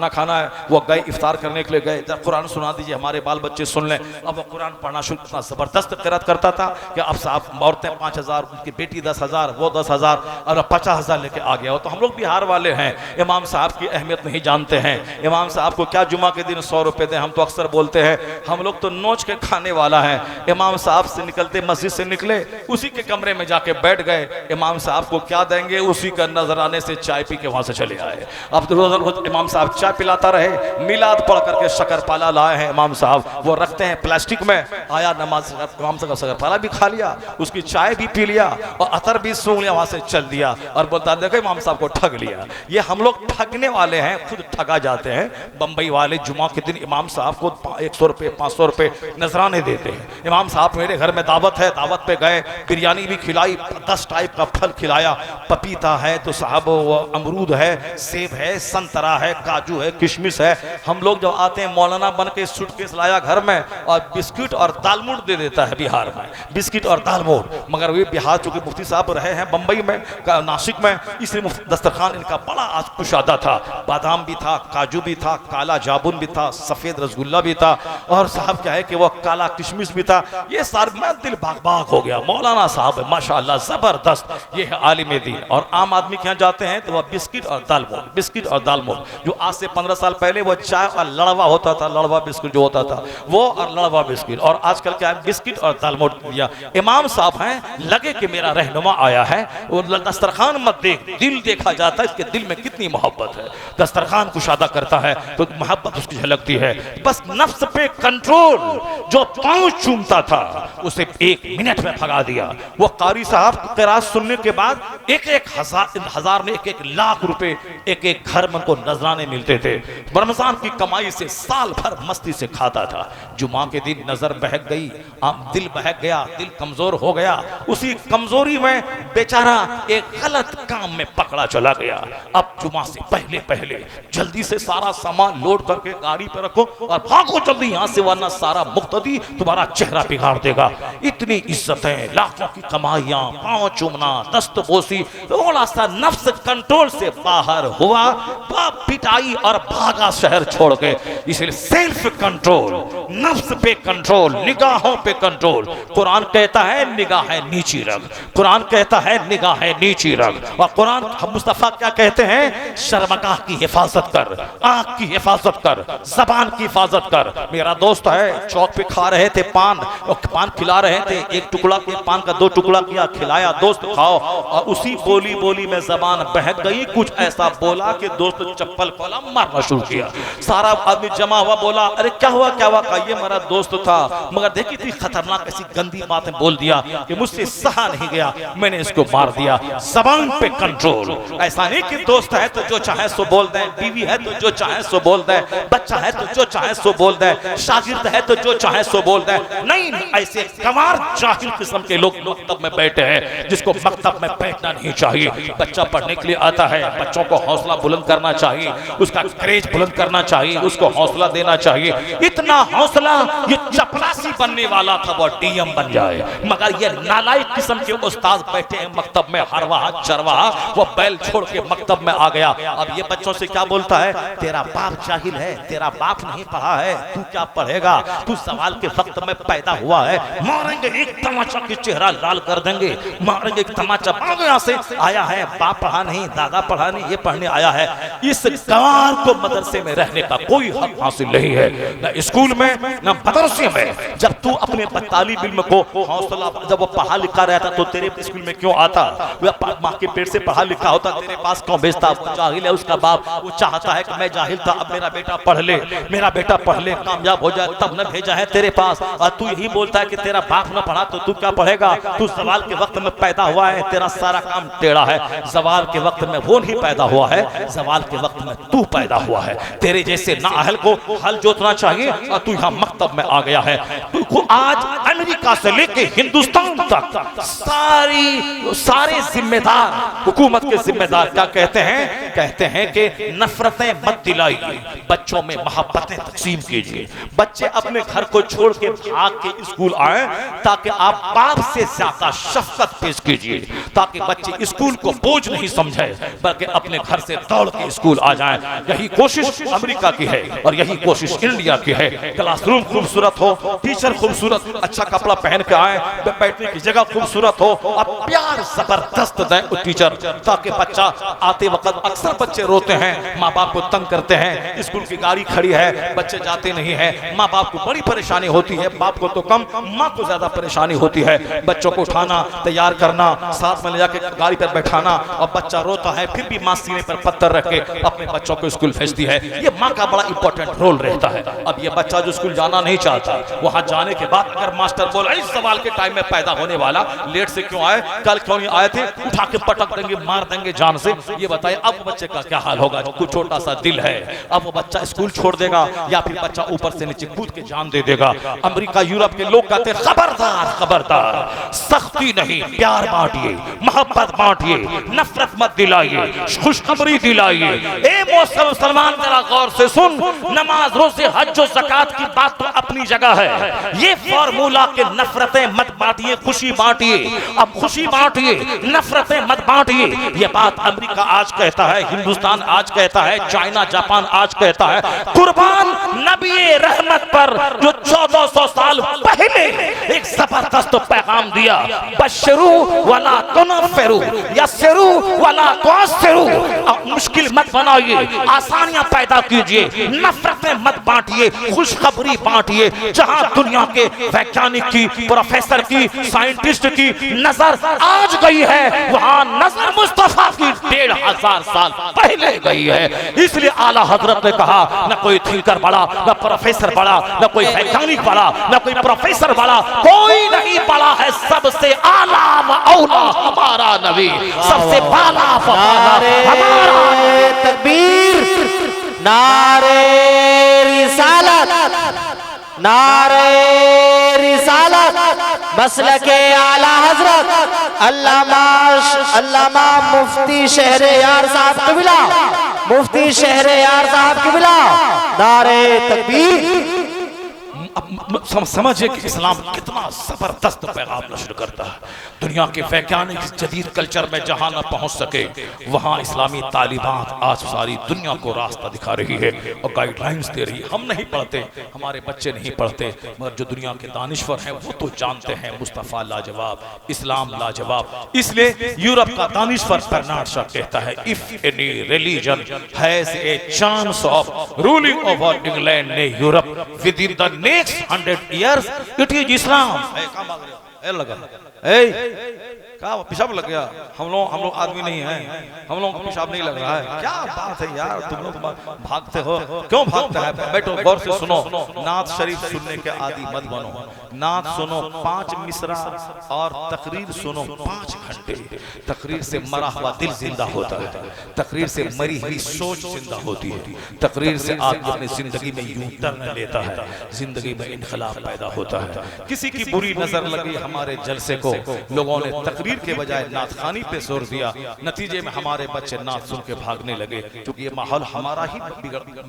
खाना है, वो गए इफ्तार करने के लिए गए, जब कुरान सुना दीजिए हमारे बाल बच्चे सुन लें। अब वो कुरान पढ़ना शुरू, इतना जबरदस्त किरात करता था कि अब साहब औरतें 5,000, उनकी बेटी 10,000, वो 10,000 और 50,000 लेके आ गया हो। तो हम लोग बिहार वाले हैं, इमाम साहब की अहमियत नहीं जानते हैं। इमाम साहब को क्या जुमा के दिन 100 रुपए दें, हम तो अक्सर बोलते हैं, हम लोग तो नोच के खाने वाला है। इमाम साहब से निकलते, मस्जिद से निकले, उसी के कमरे में जाके बैठ गए, इमाम साहब को क्या देंगे, उसी का नजराने से चाय पी के वहां से चले आए। अब तो रोज इमाम साहब चाय पिलाता रहे। मिलाद पढ़ करके शक्करपाला लाए हैं इमाम साहब, वो रखते हैं प्लास्टिक में, आया नमाज, इमाम साहब शक्करपाला भी खा लिया, उसकी चाय भी पी लिया और अतर भी सूंघ लिया, वहां से चल दिया और बोलता देखो इमाम साहब को ठग लिया। ये हम लोग ठगने वाले हैं, खुद ठगा जाते हैं। बंबई वाले जुमा के दिन इमाम साहब को 100 रुपए 500 रुपए नजराने देते हैं। इमाम साहब मेरे घर में दावत है, दावत पे गए, बिरयानी भी खिलाई, 10 टाइप का फल खिलाया, पपीता है तो साहब वो अमरूद है, सेब है, संतरा है, काजू है, किशमिश है। हम लोग जब आते हैं, मौलाना बन के सूटकेस लाया घर में और बिस्किट और दालमोट दे देता है बिहार में, बिस्किट और दालमोट। मगर वे बिहार चूंकि मुफ्ती साहब रहे हैं बंबई में, नासिक में, इसलिए दस्तरखान इनका बड़ा आज कुशादा था। बादाम बादाम भी था, काजू भी था, काला जामुन भी था, सफेद रसगुल्ला भी था, और साहब क्या है कि वो काला किशमिश भी था। ये सारे मैं दिल बाग बाग हो गया। मौलाना साहब है माशाअल्लाह जबरदस्त, ये है आलिम दीन। और आम आदमी के यहाँ जाते हैं तो वह बिस्किट और दाल मोल, बिस्किट और दाल मोल, जो आज से 15 साल पहले वो चाय और लड़वा होता था, लड़वा बिस्किट जो होता था वो, और लड़वा बिस्किट, और आजकल क्या है बिस्किट और दाल मोल दिया। इमाम साहब हैं, लगे कि मेरा रहनुमा आया है। वो दस्तरखान मत देख, दिल देखा जाता है, इसके दिल में कितनी मोहब्बत है। दस्तरखान कुशादा करता है तो मोहब्बत उसकी झलकती है। बस नफ्स पे कंट्रोल, जो पांव चूमता था उसे 1 मिनट में भगा दिया। वो कारी साहब क़िरात सुनने के बाद एक हजार में एक लाख रुपए एक घर में उनको नजराने मिलते थे। रमजान की कमाई से साल भर मस्ती से खाता था। जुमा के दिन नजर बहक गई, दिल बहक गया, दिल कमजोर हो गया। उसी कमजोरी में बेचारा एक गलत काम में पकड़ा चला गया। अब जुमा से पहले पहले जल्दी से सारा सामान लोड करके गाड़ी पे रखो और भागो जल्दी यहाँ से, वरना सारा मुक्तदी तुम्हारा चेहरा बिगाड़ देगा। इतनी इज्जतें, लाखों की कमाइयां, पांव चूमना, दस्तबोसी, थोड़ा सा नफ्स कंट्रोल से बाहर हुआ, पिटाई और भागा शहर छोड़ के। इसलिए सेल्फ कंट्रोल, नफ्स पे कंट्रोल, निगाहों पे कंट्रोल। कुरान कहता है निगाहें नीची रख, कुरान कहता है निगाहें नीची रख। और कुरान मुस्तफा क्या कहते हैं, शर्मगाह की हिफाजत कर, आंख की हिफाजत कर, जबान की हिफाजत कर। मेरा दोस्त है, चौक पे खा रहे थे पान, और पान खिला रहे थे, एक टुकड़ा के पान का 2 टुकड़ा किया, खिलाया, दोस्त खाओ, और उसी बोली बोली में जबान बहक गई। कुछ ऐसा बोला कि दोस्त चप्पल खोला, मारना शुरू किया। सारा आदमी जमा हुआ, बोला अरे क्या हुआ क्या हुआ? का ये मेरा दोस्त था, मगर देखी थी खतरनाक ऐसी गंदी बातें बोल दिया कि मुझसे सहा नहीं गया, मैंने इसको मार दिया। जबान पे कंट्रोल। ऐसा नहीं कि दोस्त है तो जो चाहे सो बोल दे, बीवी है तो जो चाहे सो बोल दे, बच्चा है तो जो चाहे सो बोल दे, शागिर्द है तो जो चाहे सो बोल दे। नहीं, ऐसे गंवार जाहिल किस्म के लोग मकतब में बैठे हैं, जिसको मकतब में बैठना नहीं चाहिए। बच्चा पढ़ने के लिए आता है, बच्चों को हौसला बुलंद करना चाहिए, उसका करेज बुलंद करना चाहिए, उसको हौसला देना चाहिए। इतना हौसला, ये चपरासी बनने वाला था वो डीएम बन जाए, मगर ये नालायक किस्म के उस्ताद बैठे हैं मकतब में, हरवाहा चरवाहा, वो बैल छोड़ के मकतब में आ गया। अब ये बच्चों से क्या बोलता है, तेरा बाप जाहिल है, तेरा बाप नहीं पढ़ा है, तू क्या पढ़ेगा, तू सवाल के वक्त में पैदा हुआ है, मारेंगे एक तमाचा के चेहरा लाल कर देंगे, मारेंगे एक तमाचा, भागो यहाँ से, आया है बाप पढ़ा नहीं, दादा पढ़ा नहीं, ये पढ़ने आया है। इस गंवार को मदरसे में रहने का कोई हक हासिल नहीं है, न स्कूल में न मदरसे में। जब तू अपने तालिब इल्म को हौसला, जब वो पढ़ा लिखा रहता तो तेरे स्कूल में क्यों आता? वह माँ के पेट से पढ़ा लिखा होता, तेरे पास क्यों भेजता? वो जाहिल है, उसका बाप वो चाहता है कि मैं जाहिल था, अब मेरा बेटा पढ़ ले, मेरा बेटा पढ़ ले, कामयाब हो जाए, तब न भेजा है तेरे पास। और तू यही बोलता है कि तेरा बाप न पढ़ा तो तू क्या पढ़ेगा? तू सवाल के वक्त में पैदा हुआ है, तेरा सारा काम टेढ़ा है। सवाल के वक्त में वो नहीं पैदा हुआ है, सवाल के वक्त में तू पैदा हुआ है। तेरे जैसे नाअहल को हल जोतना चाहिए, और तू यहाँ मकतब में आ गया है। तू आज अमेरिका से लेके हिंदुस्तान तक सारे जिम्मेदार, हुकूमत के जिम्मेदार क्या कहते हैं? कहते हैं कि नफरतें मत दिलाइए, बच्चों में मोहब्बतें तकसीम कीजिए। बच्चे अपने घर को छोड़ के भाग के स्कूल आए, ताकि आप बाप से ज्यादा शफकत पेश कीजिए, ताकि बच्चे स्कूल को बोझ नहीं समझे, बल्कि अपने घर से दौड़ के स्कूल आ जाएं। यही कोशिश अमेरिका की है और यही कोशिश इंडिया की है। क्लासरूम खूबसूरत हो, टीचर खूबसूरत, अच्छा कपड़ा पहन के आए, बैठने की जगह खूबसूरत हो, और प्यार जबरदस्त दें उस टीचर, ताकि बच्चा आते वक्त, अक्सर बच्चे रोते हैं, माँ बाप को तंग करते हैं, स्कूल की गाड़ी खड़ी है, बच्चे जाते नहीं है, माँ बाप को बड़ी परेशानी होती है, बाप को तो कम, माँ को ज्यादा परेशानी होती है। बच्चों को उठाना, तैयार करना, साथ में ले जाके गाड़ी पर बैठाना, और बच्चा रोता है, फिर भी माँ सीने पर पत्थर रख के अपने बच्चों को स्कूल भेजती है। ये माँ का बड़ा इंपॉर्टेंट रोल रहता है। अब ये बच्चा जो स्कूल जाना नहीं चाहता, वहां जाने के बाद अगर मास्टर बोला इस सवाल के टाइम में पैदा होने वाला, लेट से क्यों आए, कल क्यों नहीं आए थे, उठा के पटक देंगे, मार देंगे जान से, ये बताइए अब बच्चे का क्या हाल होगा? कुछ छोटा सा दिल है, अब वो बच्चा स्कूल छोड़ देगा, या फिर बच्चा ऊपर से नीचे कूद के जान दे देगा। अमेरिका, यूरोप के लोग कहते हैं खबरदार खबरदार, सख्ती नहीं, प्यार बांटिए, मोहब्बत बांटिए, नफरत मत दिलाइए, खुशखबरी दिलाइए। ए मुसलमान जरा गौर से सुन, नमाज, रोजे, हज और ज़कात की बात तो अपनी जगह है, ये फार्मूला के नफरतें मत बांटिए, खुशी बांटिए। अब खुशी बांटिए, नफरतें मत बांटिए, ये बात अमेरिका आज कहता है, हिंदुस्तान आज कहता है, चाइना जापान आज कहता है, कुर्बान नबी रहमत पर जो 1400 साल पहले एक जबरदस्त पैगाम दिया, बशरू वला तुनफिरू यस्सिरू वला तुअस्सिरू, मुश्किल मत बनाइए, आसानियां पैदा कीजिए, नफरतें मत बांटिए, खुशखबरी बांटिए। जहां दुनिया के वैज्ञानिक की, प्रोफेसर की, साइंटिस्ट की नजर आज गई है, वहां नजर मुस्तफा की 1500 साल पहले गई है। इसलिए आला हजरत ने कहा, न कोई थिंकर बड़ा, न प्रोफेसर बड़ा, न कोई वैज्ञानिक बड़ा, न कोई प्रोफेसर बड़ा, कोई नहीं बड़ा है, सबसे आला व औला हमारा नबी, सबसे बाला हमारा तकबीर, नारे रिसालत, नारे रिसालत, मसलके आला हजरत अल्लामा मुफ्ती शहरयार साहब किबला, मुफ्ती शहरयार साहब किबला, नारे तकबीर। समझिए कि इस्लाम कितना जबरदस्त पैगाम नशर करता है। दुनिया के वैज्ञानिक जदीद कल्चर में जहां न पहुंच सके, वहां इस्लामी तालीमात आज सारी दुनिया को रास्ता दिखा रही है और गाइडलाइंस दे रही है। हम नहीं पढ़ते, हमारे बच्चे नहीं पढ़ते, मगर जो दुनिया के दानिश्वर हैं वो तो जानते हैं मुस्तफ़ा लाजवाब, इस्लाम लाजवाब। इसलिए यूरोप का दानिश्वर बर्नार्ड शॉ कहता है, if any religion has a chance of ruling over England ने Europe within the next 100 years, it is Islam। लगा क्या पेशाब लग गया? हम लोग आदमी नहीं हैं, हम लोगों को पेशाब नहीं लग रहा है। क्या बात है यार, तुम लोग भागते हो, क्यों भागते हैं? बैठो गौर से सुनो, नात शरीफ सुनने के आदि मत बनो। नात सुनो 5 मिसरा और तकरीर सुनो 5 घंटे। तकरीर से मरा हुआ दिल जिंदा होता है, तकरीर से मरी हुई सोच जिंदा होती है, तकरीर से आदमी अपनी जिंदगी में यूं टर्न लेता है, जिंदगी में इनकलाब पैदा होता है। किसी की बुरी नजर लगी हमारे जलसे को, लोगों ने तकरीर के बजाय नात खानी पे जोर दिया, नतीजे में हमारे बच्चे नात सुन के भागने लगे, क्योंकि ये माहौल हमारा ही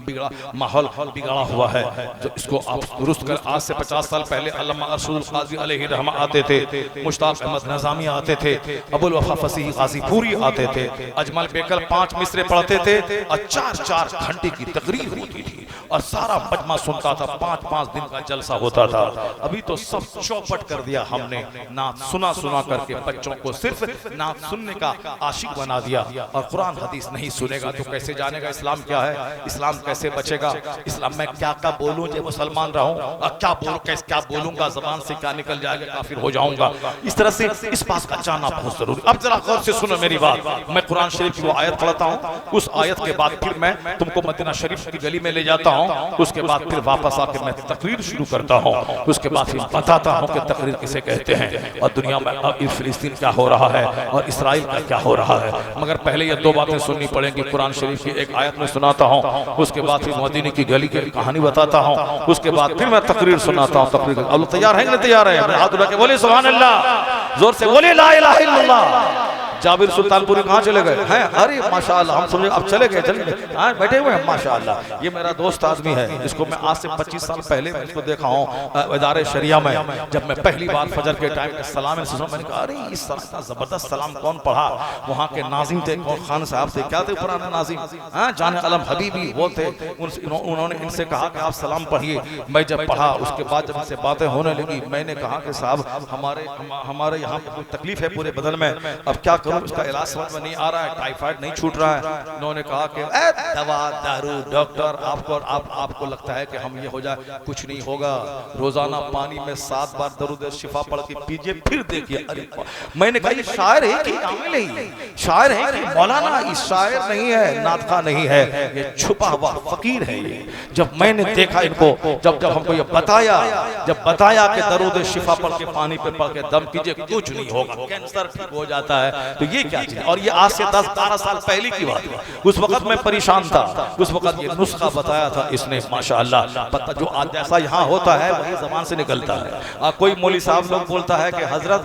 बिगड़ा माहौल बिगड़ा हुआ है। जो इसको आप दुरुस्त कर, आज से 50 साल पहले अल्लामा अरशद काजी अलैहि रहमा आते थे, मुश्ताक अहमद नज़ामी आते थे, अबुल वफा फसीह गाजीपुरी आते थे, अजमल बेकल 5 मिसरे पढ़ते थे और 4-4 घंटे की तकरीर होती थी और सारा मजमा सुनता था, 5-5 दिन का जलसा होता था। अभी तो सब चौपट कर दिया हमने, नात सुना करके बच्चों को सिर्फ नात सुनने का आशिक बना दिया, और कुरान हदीस नहीं सुनेगा तो कैसे जानेगा इस्लाम क्या है, इस्लाम कैसे बचेगा? इस्लाम में क्या बोलूं जो मुसलमान रहूं, और क्या बोलूंगा जबान से क्या निकल जाएगा, काफिर हो जाऊंगा। इस तरह से इस बात का जानना बहुत जरूरी। अब जरा गौर से सुनो मेरी बात, मैं कुरान शरीफ की वो आयत पढ़ता हूँ, उस आयत के बाद फिर मैं तुमको मदीना शरीफ की गली में ले जाता हूँ, उसके बाद फिर वापस आके मैं तकरीर शुरू करता हूँ, उसके बाद फिर बताता हूँ कि तकरीर किसे कहते हैं और दुनिया में फिलिस्तीन क्या हो रहा है और इसराइल का क्या हो रहा है। मगर पहले ये 2 बातें सुननी पड़ेंगी। कुरान शरीफ की एक आयत में सुनाता हूँ, उसके बाद फिर मदीने की गली की कहानी बताता हूँ, उसके बाद फिर मैं तकरीर सुनाता हूँ। तकरीर अब तैयार है? तैयार है? हाथ उठा के बोले सुभान अल्लाह, जोर से बोले ला इलाहा इल्लल्लाह। जाबिर सुल्तानपुरी कहाँ चले गए हैं? अरे माशाअल्लाह, हम समझे अब चले गए, बैठे हुए हैं माशाअल्लाह। ये मेरा दोस्त आदमी है, इसको मैं आज से 25 साल पहले मैं इसको देखा हूँ इदारे शरिया में, जब मैं पहली बार फजर के टाइम सलाम मैंने कहा अरे इस जबरदस्त सलाम कौन पढ़ा? वहाँ के नाजिम थे, खान साहब थे, क्या थे पुराने नाजिम, जाने अलम हबीबी वो थे। उन्होंने इनसे कहा कि आप सलाम पढ़िए। मैं जब पढ़ा उसके बाद जब इनसे बातें होने लगी, मैंने कहा कि साहब हमारे यहाँ कोई तकलीफ है पूरे बदन में, अब क्या करूँ, उसका इलाज समझ में नहीं आ रहा है, टाइफाइड नहीं छूट रहा है। उन्होंने कहा कि दवा दारू डॉक्टर आपको लगता है कि हम ये हो जाए, कुछ नहीं होगा। रोजाना पानी में 7 बार दरूद शिफा पढ़ के पीजिए, फिर देखिए। अरे मैंने कहा ये शायर है कि आमिल है? शायर है कि मौलाना? इस शायर नहीं है, नातखा नहीं है, ये छुपा हुआ फकीर है। ये जब मैंने देखा इनको, जब हमको ये बताया कि दरूद शिफा पढ़ के पानी पे पढ़ के दम कीजिए, कुछ नहीं होगा, कैंसर ठीक हो जाता है। तो ये क्या चीज? और ये आज से 10-12 साल पहले की बात है। उस वक्त मैं परेशान था, उस वक्त ये नुस्खा बताया था इसने माशाअल्लाह। पता जो आज जैसा यहाँ होता है वही जबान से निकलता है। कोई मौली साहब लोग बोलता है कि हजरत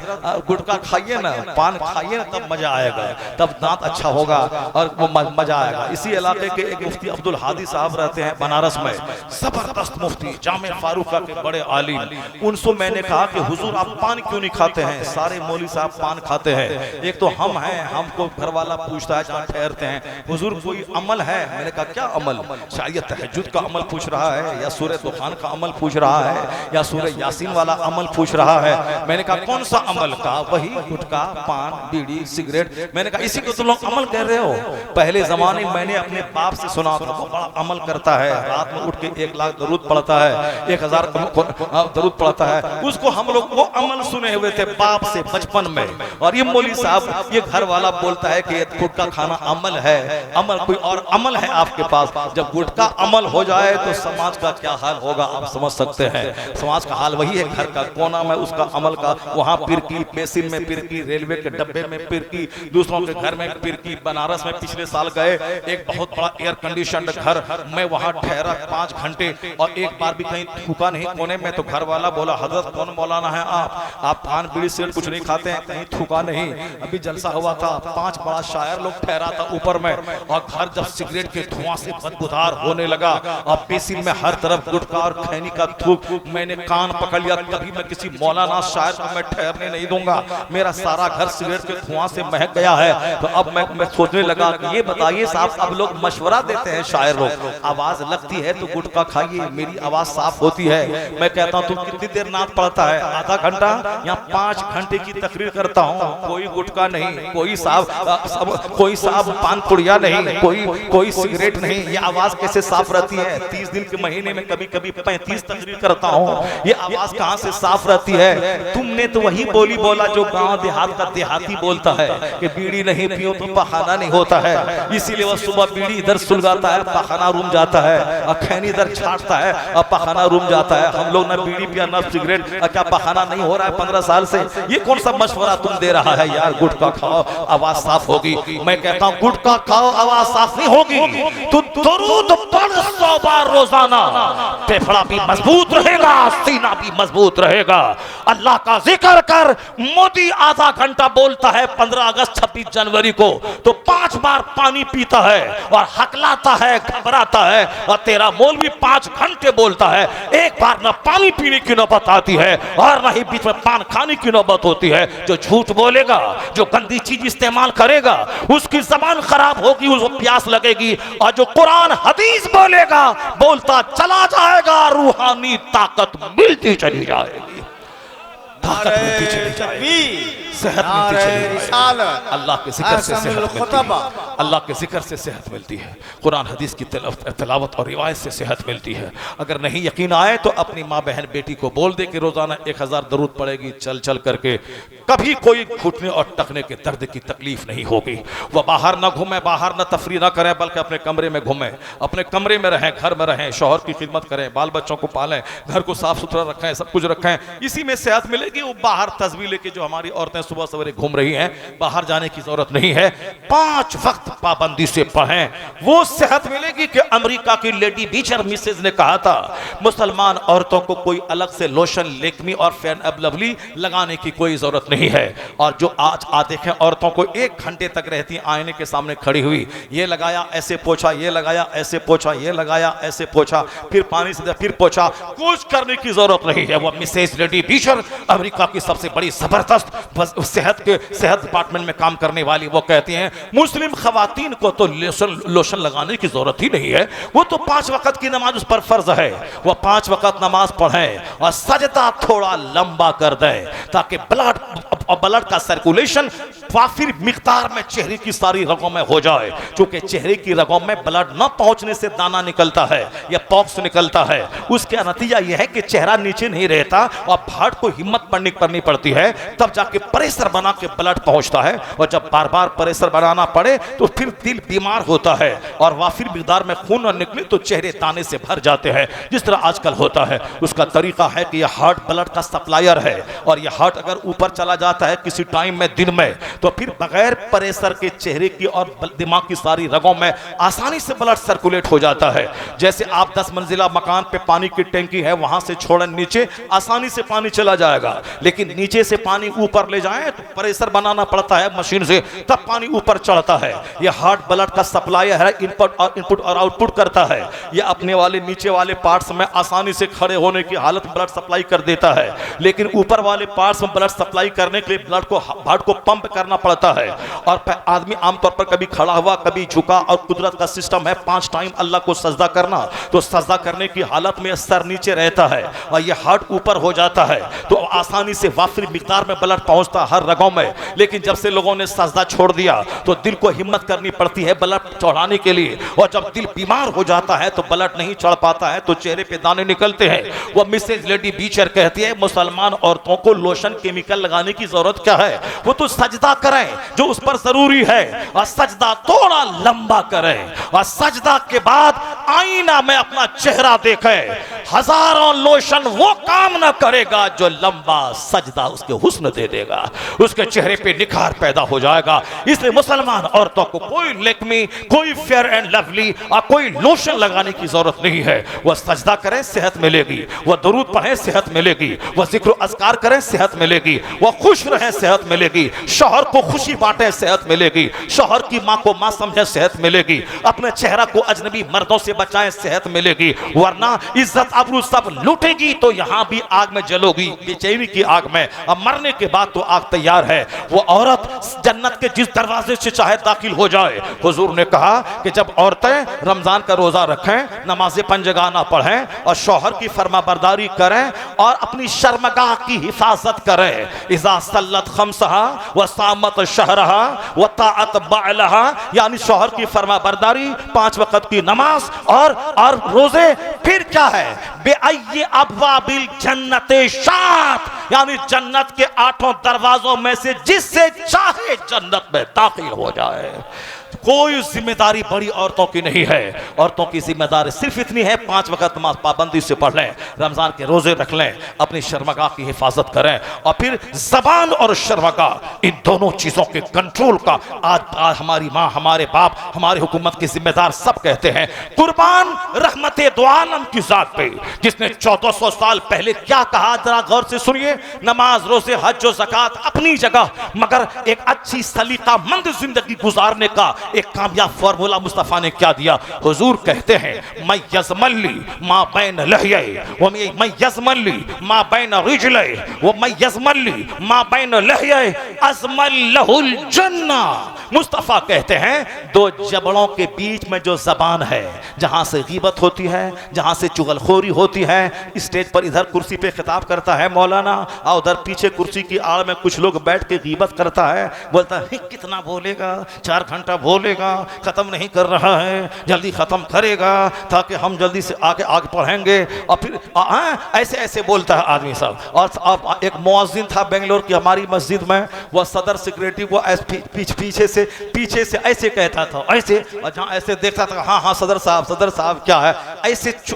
गुटखा खाइए ना, पान खाइए ना, तब मजा आएगा, तब दांत अच्छा होगा और वो मजा आएगा। इसी इलाके के एक मुफ्ती अब्दुल हादी साहब रहते हैं बनारस में, जबरदस्त मुफ्ती, जामे फारूका के बड़े आलिम। उनसे मैंने कहा कि हुजूर आप पान क्यों नहीं खाते हैं? सारे मौली साहब पान खाते हैं। एक तो हम हैं, हमको घर वाला पूछता है जहाँ ठहरते हैं, हुजूर कोई अमल है? मैंने कहा क्या अमल? शायद ये तहज्जुद का अमल पूछ रहा है, या सूरह दुखान का अमल पूछ रहा है, या सूरह यासीन वाला अमल पूछ रहा है। मैंने कहा कौन सा अमल? का वही गुटखा, पान, बीड़ी, सिगरेट। मैंने कहा इसी को तुम लोग अमल कर रहे हो? पहले जमाने में मैंने अपने बाप से सुना था, वो बड़ा अमल करता है, रात में उठ के 1 लाख दरूद पढ़ता है, 1000 दरूद पढ़ता है। उसको हम लोग वो अमल सुने हुए थे बाप से बचपन में। और ये मौलवी साहब, ये घर वाला बोलता है कि गुटखा खाना अमल है। अमल कोई और अमल है आपके पास? जब गुटखा अमल हो जाए तो समाज का क्या हाल होगा आप समझ सकते हैं। समाज का हाल वही है, घर का कोना में उसका अमल का, वहां पिरकी, बेसिन में पिरकी, रेलवे के डब्बे में पिरकी, दूसरों के घर में पिरकी। बनारस में पिछले साल गए, एक बहुत बड़ा एयर कंडीशन घर, मैं वहां ठहरा 5 घंटे और एक बार भी कहीं थूका नहीं कोने में। तो घर वाला बोला हजरत कौन मौलाना है आप पान बीड़ी सिगरेट कुछ नहीं खाते हैं, कहीं थूका नहीं? अभी जलसा हुआ था, 5 बड़ा शायर लोग ठहरा था ऊपर में, और घर जब सिगरेट के धुआं से बदबूदार होने लगा और बेसिन में हर तरफ गुटखा और खैनी का थूक, मैंने कान पकड़ लिया, कभी मैं किसी मौलाना शायर को मैं ठहरने नहीं दूंगा। मेरा सारा घर सिगरेट के धुआं से महक गया है। तो अब मैं सोचने लगा कि ये बताइए साहब, अब लोग मशवरा देते हैं शायर लोग, आवाज लगती है तो गुटखा खाइए, मेरी आवाज साफ होती है। मैं कहता हूँ तुम कितनी देर नात पढ़ता है? आधा घंटा, यहाँ 5 घंटे की तकरीर करता हूँ, कोई गुटखा नहीं, कोई साहब पान पुड़िया नहीं, कोई सिगरेट नहीं। ये आवाज कैसे साफ रहती है? 30 दिन के महीने में कभी कभी 35 तकरीर करता हूँ, ये आवाज कहाँ से साफ रहती है? तुमने तो वही बोली बोला जो गांव देहात का देहाती बोलता है कि बीड़ी नहीं पियो तो पखाना नहीं होता है, इसीलिए वो सुबह बीड़ी इधर सुलगाता है, पखाना रूम जाता है, और खैनी इधर छाटता है और पखाना रूम जाता है। हम लोग ना बीड़ी पिया ना सिगरेट, क्या पखाना नहीं हो रहा है 15 साल से? ये कौन सा मशवरा तुम दे रहा है यार? गुटखा खाओ आवाज साफ होगी। मैं कहता हूँ गुटखा खाओ आवाज साफ नहीं होगी तो दरूद पढ़ 100 बार रोजाना, फेफड़ा भी मजबूत रहेगा, सीना भी मजबूत रहेगा। अल्लाह का जिक्र कर। मोदी आधा घंटा बोलता है 15 अगस्त 26 जनवरी को, तो 5 बार पानी पीता है और हकलाता है, घबराता है। और तेरा मौलवी 5 घंटे बोलता है, एक बार न पानी पीने की नौबत आती है और न ही बीच में पान खाने की नौबत होती है। जो झूठ बोलेगा, जो गंदी चीज इस्तेमाल करेगा, उसकी जबान खराब होगी, उसको प्यास लगेगी। और जो कुरान हदीस बोलेगा, बोलता चला जाएगा, रूहानी ताकत मिलती चली जाएगी, ताकत मिलती चली जाएगी, सेहत मिलती चली जाएगी। अल्लाह के जिक्र से सेहत मिलती है, अल्लाह के जिक्र से सेहत मिलती है, कुरान हदीस की तिलावत और रिवायत से सेहत मिलती है। अगर नहीं यकीन आए तो अपनी माँ बहन बेटी को बोल दे कि रोजाना 1000 दरूद पड़ेगी, चल चल करके कभी कोई घुटने और टखने के दर्द की तकलीफ नहीं होगी। वह बाहर न घूमे, बाहर न तफरी न करें, बल्कि अपने कमरे में घूमें, अपने कमरे में रहें, घर में रहें, शौहर की खिदमत करें, बाल बच्चों को पालें, घर को साफ सुथरा रखें, सब कुछ रखें, इसी में सेहत मिलेगी। वो बाहर तस्वीर लेके जो हमारी औरतें सुबह सवेरे घूम रही हैं, बाहर जाने की जरूरत नहीं है। 5 वक्त पाबंदी से पढ़ें, वो सेहत मिलेगी। कि अमेरिका की लेडी बीचर मिसेज ने कहा था, मुसलमान औरतों को कोई अलग से लोशन, लेक्मी और फेयर एंड लवली लगाने की कोई जरूरत नहीं है। और जो आज देखें औरतों को 1 घंटे तक रहती आईने के सामने खड़ी हुई, ये लगाया ऐसे पोछा, ये लगाया ऐसे पोछा, ये लगाया ऐसे पोछा, फिर पानी से फिर पोछा, कुछ करने की जरूरत नहीं है। वो मिसेज लेडी बीचर, अमेरिका की सबसे बड़ी जबरदस्त सेहत डिपार्टमेंट में काम करने वाली, वो कहती हैं मुस्लिम खवातीन को तो लोशन लगाने की जरूरत ही नहीं है, वो तो 5 वक्त की नमाज उस पर फर्ज है, वो 5 वक्त नमाज पढ़ें और सजदा थोड़ा लंबा कर दें, ताकि ब्लड का सर्कुलेशन वाफिर मिकदार में चेहरे की सारी रगों में हो जाए। क्योंकि चेहरे की रगों में ब्लड न पहुंचने से दाना निकलता है या पॉक्स निकलता है, उसका नतीजा यह है कि चेहरा नीचे नहीं रहता और भाट को हिम्मत करनी पड़ती है, तब जाके प्रेशर बना के ब्लड पहुंचता है। और जब बार बार प्रेशर बनाना पड़े तो फिर दिल बीमार होता है और वाफिर मिकदार में खून न निकले तो चेहरे दाने से भर जाते हैं, जिस तरह आजकल होता है। उसका तरीका है कि यह हार्ट ब्लड का सप्लायर है, और यह हार्ट अगर ऊपर चला जाता है किसी टाइम में, दिन में, तो फिर बगैर प्रेशर के चेहरे की और दिमाग की सारी रगों में आसानी से ब्लड सर्कुलेट हो जाता है। जैसे आप 10 मंजिला मकान पे पानी की टैंकी है, वहां से छोड़ें नीचे, आसानी से पानी चला जाएगा, लेकिन नीचे से पानी ऊपर ले जाएं तो प्रेशर बनाना पड़ता है मशीन से, तब पानी ऊपर चढ़ता है। यह हार्ट ब्लड का सप्लायर है, इनपुट और आउटपुट करता है। यह अपने वाले नीचे वाले पार्ट्स में आसानी से खड़े होने की हालत में ब्लड सप्लाई कर देता है, लेकिन ऊपर वाले पार्ट्स में ब्लड सप्लाई करने के लिए ब्लड को हार्ट को पंप करने करना पड़ता है। और आदमी आमतौर पर कभी खड़ा हुआ, कभी झुका, और कुदरत का सिस्टम है 5 टाइम अल्लाह को सजदा करना, तो सजदा करने की हालत में सर नीचे रहता है और यह हार्ट ऊपर हो जाता है, तो आसानी से वाफिर मिकदार में ब्लड पहुंचता हर रगों में। लेकिन जब से लोगों ने सजदा छोड़ दिया तो दिल को हिम्मत करनी पड़ती है ब्लड चढ़ाने के लिए, और जब दिल बीमार हो जाता है तो ब्लड नहीं चढ़ पाता है, तो चेहरे पे दाने निकलते हैं। वो मिसेज लेडी बीचर कहती है मुसलमान औरतों को लोशन केमिकल लगाने की जरूरत क्या है, वो तो सजदा करें जो उस पर जरूरी है, और सजदा थोड़ा लंबा करें, और सजदा के बाद आईना में अपना चेहरा देखें। हजारों लोशन वो काम ना करेगा जो लंबा सजदा उसके हुस्न दे देगा, उसके चेहरे पे निखार पैदा हो जाएगा। इसलिए मुसलमान औरतों को कोई लेकमी, कोई फेयर एंड लवली और कोई लोशन लगाने की जरूरत नहीं है। वह सजदा करें सेहत मिलेगी, वह दरूद पढ़ें सेहत मिलेगी, वह जिक्र अस्कार करें सेहत मिलेगी, वह खुश रहें सेहत मिलेगी, शौहर को खुशी बांटें सेहत मिलेगी, शौहर की माँ को माँ समझें सेहत मिलेगी, अपने चेहरा को अजनबी मर्दों से बचाएं सेहत मिलेगी, वरना इज्जत आबरू सब लूटेगी तो यहां भी आग में जलोगी, बेचैनी की आग में। अब मरने के बाद तो आग तैयार है। वो औरत जन्नत के जिस दरवाजे से चाहे दाखिल हो जाए। हुजूर ने कहा कि जब औरतें रमजान का रोजा रखें, नमाज़ें पंजगाना पढ़ें और शौहर की फरमाबरदारी करें और अपनी शर्मगाह की हिफाजत करें, इज़ा सल्लत खम्सहा व सामत शहरहा व ताअत बालहा, यानी शौहर की फरमाबरदारी, 5 वक्त की नमाज और रोजे, फिर क्या है बेअय्यि अब्वाबिल जन्नते शात, यानी जन्नत के 8 दरवाजों में से जिससे चाहे जन्नत में दाखिल हो जाए। कोई जिम्मेदारी बड़ी औरतों की नहीं है। औरतों की जिम्मेदारी सिर्फ इतनी है 5 वक्त नमाज पाबंदी से पढ़ लें, रमजान के रोजे रख लें, अपनी शर्मगाह की हिफाजत करें, और फिर जबान और शर्मगाह इन दोनों चीजों के कंट्रोल का आज हमारी माँ, हमारे बाप, हमारी हुकूमत के जिम्मेदार सब कहते हैं। कुर्बान रहमते दो आलम की जात पे जिसने 1400 साल पहले क्या कहा, जरा गौर से सुनिए। नमाज, रोजे, हज और ज़कात अपनी जगह, मगर एक अच्छी सलीकामंद जिंदगी गुजारने का एक कामयाब फॉर्मूला मुस्तफा ने क्या दिया। हुजूर कहते हैं मैं यज़मली मा बैन लहये व मैं यज़मली मा बैन रिजले व मैं यज़मली मा बैन लहये अज़मल लहुल जन्ना। मुस्तफा कहते हैं 2 जबड़ों के बीच में जो जबान है, जहां से गीबत होती है, जहां से चुगलखोरी होती है, स्टेज पर इधर कुर्सी पे खिताब करता है मौलाना, और उधर पीछे कुर्सी की आड़ में कुछ लोग बैठ के गीबत करता है, बोलता है कितना बोलेगा, 4 घंटा बोलेगा, खत्म नहीं कर रहा है, जल्दी खत्म करेगा ताकि हम जल्दी से आगे पढ़ेंगे, और फिर ऐसे ऐसे बोलता है आदमी सब। और एक मुअज्जिन था बेंगलोर की हमारी मस्जिद में, वह सदर सेक्रेटरी को पीछे से ऐसे कहता था, ऐसे, और जहाँ ऐसे देखता था, हाँ हाँ सदर साहब क्या है,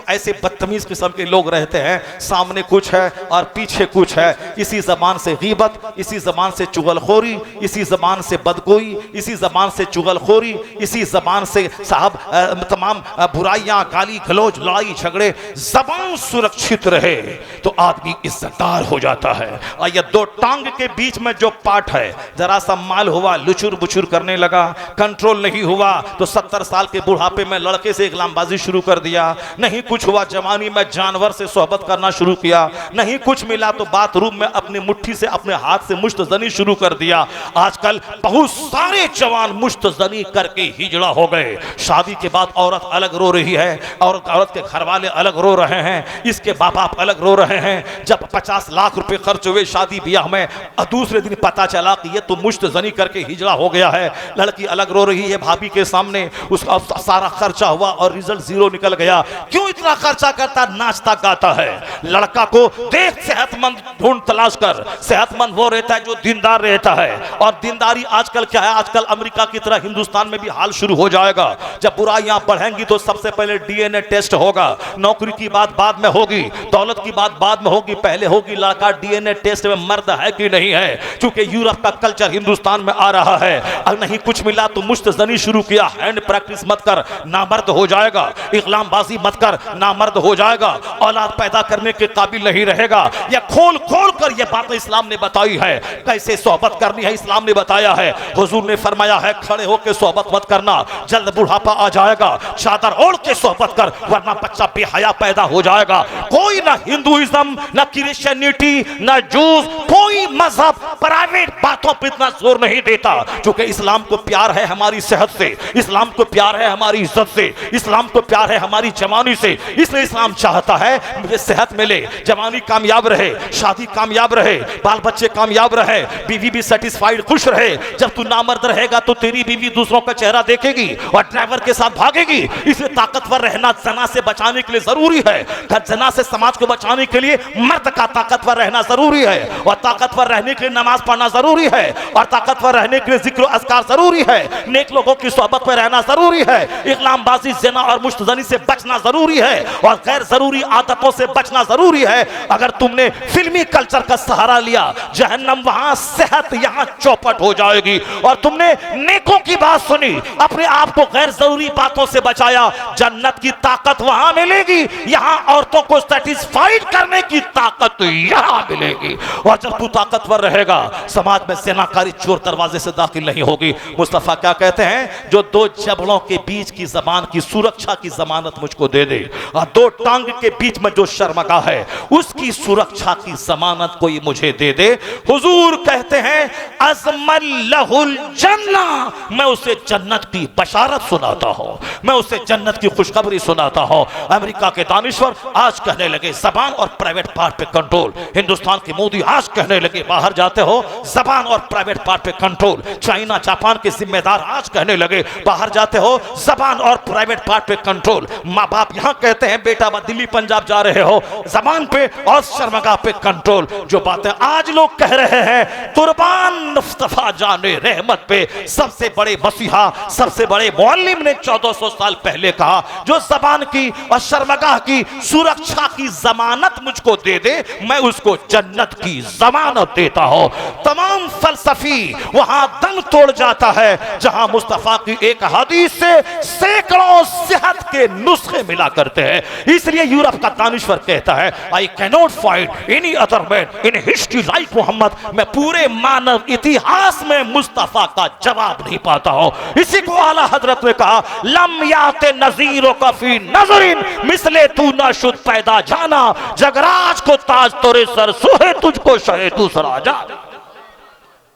ऐसे बदतमीज किस्म के लोग रहते हैं, सामने कुछ है और पीछे कुछ है। इसी जबान से गीबत, इसी जबान से चुगलखोरी, इसी जबान से बदगोई, इसी जबान से चुगलखोरी, इसी जबान से साहब तमाम बुराइयां, गाली गलौज, लड़ाई झगड़े। जबान सुरक्षित रहे तो आदमी इज्जतदार हो जाता है। और ये 2 टांग के बीच में जो पार्ट है, जरा सा माल हुआ, लुचुर बुचुर करने लगा, कंट्रोल नहीं हुआ तो 70 साल के बुढ़ापे में लड़के से इकलामबाजी शुरू कर दिया। नहीं कुछ हुआ, जवानी में जानवर से सोहबत करना शुरू किया। नहीं कुछ मिला तो बाथरूम में अपनी मुट्ठी से, अपने हाथ से मुश्तजनी शुरू कर दिया। आजकल बहुत सारे जवान मुश्तजनी करके हिजड़ा हो गए। शादी के बाद औरत अलग रो रही है, औरत के घर वाले अलग रो रहे हैं, इसके बाप बाप अलग रो रहे हैं। जब 50 लाख रुपए खर्च हुए शादी ब्याह में, और दूसरे दिन पता चला कि ये तो मुश्तजनी करके हिजड़ा हो गया है, लड़की अलग रो रही है भाभी के सामने, उसका सारा खर्चा हुआ और रिजल्ट 0 निकल गया। क्यों इतना खर्चा करता, नाचता गाता है। लड़का को देख सेहतमंद ढूंढ तलाश कर, सेहतमंद वो रहता है जो दीनदार रहता है। और दीनदारी आजकल क्या है, आजकल अमेरिका की तरह हिंदुस्तान में भी हाल शुरू हो जाएगा। जब बुराइयां बढ़ेंगी तो सबसे पहले डीएनए टेस्ट होगा, नौकरी की बात बाद में होगी, दौलत की बात बाद में होगी, पहले होगी लड़का डीएनए टेस्ट में मर्द है कि नहीं है। क्योंकि यूरोप का कल्चर हिंदुस्तान में आ रहा है। अगर नहीं कुछ मिला तो मुश्तजनी शुरू किया, हैंड प्रैक्टिस मत कर, नामर्द हो जाएगा। इकलामबाजी मत कर, नामर्द हो जाएगा, औलाद पैदा करने के काबिल नहीं रहेगा। यह खोल खोल कर यह बातें इस्लाम ने बताई है, कैसे सोहबत करनी है इस्लाम ने बताया है। हुजूर ने फरमाया है खड़े होकर सोहबत मत करना, जल्द बुढ़ापा आ जाएगा, चादर ओढ़ के सोहबत कर वरना बच्चा बेहया पैदा हो जाएगा। कोई ना हिंदुइज्म, ना क्रिश्चियनिटी, ना जूस, कोई मजहब प्राइवेट बातों पर इतना जोर नहीं देता, क्योंकि इस्लाम को प्यार है हमारी सेहत से, इस्लाम को प्यार है हमारी इज्जत से, इस्लाम को प्यार है हमारी जवानी से। इसलिए इस्लाम चाहता है मुझे सेहत मिले, जवानी कामयाब रहे, शादी कामयाब रहे, बाल बच्चे कामयाब रहे, बीवी भी सेटिस्फाइड खुश रहे। जब तू नामर्द रहेगा तो तेरी बीवी दूसरों का चेहरा देखेगी और ड्राइवर के साथ भागेगी। इसलिए ताकतवर रहना जना से बचाने के लिए जरूरी है, जना से समाज को बचाने के लिए मर्द का ताकतवर रहना जरूरी है, और ताकतवर रहने के लिए नमाज पढ़ना जरूरी है, और ताकतवर रहने के लिए जिक्र अस्कार जरूरी है, नेक लोगों की सोहबत में रहना जरूरी है, इकलामबाजी ज़िना और मुश्तजनी से बचना जरूरी है, और गैर जरूरी आदतों से बचना जरूरी है। अगर तुमने फिल्मी कल्चर का सहारा लिया, जहन्नम वहां, सेहत यहां चौपट हो जाएगी। और तुमने नेकों की बात सुनी, अपने आप को गैर जरूरी बातों से बचाया, जन्नत की ताकत वहां मिलेगी, यहां औरतों को सेटिस्फाइड करने की ताकत यहां मिलेगी। और जब तू ताकतवर रहेगा, समाज में ज़िनाकारी चोर दरवाजे से दाखिल नहीं होगी। मुस्तफा क्या कहते हैं, जो दो जबड़ों के बीच की जबान की सुरक्षा की जमानत मुझको दे दे, और दो टांग के बीच में जो शर्मगा है उसकी सुरक्षा की जमानत कोई मुझे दे दे। हुजूर कहते हैं अज़मल लहुल जन्ना, मैं उसे जन्नत की बशारत सुनाता हूं, मैं उसे जन्नत की खुशखबरी सुनाता हूं। अमेरिका के दानिश्वर आज कहने लगे जबान और प्राइवेट पार्ट पे कंट्रोल, हिंदुस्तान के मोदी आज कहने लगे बाहर जाते हो जबान और प्राइवेट पार्ट पे कंट्रोल, चाइना जापान के जिम्मेदार आज कहने लगे बाहर जाते हो जबान और प्राइवेट पार्ट पे कंट्रोल। माँ बाप यहां कहते हैं बेटा दिल्ली पंजाब जा रहे हो जबान पे और शर्मगा पे कंट्रोल। जो बातें आज लोग कह रहे हैं, कुर्बान मुस्तफा जाने रहमत पे, सबसे बड़े मसीहा सबसे बड़े मुअल्लिम ने 1400 साल पहले कहा, जो जबान की और शर्मगा की सुरक्षा की जमानत मुझको दे दे, मैं उसको जन्नत की जमानत देता हूं। तमाम फलसफी वहां दम तोड़ जाता है जहां मुस्तफा की एक हदीस से सैकड़ों सेहत के नुस्खे मिला करते हैं। इसलिए यूरोप का दानिश्वर कहता है, I cannot find any other man in history like Muhammad, मैं पूरे मानव इतिहास में मुस्तफा का जवाब नहीं पाता हूं। इसी को आला हजरत ने कहा, लम याते नजीरों का फी नजरिन मिसले तू ना शुद्ध पैदा जाना, जगराज को ताज तोरे सर सोहे तुझको शहे दूसरा जा।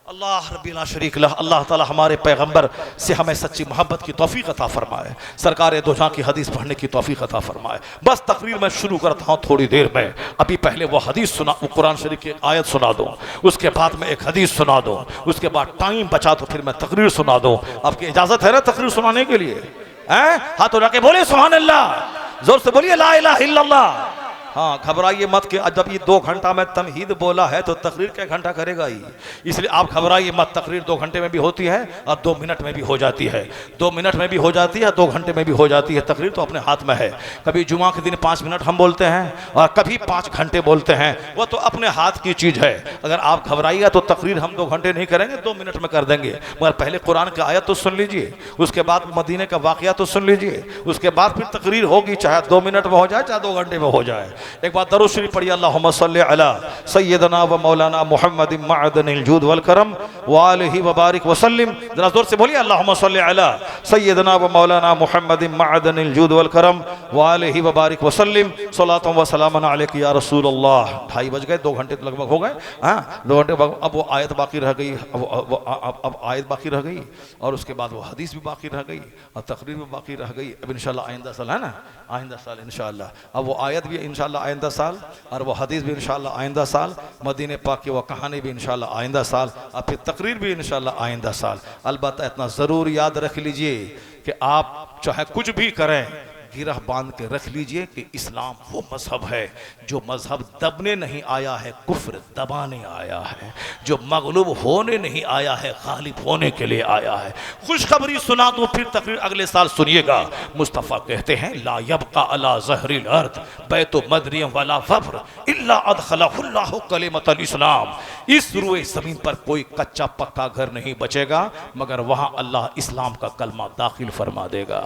अल्लाह रब्बिल शरीक लह, अल्लाह ताला हमारे पैगंबर से हमें सच्ची मोहब्बत की तौफीक अता फरमाए, सरकार दो जहां की हदीस पढ़ने की तौफीक अता फरमाए। बस तकरीर मैं शुरू करता हूं थोड़ी देर में, अभी पहले वो हदीस सुना, वो कुरान शरीफ की आयत सुना दूं, उसके बाद में एक हदीस सुना दूं, उसके बाद टाइम बचा तो फिर मैं तकरीर सुना दूं। आपकी इजाजत है ना तकरीर सुनाने के लिए? हाथ उठा के बोले सुभान अल्लाह, जोर से बोलिए ला इलाहा इल्लल्लाह। हाँ, घबराइए मत कि जब ये 2 घंटा में तमहीद बोला है तो तकरीर क्या घंटा करेगा ही, इसलिए आप घबराइए मत। तकरीर 2 घंटे में भी होती है और 2 मिनट में भी हो जाती है, 2 मिनट में भी हो जाती है, 2 घंटे में भी हो जाती है। तकरीर तो अपने हाथ में है, कभी जुमा के दिन 5 मिनट हम बोलते हैं और कभी 5 घंटे बोलते हैं, वो तो अपने हाथ की चीज़ है। अगर आप घबराइएगा तो तकरीर हम 2 घंटे नहीं करेंगे, 2 मिनट में कर देंगे। मगर पहले कुरान की आयत तो सुन लीजिए, उसके बाद मदीने का वाक़या तो सुन लीजिए, उसके बाद फिर तकरीर होगी, चाहे 2 मिनट में हो जाए चाहे 2 घंटे में हो जाए। एक बार दरूद शरीफ पढ़िए, अल्लाहुम्मा सल्ली अला सय्यदना व मौलाना मुहम्मदिन मअदनिल जूद वल करम व आलिहि व बारिक व सल्लिम। जरा जोर से बोलिए अल्लाहुम्मा सल्ली अला सय्यदना व मौलाना मुहम्मदिन मअदनिल जूद वल करम व आलिहि व बारिक व सल्लिम। सलातु व सलामन अलैका या रसूलल्लाह। 2:30 बज गए, 2 घंटे तो लगभग हो गए। हाँ, 2 घंटे अब वो आयत बाकी रह गई, अब आयत बाकी रह गई, और उसके बाद वो हदीस भी बाकी रह गई और तकरीर भी बाकी रह गई। अब इंशाल्लाह आइंदा साल है ना, आइंदा साल इंशाल्लाह, अब वो आयत भी इंशाल्लाह आइंदा साल और वो हदीस भी इंशाल्लाह आइंदा साल, मदीने पाक की वो कहानी भी इंशाल्लाह आइंदा साल, और फिर तकरीर भी इंशाल्लाह आइंदा साल। अलबत्ता इतना ज़रूर याद रख लीजिए कि आप चाहे कुछ भी करें, गिरह बांध के रख लीजिए कि इस्लाम वो मजहब है जो मजहब दबने नहीं आया है, कुफ्र दबाने आया है, जो मगलूब होने नहीं आया है, गालिब होने के लिए आया है। खुशखबरी सुना दूं फिर तकरीर अगले साल सुनिएगा। मुस्तफ़ा कहते हैं ला यबका अला ज़हरिल अर्द बैतु मदरियम वला फब्र इल्ला अदखलहुल्लाहु कलिमतल इस्लाम। इस रुए ज़मीन पर कोई कच्चा पक्का घर नहीं बचेगा मगर वहाँ अल्लाह इस्लाम का कलमा दाखिल फरमा देगा।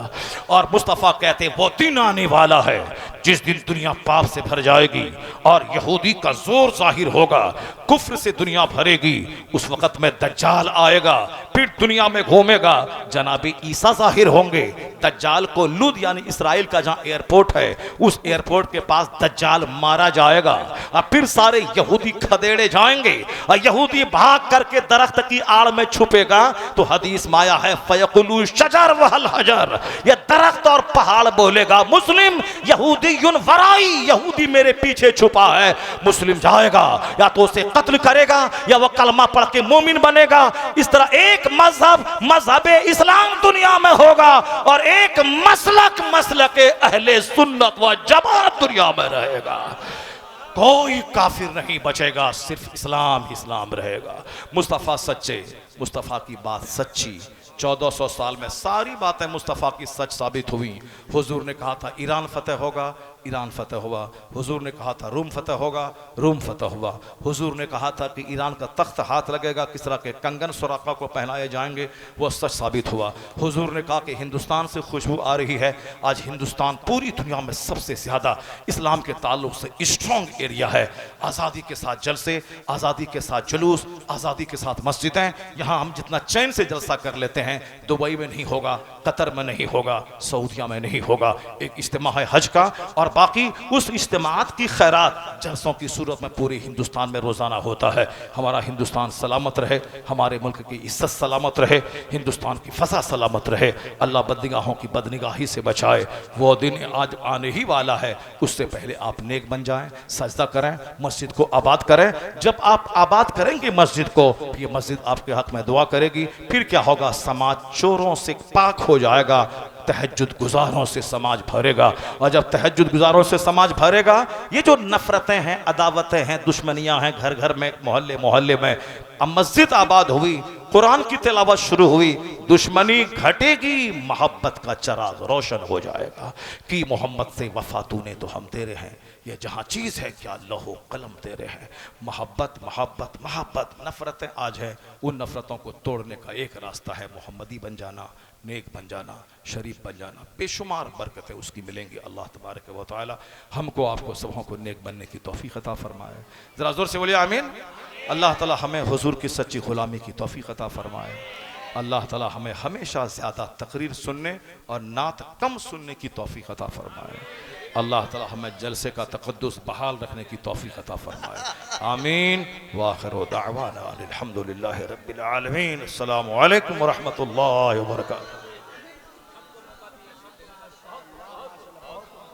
और मुस्तफ़ा कहते वो दिन आने वाला है जिस दिन दुनिया पाप से भर जाएगी और यहूदी का जोर जाहिर होगा, कुफ्र से दुनिया भरेगी। उस वक्त में दज्जाल आएगा, फिर दुनिया में घूमेगा, जनाबी ईसा जाहिर होंगे। दज्जाल को लुद यानी इसराइल का जहां एयरपोर्ट है, उस एयरपोर्ट के पास दज्जाल मारा जाएगा और फिर सारे यहूदी खदेड़े जाएंगे और यहूदी भाग करके दरख्त की आड़ में छुपेगा। तो हदीस माया है फयकुलु शजर वहल हजर, ये दरख्त और पहाड़ बोलेगा मुस्लिम यहूदीयुन वराई, यहूदी मेरे पीछे छुपा है। मुस्लिम जाएगा, या तो उसे कत्ल करेगा या वो कलमा पढ़ के मोमिन बनेगा। इस तरह एक मजहब इस्लाम दुनिया में होगा और एक मसलक अहले सुन्नत व जमात दुनिया में रहेगा। कोई काफिर नहीं बचेगा, सिर्फ इस्लाम ही इस्लाम रहेगा। मुस्तफ़ा सच्चे, मुस्तफ़ा की बात सच्ची। 1400 साल में सारी बातें मुस्तफ़ा की सच साबित हुई। हुजूर ने कहा था ईरान फतेह होगा, ईरान फतेह हुआ। हुजूर ने कहा था रूम फतेह होगा, रूम फतेह हुआ। हुजूर ने कहा था कि ईरान का तख्त हाथ लगेगा, किसरा के कंगन सुराखा को पहनाए जाएंगे, वो सच साबित हुआ। हुजूर ने कहा कि हिंदुस्तान से खुशबू आ रही है। आज हिंदुस्तान पूरी दुनिया में सबसे ज़्यादा इस्लाम के ताल्लुक से स्ट्रॉन्ग एरिया है। आज़ादी के साथ जलसे, आज़ादी के साथ जुलूस, आज़ादी के साथ मस्जिदें। यहाँ हम जितना चैन से जलसा कर लेते हैं, दुबई में नहीं होगा, कतर में नहीं होगा, सऊदिया में नहीं होगा। एक इज्तिमा है हज का और बाकी उस इज्तिमात की खैरात जलसों की सूरत में पूरे हिंदुस्तान में रोजाना होता है। हमारा हिंदुस्तान सलामत रहे, हमारे मुल्क की इज्जत सलामत रहे, हिंदुस्तान की फसा सलामत रहे। अल्लाह बदनिगाहों की बदनिगाही से बचाए। वो दिन आज आने ही वाला है, उससे पहले आप नेक बन जाएं, सजदा करें, मस्जिद को आबाद करें। जब आप आबाद करेंगे मस्जिद को, ये मस्जिद आपके हक में दुआ करेगी। फिर क्या होगा, समाज चोरों से पाक हो जाएगा, तहज्जुद गुजारों से समाज भरेगा। और जब तहज्जुद गुजारों से समाज भरेगा, ये जो नफरतें हैं, अदावतें हैं, दुश्मनियां हैं घर घर में, मोहल्ले मोहल्ले में, अब मस्जिद आबाद हुई, कुरान की तिलावत शुरू हुई, दुश्मनी घटेगी, मोहब्बत का चराग रोशन हो जाएगा कि मोहम्मद से वफा तूने तो हम तेरे हैं। ये जहाँ चीज़ है क्या लौहो कलम तेरे हैं। मोहब्बत मोहब्बत मोहब्बत, नफरतें आज है, उन नफरतों को तोड़ने का एक रास्ता है मोहम्मदी बन जाना, नेक बन जाना, शरीफ बन जाना। बेशुमार बरकतें उसकी मिलेंगी। अल्लाह तबारक व तआला हमको आपको सबों को नेक बनने की तौफीक अता फरमाए। ज़रा ज़ोर से बोलिए आमीन। अल्लाह ताला हमें हुजूर की सच्ची गुलामी की तौफीक अता फरमाए। अल्लाह ताला हमें हमेशा ज़्यादा तकरीर सुनने और नात कम सुनने की तौफीक अता फरमाए। अल्लाह ताला हमें जलसे का तक़द्दुस बहाल रखने की तौफीक अता फरमाए। आमीन। व आखिरु दाअवाना अनिल हम्दुलिल्लाहि रब्बिल आलमीन। अस्सलामु अलैकुम व रहमतुल्लाहि व बरकातुहू।